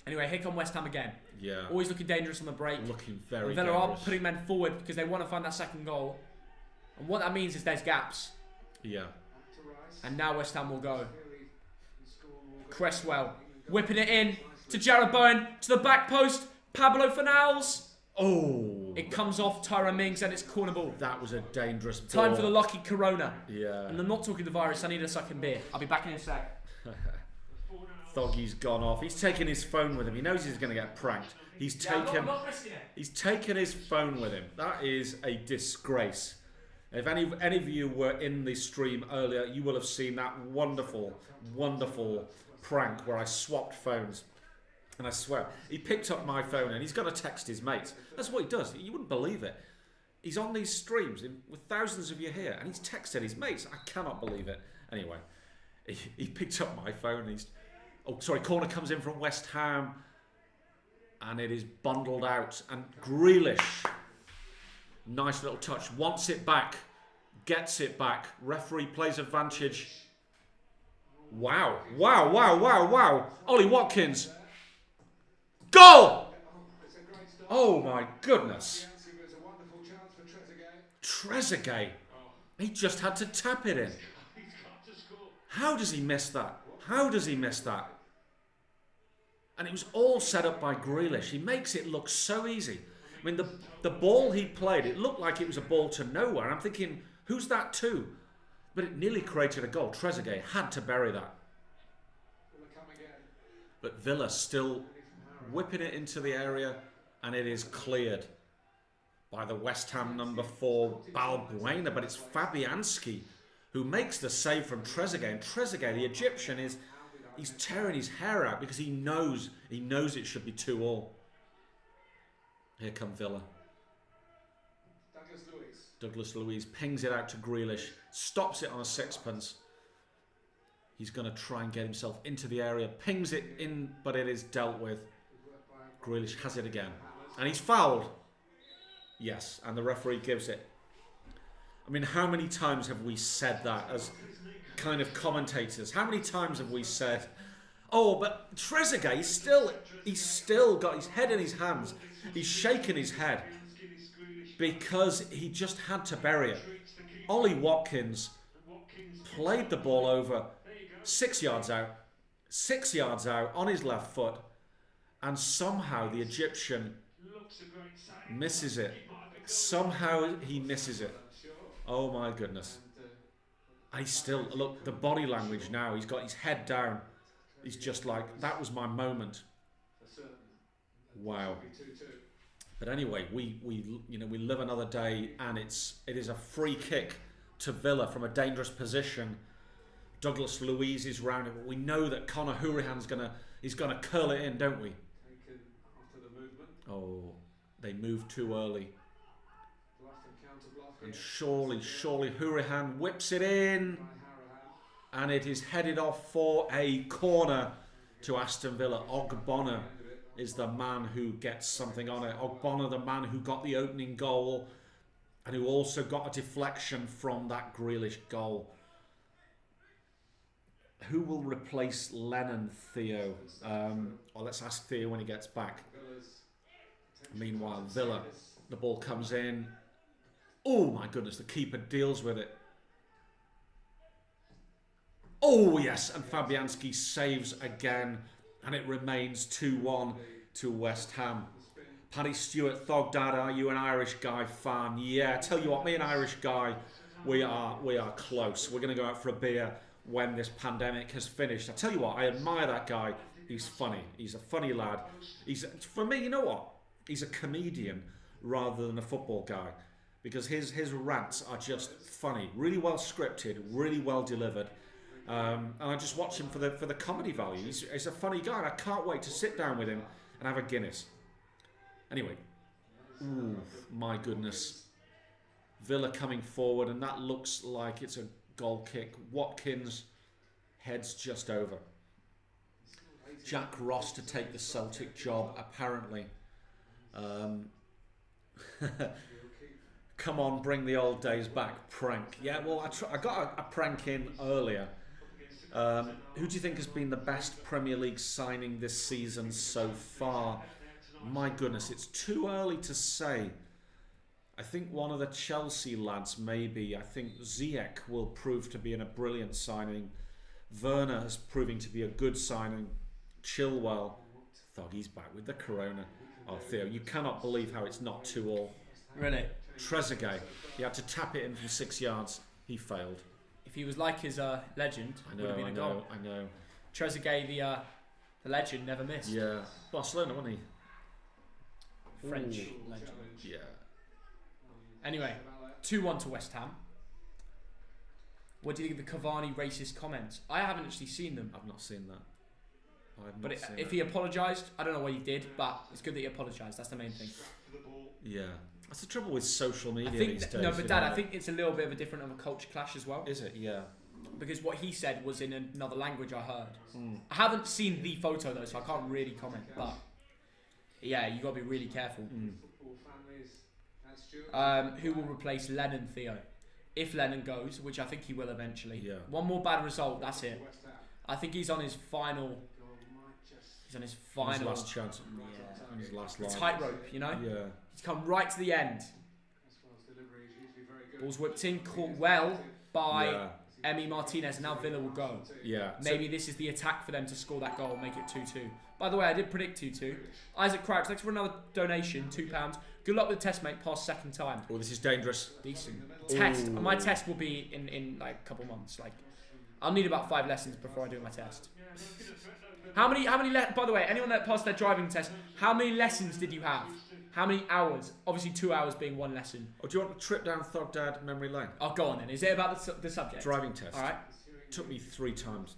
Anyway, here come West Ham again. Yeah. Always looking dangerous on the break. Looking very Villa dangerous. are putting men forward because they want to find that second goal. And what that means is there's gaps. Yeah. And now West Ham will go. Cresswell whipping it in to Jared Bowen to the back post. Pablo Fornals. Oh. It comes off Tyrone Mings and it's corner ball. That was a dangerous ball. Time for the lucky Corona. Yeah. And I'm not talking the virus. I need a second beer. I'll be back in a sec. Thoggy's gone off. He's taken his phone with him. He knows he's going to get pranked. He's taken his phone with him. That is a disgrace. If any of you were in the stream earlier, you will have seen that wonderful, wonderful prank where I swapped phones. And I swear, he picked up my phone and he's got to text his mates. That's what he does. You wouldn't believe it. He's on these streams with thousands of you here and he's texted his mates. I cannot believe it. Anyway, he picked up my phone and corner comes in from West Ham and it is bundled out. And Grealish, nice little touch, wants it back, gets it back. Referee plays advantage. Wow. Ollie Watkins. Goal! Oh my goodness. Trezeguet. He just had to tap it in. How does he miss that? And it was all set up by Grealish. He makes it look so easy. I mean, the ball he played, it looked like it was a ball to nowhere. I'm thinking, who's that to? but it nearly created a goal. Trezeguet had to bury that. But Villa still whipping it into the area, and it is cleared by the West Ham number 4, Balbuena. But it's Fabianski who makes the save from Trezeguet. And Trezeguet, the Egyptian, he's tearing his hair out because he knows it should be 2-2. Here come Villa. Douglas Luiz pings it out to Grealish, stops it on a sixpence. He's going to try and get himself into the area, pings it in, but it is dealt with. Grealish has it again, and he's fouled. Yes, and the referee gives it. I mean, how many times have we said that as kind of commentators? How many times have we said, oh, but Trezeguet, he's still got his head in his hands. He's shaking his head because he just had to bury it. Ollie Watkins played the ball over 6 yards out on his left foot, and somehow the Egyptian misses it. Somehow he misses it. Oh my goodness. I still, look, the body language now, he's got his head down. He's just like, that was my moment. Wow. But anyway, we live another day, and it is a free kick to Villa from a dangerous position. Douglas Luiz is round it, but we know that Conor Hourihan's gonna curl it in, don't we? Oh, they moved too early. And surely Hourihan whips it in, and it is headed off for a corner to Aston Villa. Ogbonna is the man who gets something on it. Ogbonna, the man who got the opening goal and who also got a deflection from that Grealish goal. Who will replace Lennon, Theo? Or let's ask Theo when he gets back. Meanwhile, Villa, the ball comes in. Oh my goodness, the keeper deals with it. Oh yes, and Fabianski saves again, and it remains 2-1 to West Ham. Paddy Stewart, Thogdad, are you an Irish guy fan? Yeah, tell you what, me and Irish guy, we are close. We're going to go out for a beer when this pandemic has finished. I tell you what, I admire that guy. He's funny. He's a funny lad. For me, you know what? He's a comedian rather than a football guy, because his rants are just funny, really well scripted, really well delivered. And I just watch him for the comedy value. He's a funny guy, and I can't wait to sit down with him and have a Guinness. Anyway, ooh, my goodness. Villa coming forward, and that looks like it's a goal kick. Watkins heads just over. Jack Ross to take the Celtic job, apparently. Come on, bring the old days back. Prank. Yeah, well, I got a prank in earlier. Who do you think has been the best Premier League signing this season so far? My goodness, it's too early to say. I think one of the Chelsea lads, maybe. I think Ziyech will prove to be a brilliant signing. Werner is proving to be a good signing. Chilwell. Thoggy's back with the corona. Oh, Theo, you cannot believe how it's not 2-2. Really? Trezeguet, he had to tap it in from 6 yards. He failed. If he was like his legend, would have been a goal. I know. Trezeguet, the legend, never missed. Yeah. Barcelona, wasn't he? French legend. Yeah. Anyway, 2-1 to West Ham. What do you think of the Cavani racist comments? I haven't actually seen them. I've not seen that. But if he apologised, I don't know what he did, but it's good that he apologised. That's the main thing. Yeah. That's the trouble with social media these days. No, but Dad, I think it's a little bit of a culture clash as well. Is it? Yeah. Because what he said was in another language, I heard. I haven't seen the photo though, so I can't really comment. But yeah, you got to be really careful. Who will replace Lennon, Theo? If Lennon goes, which I think he will eventually. Yeah. One more bad result, that's it. I think he's on his final. He's on his last chance. Yeah. On his last line. Tightrope, you know? Yeah. He's come right to the end. Ball's whipped in, caught well by Emi Martinez, and now Villa will go. Yeah. Maybe this is the attack for them to score that goal and make it 2-2. By the way, I did predict 2-2. Isaac Crouch, thanks for another donation, £2. Good luck with the test, mate. Pass second time. Oh, this is dangerous. Decent. Test. My test will be in like a couple months. Like, I'll need about 5 lessons before I do my test. How many? By the way, anyone that passed their driving test, how many lessons did you have? How many hours? Obviously, 2 hours being 1 lesson. Oh, do you want a trip down Thogdad memory lane? Oh, go on then. Is it about the subject? Driving test. All right. Took me 3 times.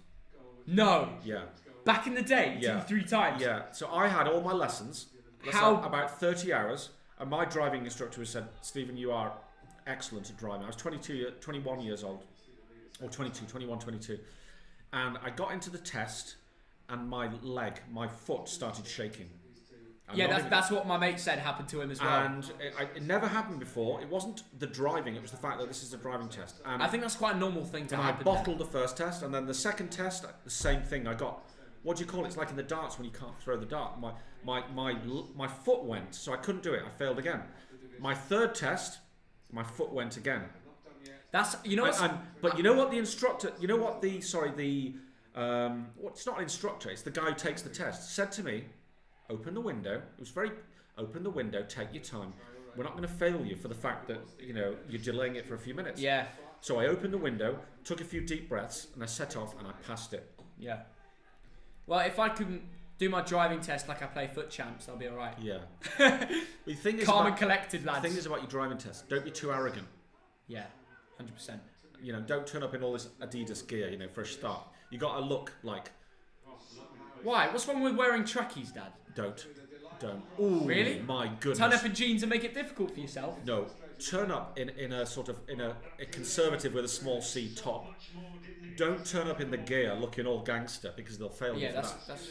No. Yeah. Back in the day, yeah. took you 3 times. Yeah. So I had all my lessons. About 30 hours, and my driving instructor said, "Stephen, you are excellent at driving." I was 21 years old, or 21, 22, and I got into the test, and my foot started shaking. That's what my mate said happened to him as well. And it never happened before. It wasn't the driving; it was the fact that this is a driving test. And I think that's quite a normal thing to happen. I bottled the first test, and then the second test, the same thing. I got, what do you call it? It's like in the darts when you can't throw the dart. My foot went, so I couldn't do it. I failed again. My third test, my foot went again. That's but you know what the instructor, it's not an instructor, it's the guy who takes the test, said to me, open the window. It was open the window, take your time. We're not going to fail you for the fact that, you're delaying it for a few minutes. Yeah. So I opened the window, took a few deep breaths, and I set off and I passed it. Yeah. Well, if I couldn't do my driving test like I play foot champs, I'll be alright. Yeah. The thing is calm and collected, lads. The thing is about your driving test, don't be too arrogant. Yeah, 100%. Don't turn up in all this Adidas gear, for a start. You got to look like... Why? What's wrong with wearing trackies, Dad? Don't. Ooh, really? My goodness. Turn up in jeans and make it difficult for yourself? No. Turn up in a sort of a conservative with a small C top. Don't turn up in the gear looking all gangster because they'll fail you.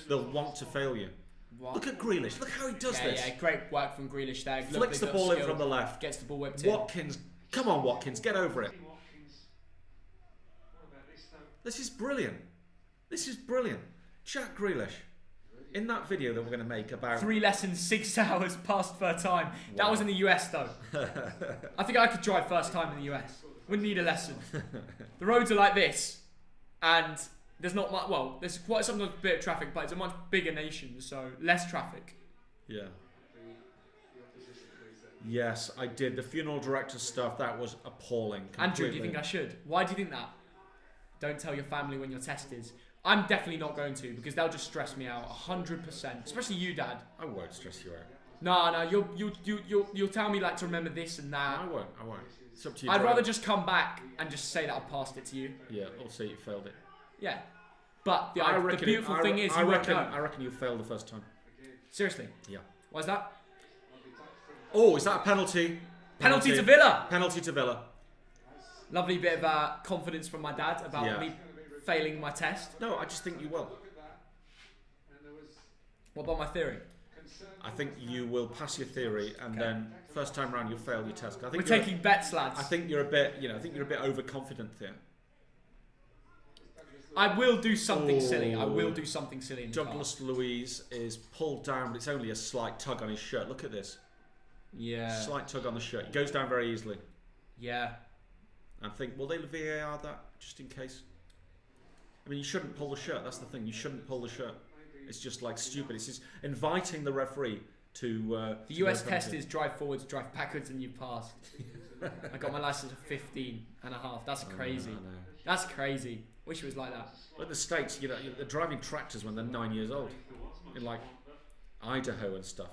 They'll want to fail you. What? Look at Grealish. Look how he does this. Yeah, great work from Grealish there. Flicks the ball in from the left. Gets the ball whipped in. Watkins. Come on, Watkins. Get over it. This is brilliant. Jack Grealish. In that video that we're going to make about... 3 lessons, 6 hours passed first time. Wow. That was in the US though. I think I could drive first time in the US. Wouldn't need a lesson. The roads are like this. And there's not much... Well, there's quite sometimes a bit of traffic, but it's a much bigger nation, so less traffic. Yeah. Yes, I did. The funeral director stuff, that was appalling. Completely. Andrew, do you think I should? Why do you think that? Don't tell your family when your test is. I'm definitely not going to, because they'll just stress me out 100%. Especially you, Dad. I won't stress you out. No, you'll tell me like to remember this and that. No, I won't. It's up to you. I'd rather just come back and just say that I passed it to you. Yeah, or say you failed it. Yeah, but the beautiful thing is, I reckon you failed the first time. Seriously? Yeah. Why is that? Oh, is that a penalty? Penalty to Villa. Penalty to Villa. Lovely bit of confidence from my dad about me failing my test. No, I just think you will. What about my theory? I think you will pass your theory, and then first time round you'll fail your test. I think we're taking bets, lads. I think you're a bit, overconfident there. I will do something silly. I will do something silly. Douglas Luiz is pulled down, but it's only a slight tug on his shirt. Look at this. Yeah. Slight tug on the shirt. He goes down very easily. Yeah. I think, will they VAR that just in case? I mean, you shouldn't pull the shirt. That's the thing. You shouldn't pull the shirt. It's just like stupid. It's just inviting the referee to... the US test is drive forwards, drive backwards, and you passed. I got my license at 15 and a half. That's crazy. I know. That's crazy. Wish it was like that. But in the States, they're driving tractors when they're 9 years old. In like Idaho and stuff.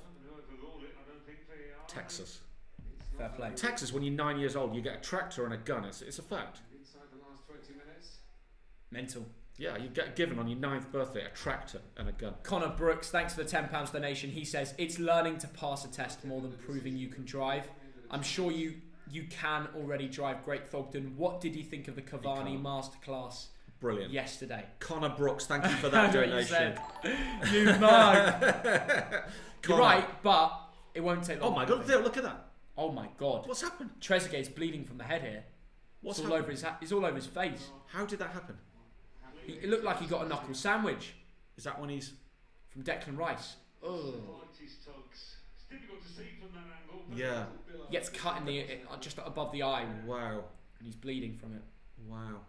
Texas. Fair play. Texas, when you're 9 years old, you get a tractor and a gun. It's a fact. Mental. Yeah, you get given on your 9th birthday a tractor and a gun. Connor Brooks, thanks for the £10 donation. He says, it's learning to pass a test more than proving you can drive. I'm sure you can already drive. Great, Thogden. What did you think of the Cavani masterclass? Brilliant. Yesterday. Connor Brooks, thank you for that donation. You mug. You're right, but it won't take long. Oh my God, look at that. Oh my God. What's happened? Trezeguet's bleeding from the head here. It's all over his face. How did that happen? It looked like he got a knuckle sandwich. Is that when he's... From Declan Rice. Oh. Yeah. He gets cut in the just above the eye. Wow. And he's bleeding from it. Wow.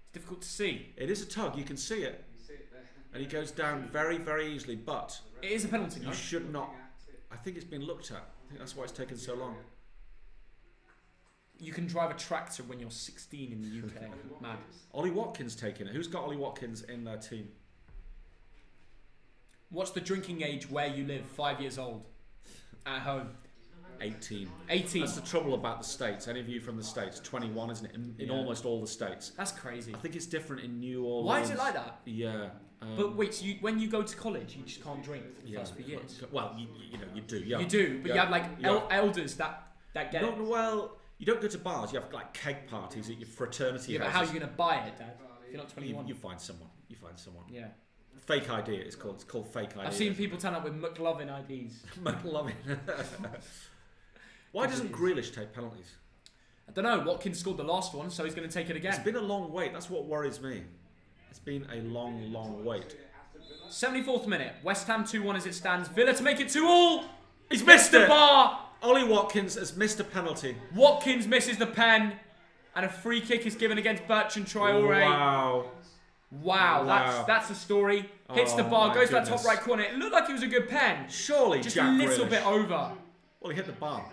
It's difficult to see. It is a tug. You can see it. And he goes down very, very easily, but... It is a penalty, You should not... I think it's been looked at. I think that's why it's taken so long. You can drive a tractor when you're 16 in the UK. Mad. Ollie Watkins taking it. Who's got Ollie Watkins in their team? What's the drinking age where you live? 5 years old. At home. 18. 18. That's the trouble about the States. Any of you from the States? 21, isn't it? In almost all the States. That's crazy. I think it's different in New Orleans. Why is it like that? Yeah. But wait, so when you go to college, you just can't drink for the first few years? Well, you do. Yeah. You do, but you have like elders that get it. Well, you don't go to bars. You have like keg parties at your fraternity houses. But how are you going to buy it, Dad? If you're not 21. You find someone. Yeah. Fake ID. It's called fake ID. I've seen people turn up with McLovin IDs. McLovin. Why doesn't Grealish take penalties? I don't know. Watkins scored the last one, so he's going to take it again. It's been a long wait. That's what worries me. It's been a long wait. 74th minute. West Ham 2-1 as it stands. Villa to make it 2-2. He's missed the bar. Ollie Watkins has missed a penalty. Watkins misses the pen, and a free kick is given against Bertrand Traore. Wow. That's the story. Hits the bar, goes to that top right corner. It looked like it was a good pen. Surely, just Jack a little Grealish. bit over. Well, he hit the bar.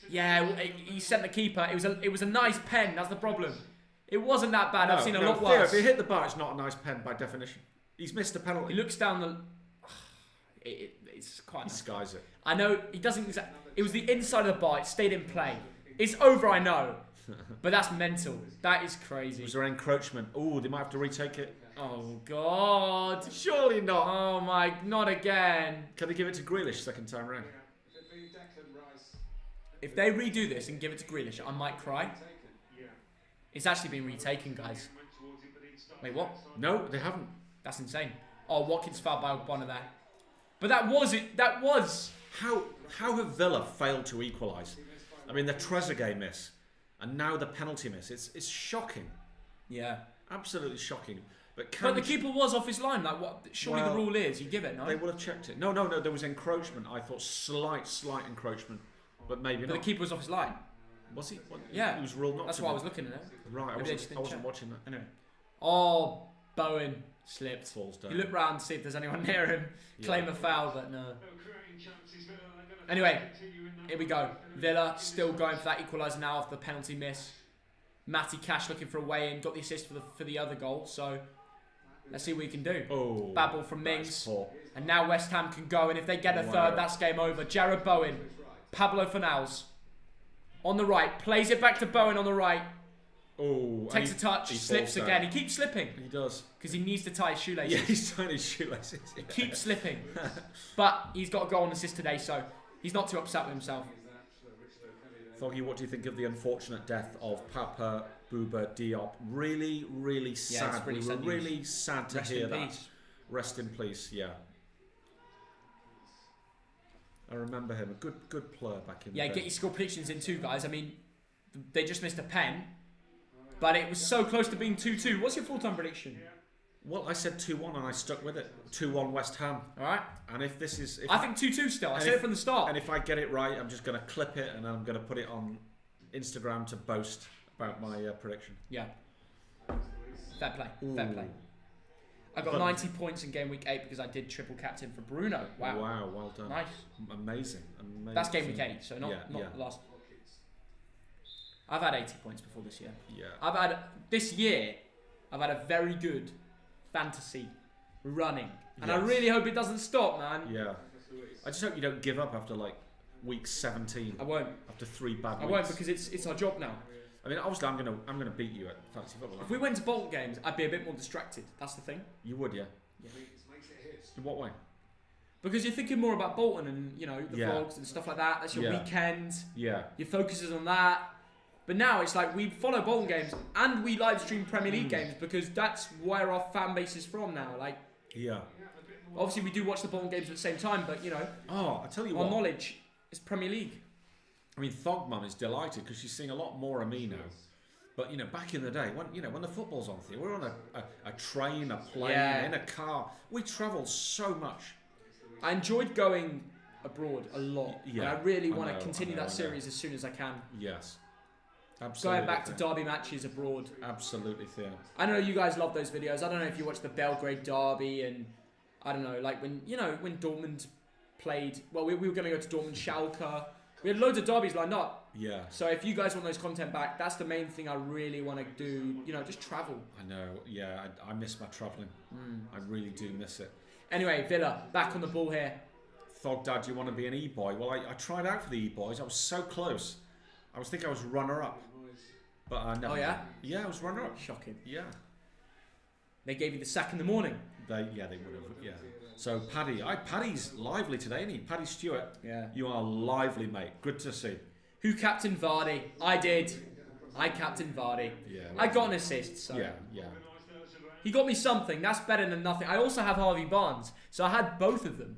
Yeah, he sent the keeper. It was a nice pen. That's the problem. It wasn't that bad. I've seen a lot worse. If you hit the bar, it's not a nice pen by definition. He's missed a penalty. He looks down the. It's quite. He skies it. I know he doesn't. It was the inside of the bar. It stayed in play. It's over. I know, but that's mental. That is crazy. Was there encroachment? Oh, they might have to retake it. Oh God! Surely not. Oh my! Not again. Can they give it to Grealish second time round? If they redo this and give it to Grealish, I might cry. It's actually been retaken, guys. Wait, what? No, they haven't. That's insane. Oh, Watkins fouled by Bonner there. But that was it. That was. How have Villa failed to equalise? I mean, the Trezeguet miss, and now the penalty miss. It's shocking. Yeah. Absolutely shocking. But the keeper was off his line. Like what? Surely the rule is you give it. No. They would have checked it. No. There was encroachment. I thought slight encroachment, but maybe not. But the keeper was off his line. Was he? Yeah. He was ruled not. That's to why I was looking at it. Right. I wasn't watching that. Anyway. Oh, Bowen slipped. Falls down. He looked round to see if there's anyone near him. Claim a foul, but no. Anyway, here we go. Villa still going for that equaliser now after the penalty miss. Matty Cash looking for a way in. Got the assist for the other goal. So let's see what he can do. Oh, bad ball from Mings. And now West Ham can go. And if they get a third, that's game over. Jared Bowen. Pablo Fornals. On the right. Plays it back to Bowen on the right. Oh, takes a touch. Slips again. He keeps slipping. He does. Because he needs to tie his shoelaces. Yeah, he's tying his shoelaces. He keeps slipping. But he's got a goal and assist today, so he's not too upset with himself. Thoggy, what do you think of the unfortunate death of Papa Bouba Diop? Really sad. It's really sad. Really sad to hear that. Peace. Rest in peace. Yeah. I remember him. A good player back in the day. Yeah, get your score predictions in too, guys. I mean, they just missed a pen, but it was so close to being 2-2. What's your full-time prediction? Well, I said 2-1 and I stuck with it. 2-1 West Ham. All right. And if this is... I think 2-2 still. I said it from the start. And if I get it right, I'm just going to clip it and I'm going to put it on Instagram to boast about my prediction. Yeah. Fair play. Ooh. Fair play. I got 90 points in game week 8 because I did triple captain for Bruno. Wow. Wow, well done. Nice. Amazing. That's game week 8, so not last. I've had 80 points before this year. Yeah. This year, I've had a very good fantasy running. And yes. I really hope it doesn't stop, man. Yeah. I just hope you don't give up after like week 17. I won't. After 3 bad weeks. I won't because it's our job now. I mean, obviously, I'm gonna beat you at fantasy football. If we went to Bolton games, I'd be a bit more distracted. That's the thing. You would, yeah. In what way? Because you're thinking more about Bolton and the vlogs and stuff like that. That's your weekend. Yeah. Your focus is on that. But now it's like we follow Bolton games and we live stream Premier League games because that's where our fan base is from now. Like. Yeah. Obviously, we do watch the Bolton games at the same time, but Oh, I tell you our what. knowledge is Premier League. I mean, Thogmum is delighted because she's seeing a lot more of me now. But back in the day, when the football's on, we're on a train, a plane, in a car. We travelled so much. I enjoyed going abroad a lot. Yeah, and I really want to continue that series as soon as I can. Yes, absolutely. Going back to derby matches abroad. Absolutely, Theo. I know you guys love those videos. I don't know if you watch the Belgrade derby and I don't know, like when Dortmund played. Well, we were going to go to Dortmund, Schalke. We had loads of derbies lined up. Yeah. So if you guys want those content back, that's the main thing I really want to do. You know, just travel. I know. Yeah, I miss my travelling. I really do miss it. Anyway, Villa back on the ball here. Thogdad, do you want to be an E-boy? Well, I tried out for the E-boys. I was so close. I was thinking I was runner-up, but I never. Oh yeah. Yeah, I was runner-up. Shocking. Yeah. They gave you the sack in the morning. They would have. Yeah. So Paddy's lively today, isn't he? Paddy Stewart. Yeah. You are lively, mate. Good to see. Who captained Vardy? I did. I captained Vardy. Yeah. I got an assist. So. Yeah. He got me something. That's better than nothing. I also have Harvey Barnes, so I had both of them,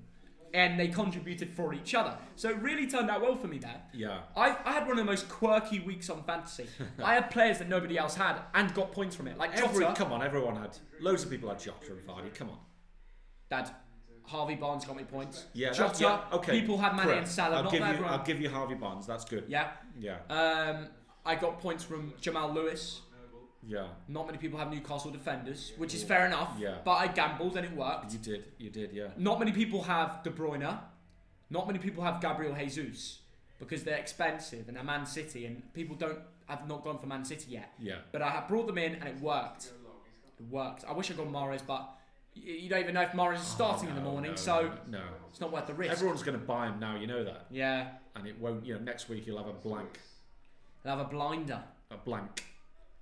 and they contributed for each other. So it really turned out well for me there. Yeah. I had one of the most quirky weeks on fantasy. I had players that nobody else had and got points from it. Like Jota. Come on, everyone had. Loads of people had Jota and Vardy. Come on. Dad, Harvey Barnes got me points. Yeah. Jota. Okay. People had Mane and Salah. I'll give you Harvey Barnes. That's good. Yeah. Yeah. I got points from Jamal Lewis. Yeah. Not many people have Newcastle defenders, which is fair enough. Yeah. But I gambled and it worked. You did, yeah. Not many people have De Bruyne. Not many people have Gabriel Jesus because they're expensive and they're Man City, and people have not gone for Man City yet. Yeah. But I have brought them in and it worked. It worked. I wish I'd gone Mahrez, but you don't even know if Mahrez is starting in the morning, so it's not worth the risk. Everyone's going to buy him now, you know that. Yeah. And it won't, next week he'll have a blank. He'll have a blinder. A blank.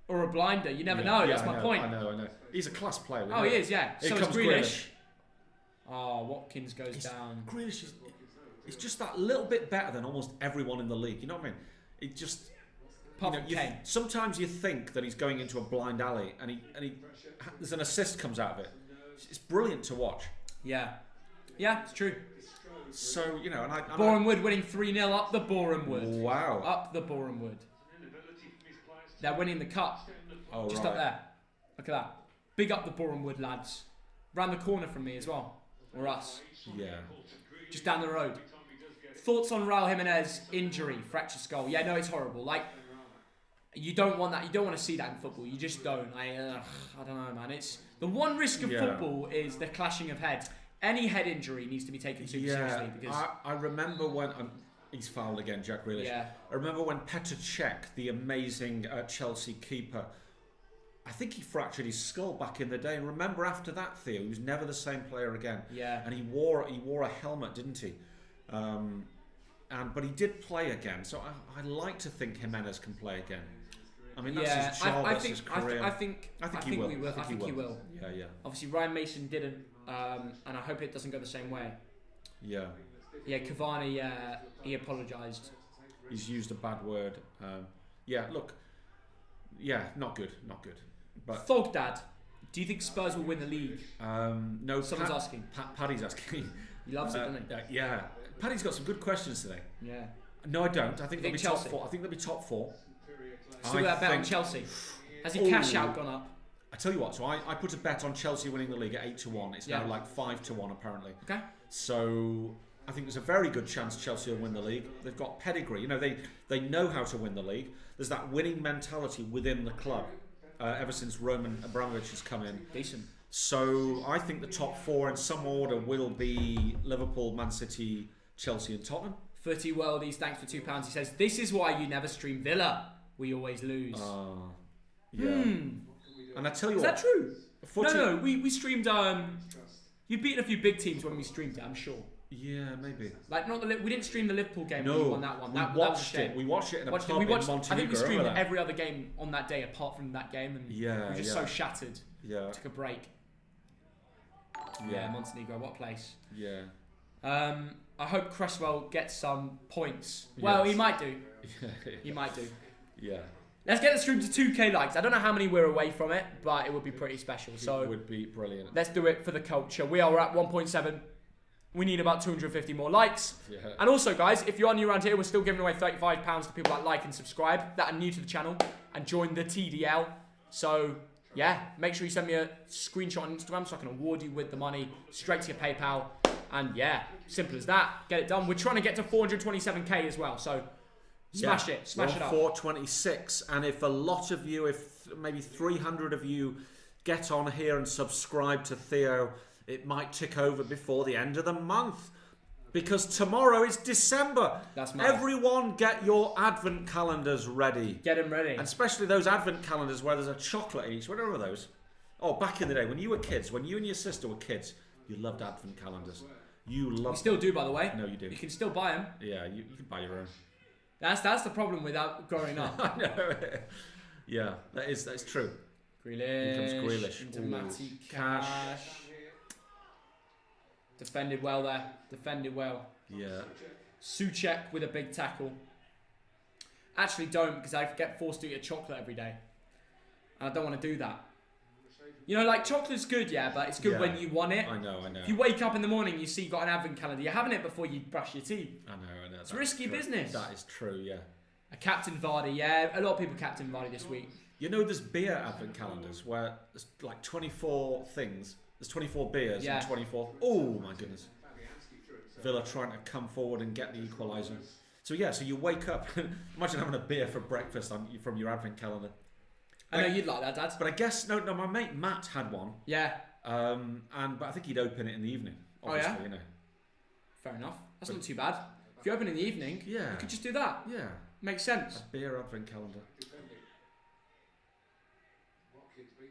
Or a blinder. You never know. That's my point. I know. He's a class player. He is, yeah. Here So is comes Grealish. Oh, Watkins goes down. Grealish is just that little bit better than almost everyone in the league. You know what I mean? It just... sometimes you think that he's going into a blind alley and there's an assist comes out of it. It's brilliant to watch. Yeah. Yeah, it's true. So, Boreham Wood winning 3-0 up the Boreham Wood. Wow. Up the Boreham Wood. They're winning the cup. Oh, just right. up there. Look at that. Big up the Boreham Wood lads. Round the corner from me as well. Or us. Yeah. Just down the road. Thoughts on Raul Jimenez injury, fractured skull? Yeah, no, it's horrible. Like, you don't want that. You don't want to see that in football. You just don't. I don't know, man. It's the one risk of football is the clashing of heads. Any head injury needs to be taken super seriously because I remember when he's fouled again, Jack Grealish. Yeah. I remember when Petr Cech, the amazing Chelsea keeper, I think he fractured his skull back in the day. And remember after that, Theo, he was never the same player again. Yeah. And he wore a helmet, didn't he? But he did play again. So I like to think Jimenez can play again. I mean, that's his job, that's his career. I think he will. I think he will. Yeah. Obviously, Ryan Mason didn't, and I hope it doesn't go the same way. Yeah. Yeah, Cavani, he apologised. He's used a bad word. Not good. But Thogdad, do you think Spurs will win the league? No. Someone's asking. Paddy's asking. He loves it, doesn't he? Yeah. Paddy's got some good questions today. Yeah. No, I don't. I think they'll be Chelsea? top 4. I think they'll be top 4. Still got a bet on Chelsea. Has your cash out gone up? I tell you what, so I put a bet on Chelsea winning the league at 8-1. It's now like 5-1 apparently. Okay. So I think there's a very good chance Chelsea will win the league. They've got pedigree. They know how to win the league. There's that winning mentality within the club ever since Roman Abramovich has come in. Decent. So I think the top 4 in some order will be Liverpool, Man City, Chelsea and Tottenham. Footy Worldies, thanks for £2. He says, this is why you never stream Villa. We always lose. Yeah. And I tell you what. Is that true? No, we streamed. You've beaten a few big teams when we streamed it, I'm sure. Yeah, maybe. Like we didn't stream the Liverpool game when we won that one. That watched was a shame. We watched it in a pub in Montenegro. I think we streamed every other game on that day apart from that game, and we were just so shattered. Yeah. Took a break. Yeah, Montenegro, what a place. Yeah. I hope Cresswell gets some points. Well, he might do. He might do. Yeah. Let's get the stream to 2k likes. I don't know how many we're away from it, but it would be pretty special. So it would be brilliant. Let's do it for the culture. We are at 1.7. We need about 250 more likes. Yeah. And also, guys, if you are new around here, we're still giving away £35 to people that like and subscribe, that are new to the channel, and join the TDL. So, yeah, make sure you send me a screenshot on Instagram so I can award you with the money straight to your PayPal. And yeah, simple as that. Get it done. We're trying to get to 427k as well. So smash it up. 426. And if a lot of you, if maybe 300 of you get on here and subscribe to Theo, it might tick over before the end of the month. Because tomorrow is December. That's mad. Everyone get your advent calendars ready. Get them ready. And especially those advent calendars where there's a chocolate in each. What are those? Oh, back in the day, when you were kids, when you and your sister were kids, you loved advent calendars. You still do, by the way. No, you do. You can still buy them. Yeah, you can buy your own. That's the problem without growing up. I know. Yeah, that is true. Grealish. Here comes Grealish. Into Matty Cash. Defended well there. Defended well. Yeah. Souček with a big tackle. Actually don't, because I get forced to eat a chocolate every day. And I don't want to do that. You know, like, chocolate's good, yeah, but it's good when you want it. I know. If you wake up in the morning, you see you've got an advent calendar, you're having it before you brush your teeth. I know. It's risky business. That is true, yeah. A Captain Vardy, yeah. A lot of people Captain Vardy this week. You know, there's beer advent calendars where there's like 24 things. There's 24 beers and 24... Oh, my goodness. Villa trying to come forward and get the equaliser. So, yeah, so you wake up... Imagine having a beer for breakfast from your advent calendar. I know you'd like that, Dad. But I guess... No, my mate Matt had one. Yeah. But I think he'd open it in the evening. Obviously, you know. Fair enough. That's not too bad. If you open in the evening, you could just do that. Yeah. Makes sense. A beer advent calendar.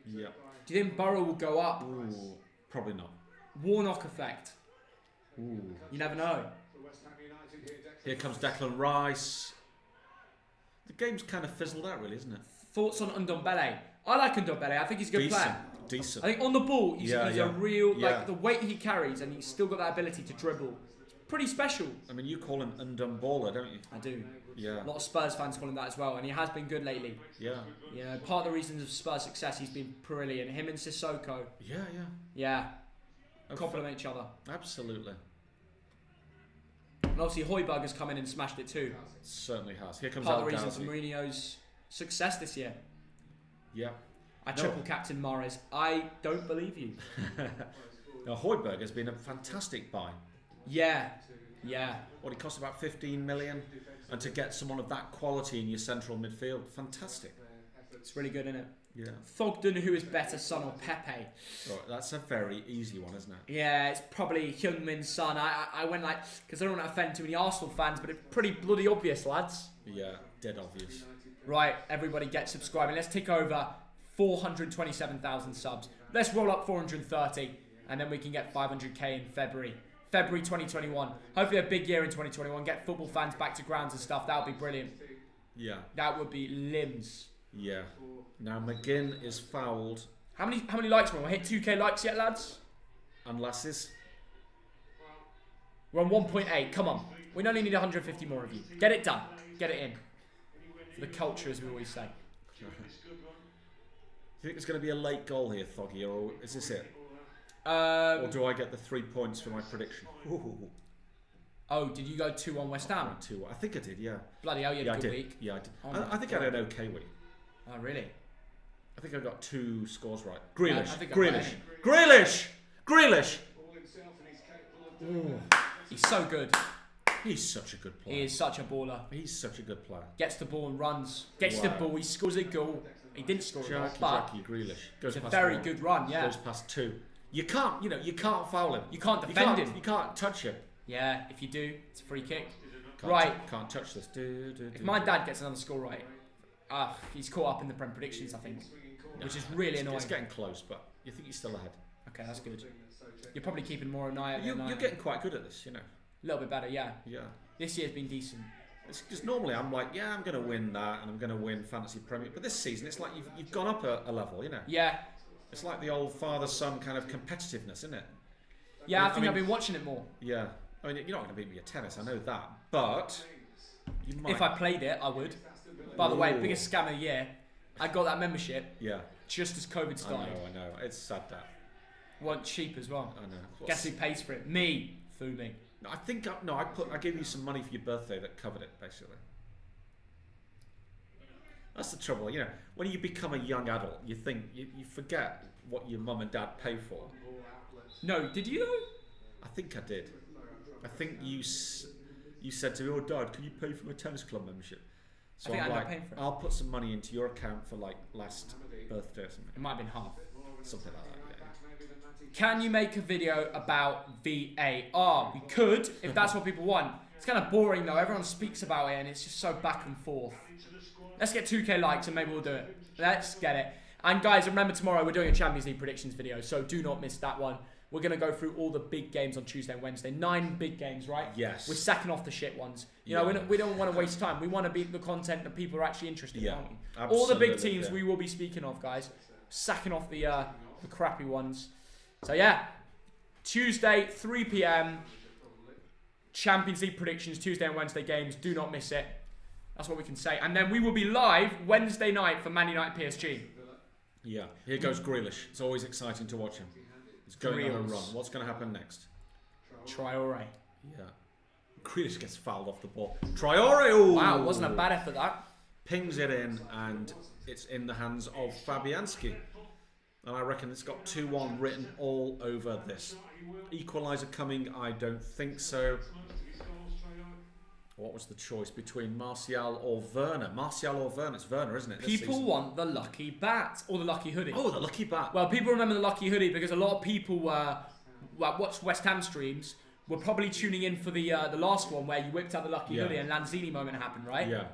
Yeah. Do you think Borough will go up? Ooh, probably not. Warnock effect. Ooh. You never know. Here comes Declan Rice. The game's kind of fizzled out, really, isn't it? Thoughts on Ndombele? I like Ndombele. I think he's a good player. Decent. I think on the ball, he's a real, like, the weight he carries, and he's still got that ability to dribble. Pretty special. I mean, you call him Ndumballer, don't you? I do. Yeah. A lot of Spurs fans call him that as well, and he has been good lately. Yeah. You know, part of the reasons of Spurs' success, he's been brilliant. Him and Sissoko. Yeah. Yeah. Complement each other. Absolutely. And obviously, Højbjerg has come in and smashed it too. Certainly has. Here comes part of the reason for Mourinho's success this year. Yeah. I triple captain Mahrez. I don't believe you. Now, Højbjerg has been a fantastic buy. Yeah. What, he cost about 15 million? And to get someone of that quality in your central midfield, fantastic. It's really good, isn't it? Yeah. Thogden, who is better, son or Pepe? Right, that's a very easy one, isn't it? Yeah, it's probably Heung-min's son. I went like, because I don't want to offend too many Arsenal fans, but it's pretty bloody obvious, lads. Yeah, dead obvious. Right, everybody get subscribing. Let's tick over 427,000 subs. Let's roll up 430, and then we can get 500k in February 2021. Hopefully a big year in 2021. Get football fans back to grounds and stuff. That would be brilliant. Yeah. That would be limbs. Yeah. Now McGinn is fouled. How many likes we're on? We hit 2k likes yet, lads? And lasses. We're on 1.8. Come on. We only need 150 more of you. Get it done. Get it in. For the culture, as we always say. Do you think there's going to be a late goal here, Thoggy, or is this it? Or do I get the 3 points for my prediction? Ooh. Oh, did you go 2-1 West Ham? 2. I think I did, yeah. Bloody hell, you had a good week. Yeah, I did. Oh, I think I had an okay week. Oh, really? I think I got 2 scores right. Grealish. Grealish. Ooh. He's so good. He's such a good player. He is such a baller. He's such a good player. Gets the ball and runs. Gets the ball. He scores a goal. He didn't score a goal, but Grealish goes it's a past very 1. good run. Yeah. Goes past 2. You can't foul him. You can't defend him. You can't touch him. Yeah, if you do, it's a free kick. Can't touch this. If my dad gets another score right, he's caught up in the Prem predictions, I think, which is really annoying. It's getting close, but you think he's still ahead. Okay, that's good. You're probably keeping more an eye on You're getting quite good at this, you know. A little bit better, yeah. Yeah. This year's been decent. It's just normally I'm like, yeah, I'm going to win that and I'm going to win Fantasy Premier. But this season, it's like you've gone up a level, you know. Yeah. It's like the old father-son kind of competitiveness, isn't it? Yeah, I think I've been watching it more. Yeah. I mean, you're not going to beat me at tennis, I know that. But you might. If I played it, I would. By the way, biggest scam of the year. I got that membership. Yeah. Just as COVID started. I know. It's sad that. Weren't cheap as well. I know. Guess who pays for it? Me. Fuming. No, I think I gave you some money for your birthday that covered it, basically. That's the trouble, you know. When you become a young adult, you think you forget what your mum and dad pay for. No, did you though? I think I did. I think you said to me, "Oh, Dad, can you pay for my tennis club membership?" So I'm like, I'll put some money into your account for like last birthday or something. It might have been half. Something like that. can you make a video about VAR? We could, if that's what people want. It's kind of boring though. Everyone speaks about it and it's just so back and forth. Let's get 2k likes and maybe we'll do it. Let's get it. And guys, remember tomorrow we're doing a Champions League predictions video, so do not miss that one. We're going to go through all the big games on Tuesday and Wednesday. 9 big games, right? Yes. We're sacking off the shit ones. You know, we don't want to waste time. We want to be the content that people are actually interested in. Absolutely, all the big teams we will be speaking of, guys. Sacking off the crappy ones. So yeah, Tuesday, 3 p.m. Champions League predictions, Tuesday and Wednesday games. Do not miss it. That's what we can say. And then we will be live Wednesday night for Man United PSG. Yeah, here goes Grealish. It's always exciting to watch him. He's going on a run. What's going to happen next? Traore. Yeah. Grealish gets fouled off the ball. Traore! Ooh. Wow, wasn't a bad effort that. Pings it in, and it's in the hands of Fabianski. And I reckon it's got 2-1 written all over this. Equaliser coming? I don't think so. What was the choice between Martial or Werner? Martial or Werner? It's Werner, isn't it? People want the lucky bat or the lucky hoodie. Oh, the lucky bat. Well, people remember the lucky hoodie because a lot of people watched West Ham streams. Were probably tuning in for the last one where you whipped out the lucky hoodie and Lanzini moment happened, right? Yeah.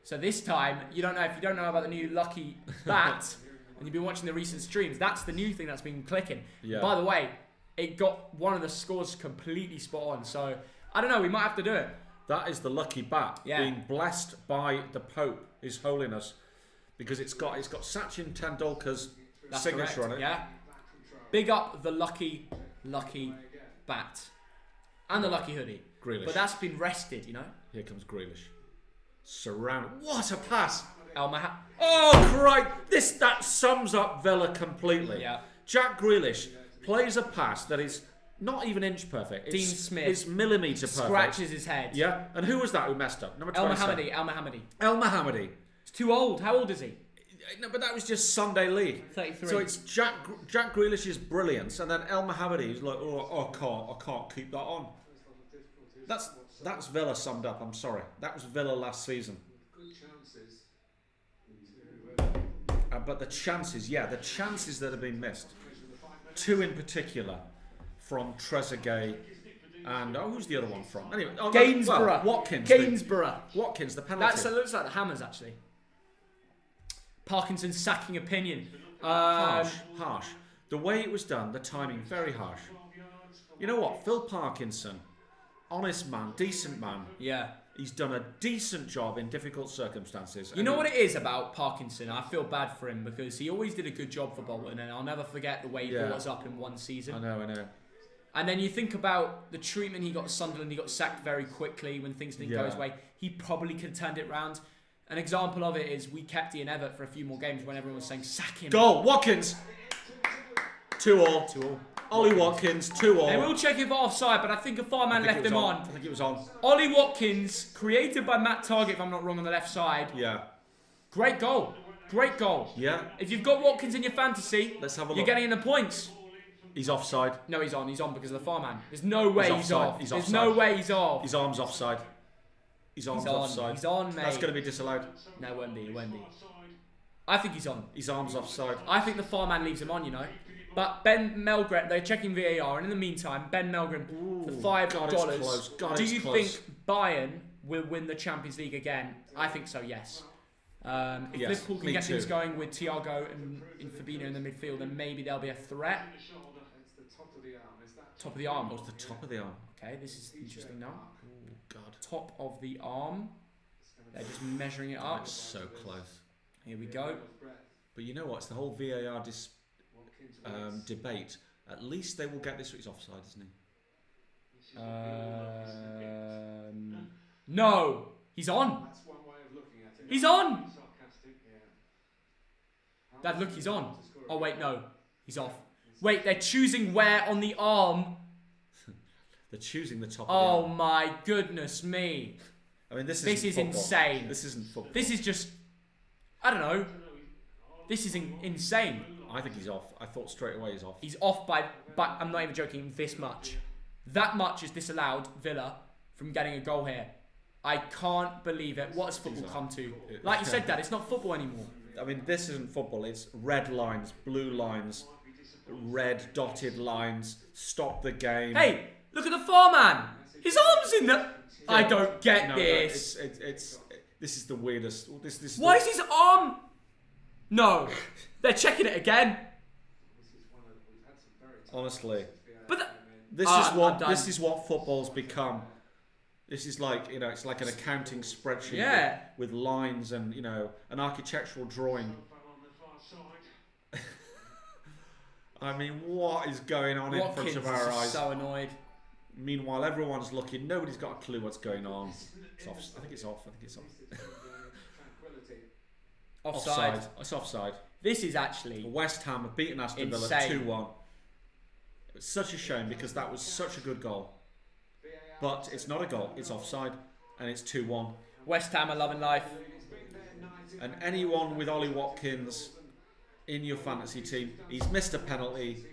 So this time, you don't know if you don't know about the new lucky bat and you've been watching the recent streams. That's the new thing that's been clicking. Yeah. By the way, it got one of the scores completely spot on. So I don't know. We might have to do it. That is the lucky bat being blessed by the Pope, His Holiness, because it's got Sachin Tendulkar's signature on it. Yeah. Big up the lucky bat and the lucky hoodie. Grealish. But that's been rested, you know. Here comes Grealish. Surround. What a pass! Oh, Christ! That sums up Villa completely. Yeah. Jack Grealish plays a pass that is not even inch perfect. Dean Smith. It's millimetre perfect. Scratches his head. Yeah. And who was that who messed up? Number El Mohammadi. El Mohammadi. He's too old. How old is he? No, but that was just Sunday League. 33. So it's Jack Grealish's brilliance, and then El Mohammadi is like, I can't keep that on. That's Villa summed up. I'm sorry. That was Villa last season. But the chances that have been missed. 2 in particular. From Trezeguet and who's the other one from? Anyway, Gainsborough. Watkins. Watkins, the penalty. That looks like the Hammers actually. Parkinson's sacking opinion. Harsh. The way it was done, the timing, very harsh. You know what? Phil Parkinson, honest man, decent man. Yeah. He's done a decent job in difficult circumstances. You know what it is about Parkinson? I feel bad for him because he always did a good job for Bolton, and I'll never forget the way he brought us up in one season. I know. And then you think about the treatment he got at Sunderland. He got sacked very quickly when things didn't go his way. He probably could have turned it round. An example of it is we kept Ian Evatt for a few more games when everyone was saying sack him. Goal, Watkins. 2-2. Ollie Watkins, 2-2. They will check if offside, but I think a far man left him on. I think it was on. Ollie Watkins, created by Matt Target, if I'm not wrong, on the left side. Yeah. Great goal. Yeah. If you've got Watkins in your fantasy, let's have a look. You're getting in the points. He's offside. No, he's on. He's on because of the far man. There's no way he's off. There's offside. No way he's off. His arm's offside. His arm's offside. He's on, mate. That's going to be disallowed. No, it won't be. I think he's on. His arm's offside. I think the far man leaves him on, you know. But Ben Melgren, they're checking VAR, and in the meantime, Ben Melgren, for $5. Do you think Bayern will win the Champions League again? I think so, yes. If Liverpool can get things going with Thiago and Fabinho in the midfield, then maybe there'll be a threat. Top of the arm. What's the top of the arm? Okay, this is interesting now. Oh, God. Top of the arm. They're just measuring it up. That's so close. Here we go. But you know what? It's the whole VAR debate. At least they will get this. He's offside, isn't he? No, he's on. He's on. Dad, look, he's on. Oh wait, no, he's off. Wait, they're choosing where on the arm. They're choosing the top. Oh of the arm. my goodness me! I mean, this is insane. This isn't football. This is just, I don't know. This is insane. I think he's off. I thought straight away he's off. He's off by I'm not even joking, this much. That much is disallowed Villa from getting a goal here. I can't believe it. What has football come to? Like you said, Dad, it's not football anymore. I mean, this isn't football. It's red lines, blue lines. red dotted lines stop the game. Hey, look at the foreman. His arm's in the... I don't get this. This is the weirdest. Why is his arm... No. They're checking it again. Honestly. But this is what football's become. This is like, it's like an accounting spreadsheet with lines and, an architectural drawing. I mean, what is going on in front of our eyes? So annoyed. Meanwhile, everyone's looking. Nobody's got a clue what's going on. It's off. I think it's off. Offside. It's offside. This is actually... West Ham have beaten Aston Villa 2-1. It's such a shame because that was such a good goal. But it's not a goal. It's offside. And it's 2-1. West Ham are loving life. And anyone with Ollie Watkins in your fantasy team, he's missed a penalty.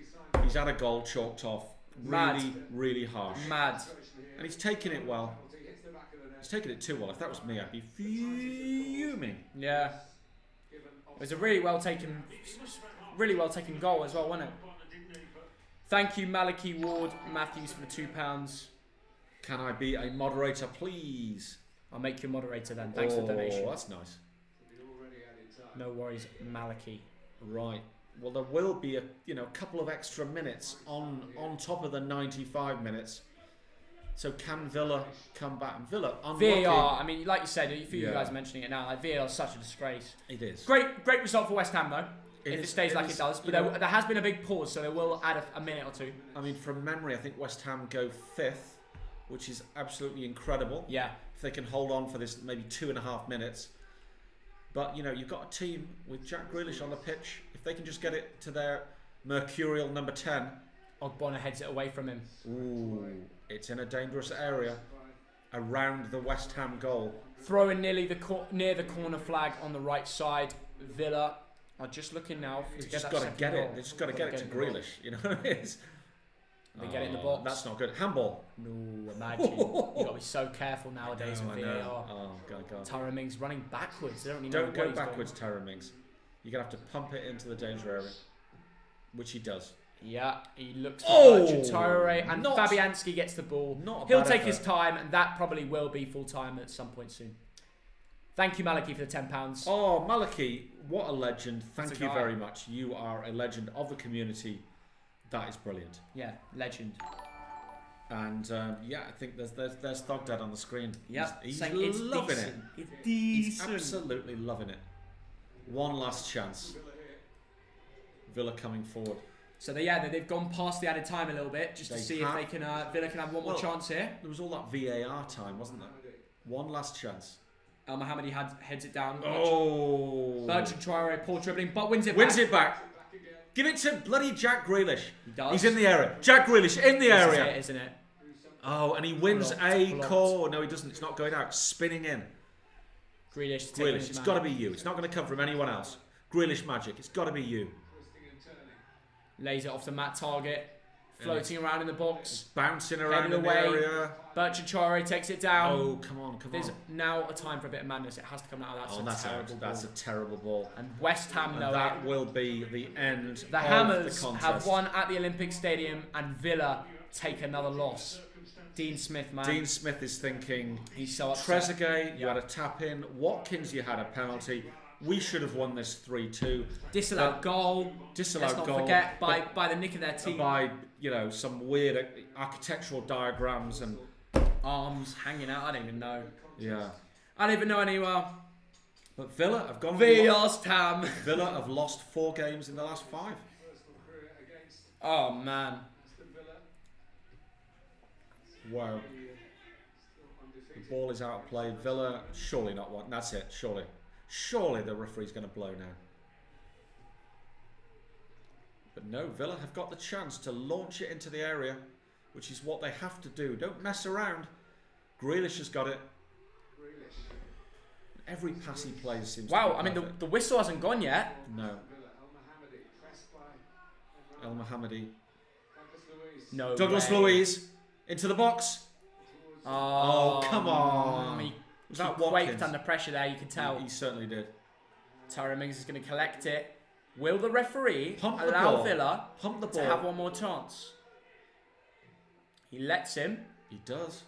He's had a goal chalked off. Really, really harsh. Mad. And he's taken it well. He's taken it too well. If that was me, I'd be fuming. Yeah. It was a really well taken goal as well, wasn't it? Thank you, Malachi Ward Matthews, for the £2. Can I be a moderator, please? I'll make you a moderator then. Thanks for the donation. Oh, that's nice. No worries, Malachi. Right. Well, there will be a couple of extra minutes on top of the 95 minutes. So can Villa come back? And Villa, unlucky. VAR. I mean, like you said, a few of you guys are mentioning it now. Like, VAR is such a disgrace. It is. Great result for West Ham though. If it stays like it does, but there has been a big pause, so they will add a minute or two. I mean, from memory, I think West Ham go 5th, which is absolutely incredible. Yeah. If they can hold on for this maybe 2.5 minutes. But, you've got a team with Jack Grealish on the pitch. If they can just get it to their mercurial number 10. Ogbonna heads it away from him. Ooh, it's in a dangerous area around the West Ham goal. Throwing near the corner flag on the right side. Villa are just looking now. They've just got to get it. They've just got to get it to Grealish. You know what it is? They get it in the box. That's not good. Handball. No, imagine. You've got to be so careful nowadays with VAR. Oh, God. Tyrone Mings running backwards. Don't go backwards, Tyrone Mings. You're going to have to pump it into the danger area, which he does. Yeah, he looks for Bertrand Traore, and Fabianski gets the ball. He'll take his time, and that probably will be full-time at some point soon. Thank you, Malachi, for the £10. Oh, Malachi, what a legend. Thank you very much. You are a legend of the community. That is brilliant. Yeah, legend. And I think there's Thogdad on the screen. Yeah, he's loving it. It's decent. He's absolutely loving it. One last chance. Villa coming forward. So they've gone past the added time a little bit just to see if they can Villa can have one more chance here. There was all that VAR time, wasn't there? One last chance. El Mohammadi heads it down. Oh. Bertrand Traore, poor dribbling, but wins it back. Give it to bloody Jack Grealish. He does. He's in the area. Jack Grealish in the area. This is it, isn't it? Oh, and he wins a core. No, he doesn't. It's not going out. Spinning in. Grealish. It's got to be you. It's not going to come from anyone else. Grealish magic. It's got to be you. Lays it off the mat target. Floating around in the box. Bouncing around in the area. Bertrand Traore takes it down. Oh, come on. There's now a time for a bit of madness. It has to come out of that. That's a terrible ball. And West Ham know that will be the end the of Hammers the contest. have won at the Olympic Stadium, and Villa take another loss. Dean Smith, man. Dean Smith is thinking, he's so upset. Trezeguet, you had a tap in. Watkins, you had a penalty. We should have won this 3-2. Disallowed goal. Let's not forget by the nick of their team. By some weird architectural diagrams and arms hanging out. I don't even know. Yeah. I don't even know anywhere. But Villa have gone. West Ham. Villa have lost 4 games in the last 5. Oh man. Wow. The ball is out of play. Villa surely not one. That's it. Surely the referee's going to blow now. But no, Villa have got the chance to launch it into the area, which is what they have to do. Don't mess around. Grealish has got it. Every pass he plays seems to be I mean, the whistle hasn't gone yet. No. El Mohammadi. No Douglas Luiz into the box. Oh, come on. He quaked under pressure there, you can tell. He certainly did. Tyrone Mings is going to collect it. Will the referee allow Villa to have one more chance? He lets him. He does.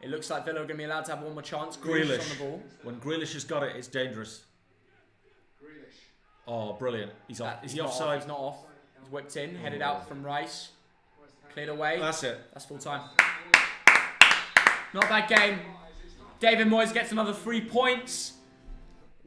It looks like Villa are going to be allowed to have one more chance. Grealish on the ball. When Grealish has got it, it's dangerous. Oh, brilliant. He's off. Is he offside? He's not off. He's whipped in, headed out from Rice. Cleared away. That's it. That's full time. Not a bad game. David Moyes gets another 3 points.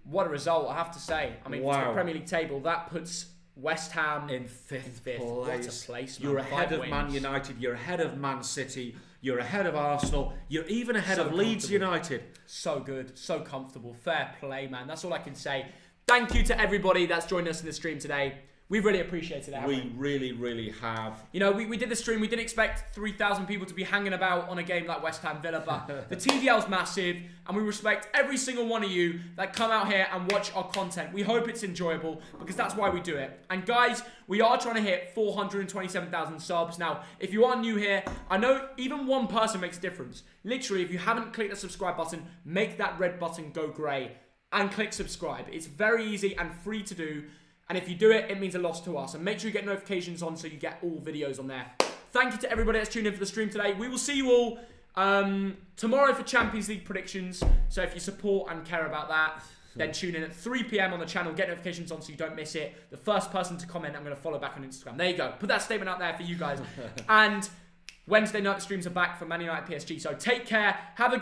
What a result, I have to say. I mean, for the Premier League table, that puts West Ham in fifth place. What a place, man. You're ahead of Man United. You're ahead of Man City. You're ahead of Arsenal. You're even ahead of Leeds United. So good. So comfortable. Fair play, man. That's all I can say. Thank you to everybody that's joined us in the stream today. We really appreciated it. We really, really have. You know, we did the stream. We didn't expect 3,000 people to be hanging about on a game like West Ham Villa, but the TDL's massive, and we respect every single one of you that come out here and watch our content. We hope it's enjoyable, because that's why we do it. And guys, we are trying to hit 427,000 subs. Now, if you are new here, I know even one person makes a difference. Literally, if you haven't clicked the subscribe button, make that red button go grey and click subscribe. It's very easy and free to do. And if you do it, it means a lot to us. And make sure you get notifications on so you get all videos on there. Thank you to everybody that's tuned in for the stream today. We will see you all tomorrow for Champions League predictions. So if you support and care about that, then tune in at 3 p.m. on the channel. Get notifications on so you don't miss it. The first person to comment, I'm going to follow back on Instagram. There you go. Put that statement out there for you guys. And Wednesday night, the streams are back for Man United PSG. So take care. Have a good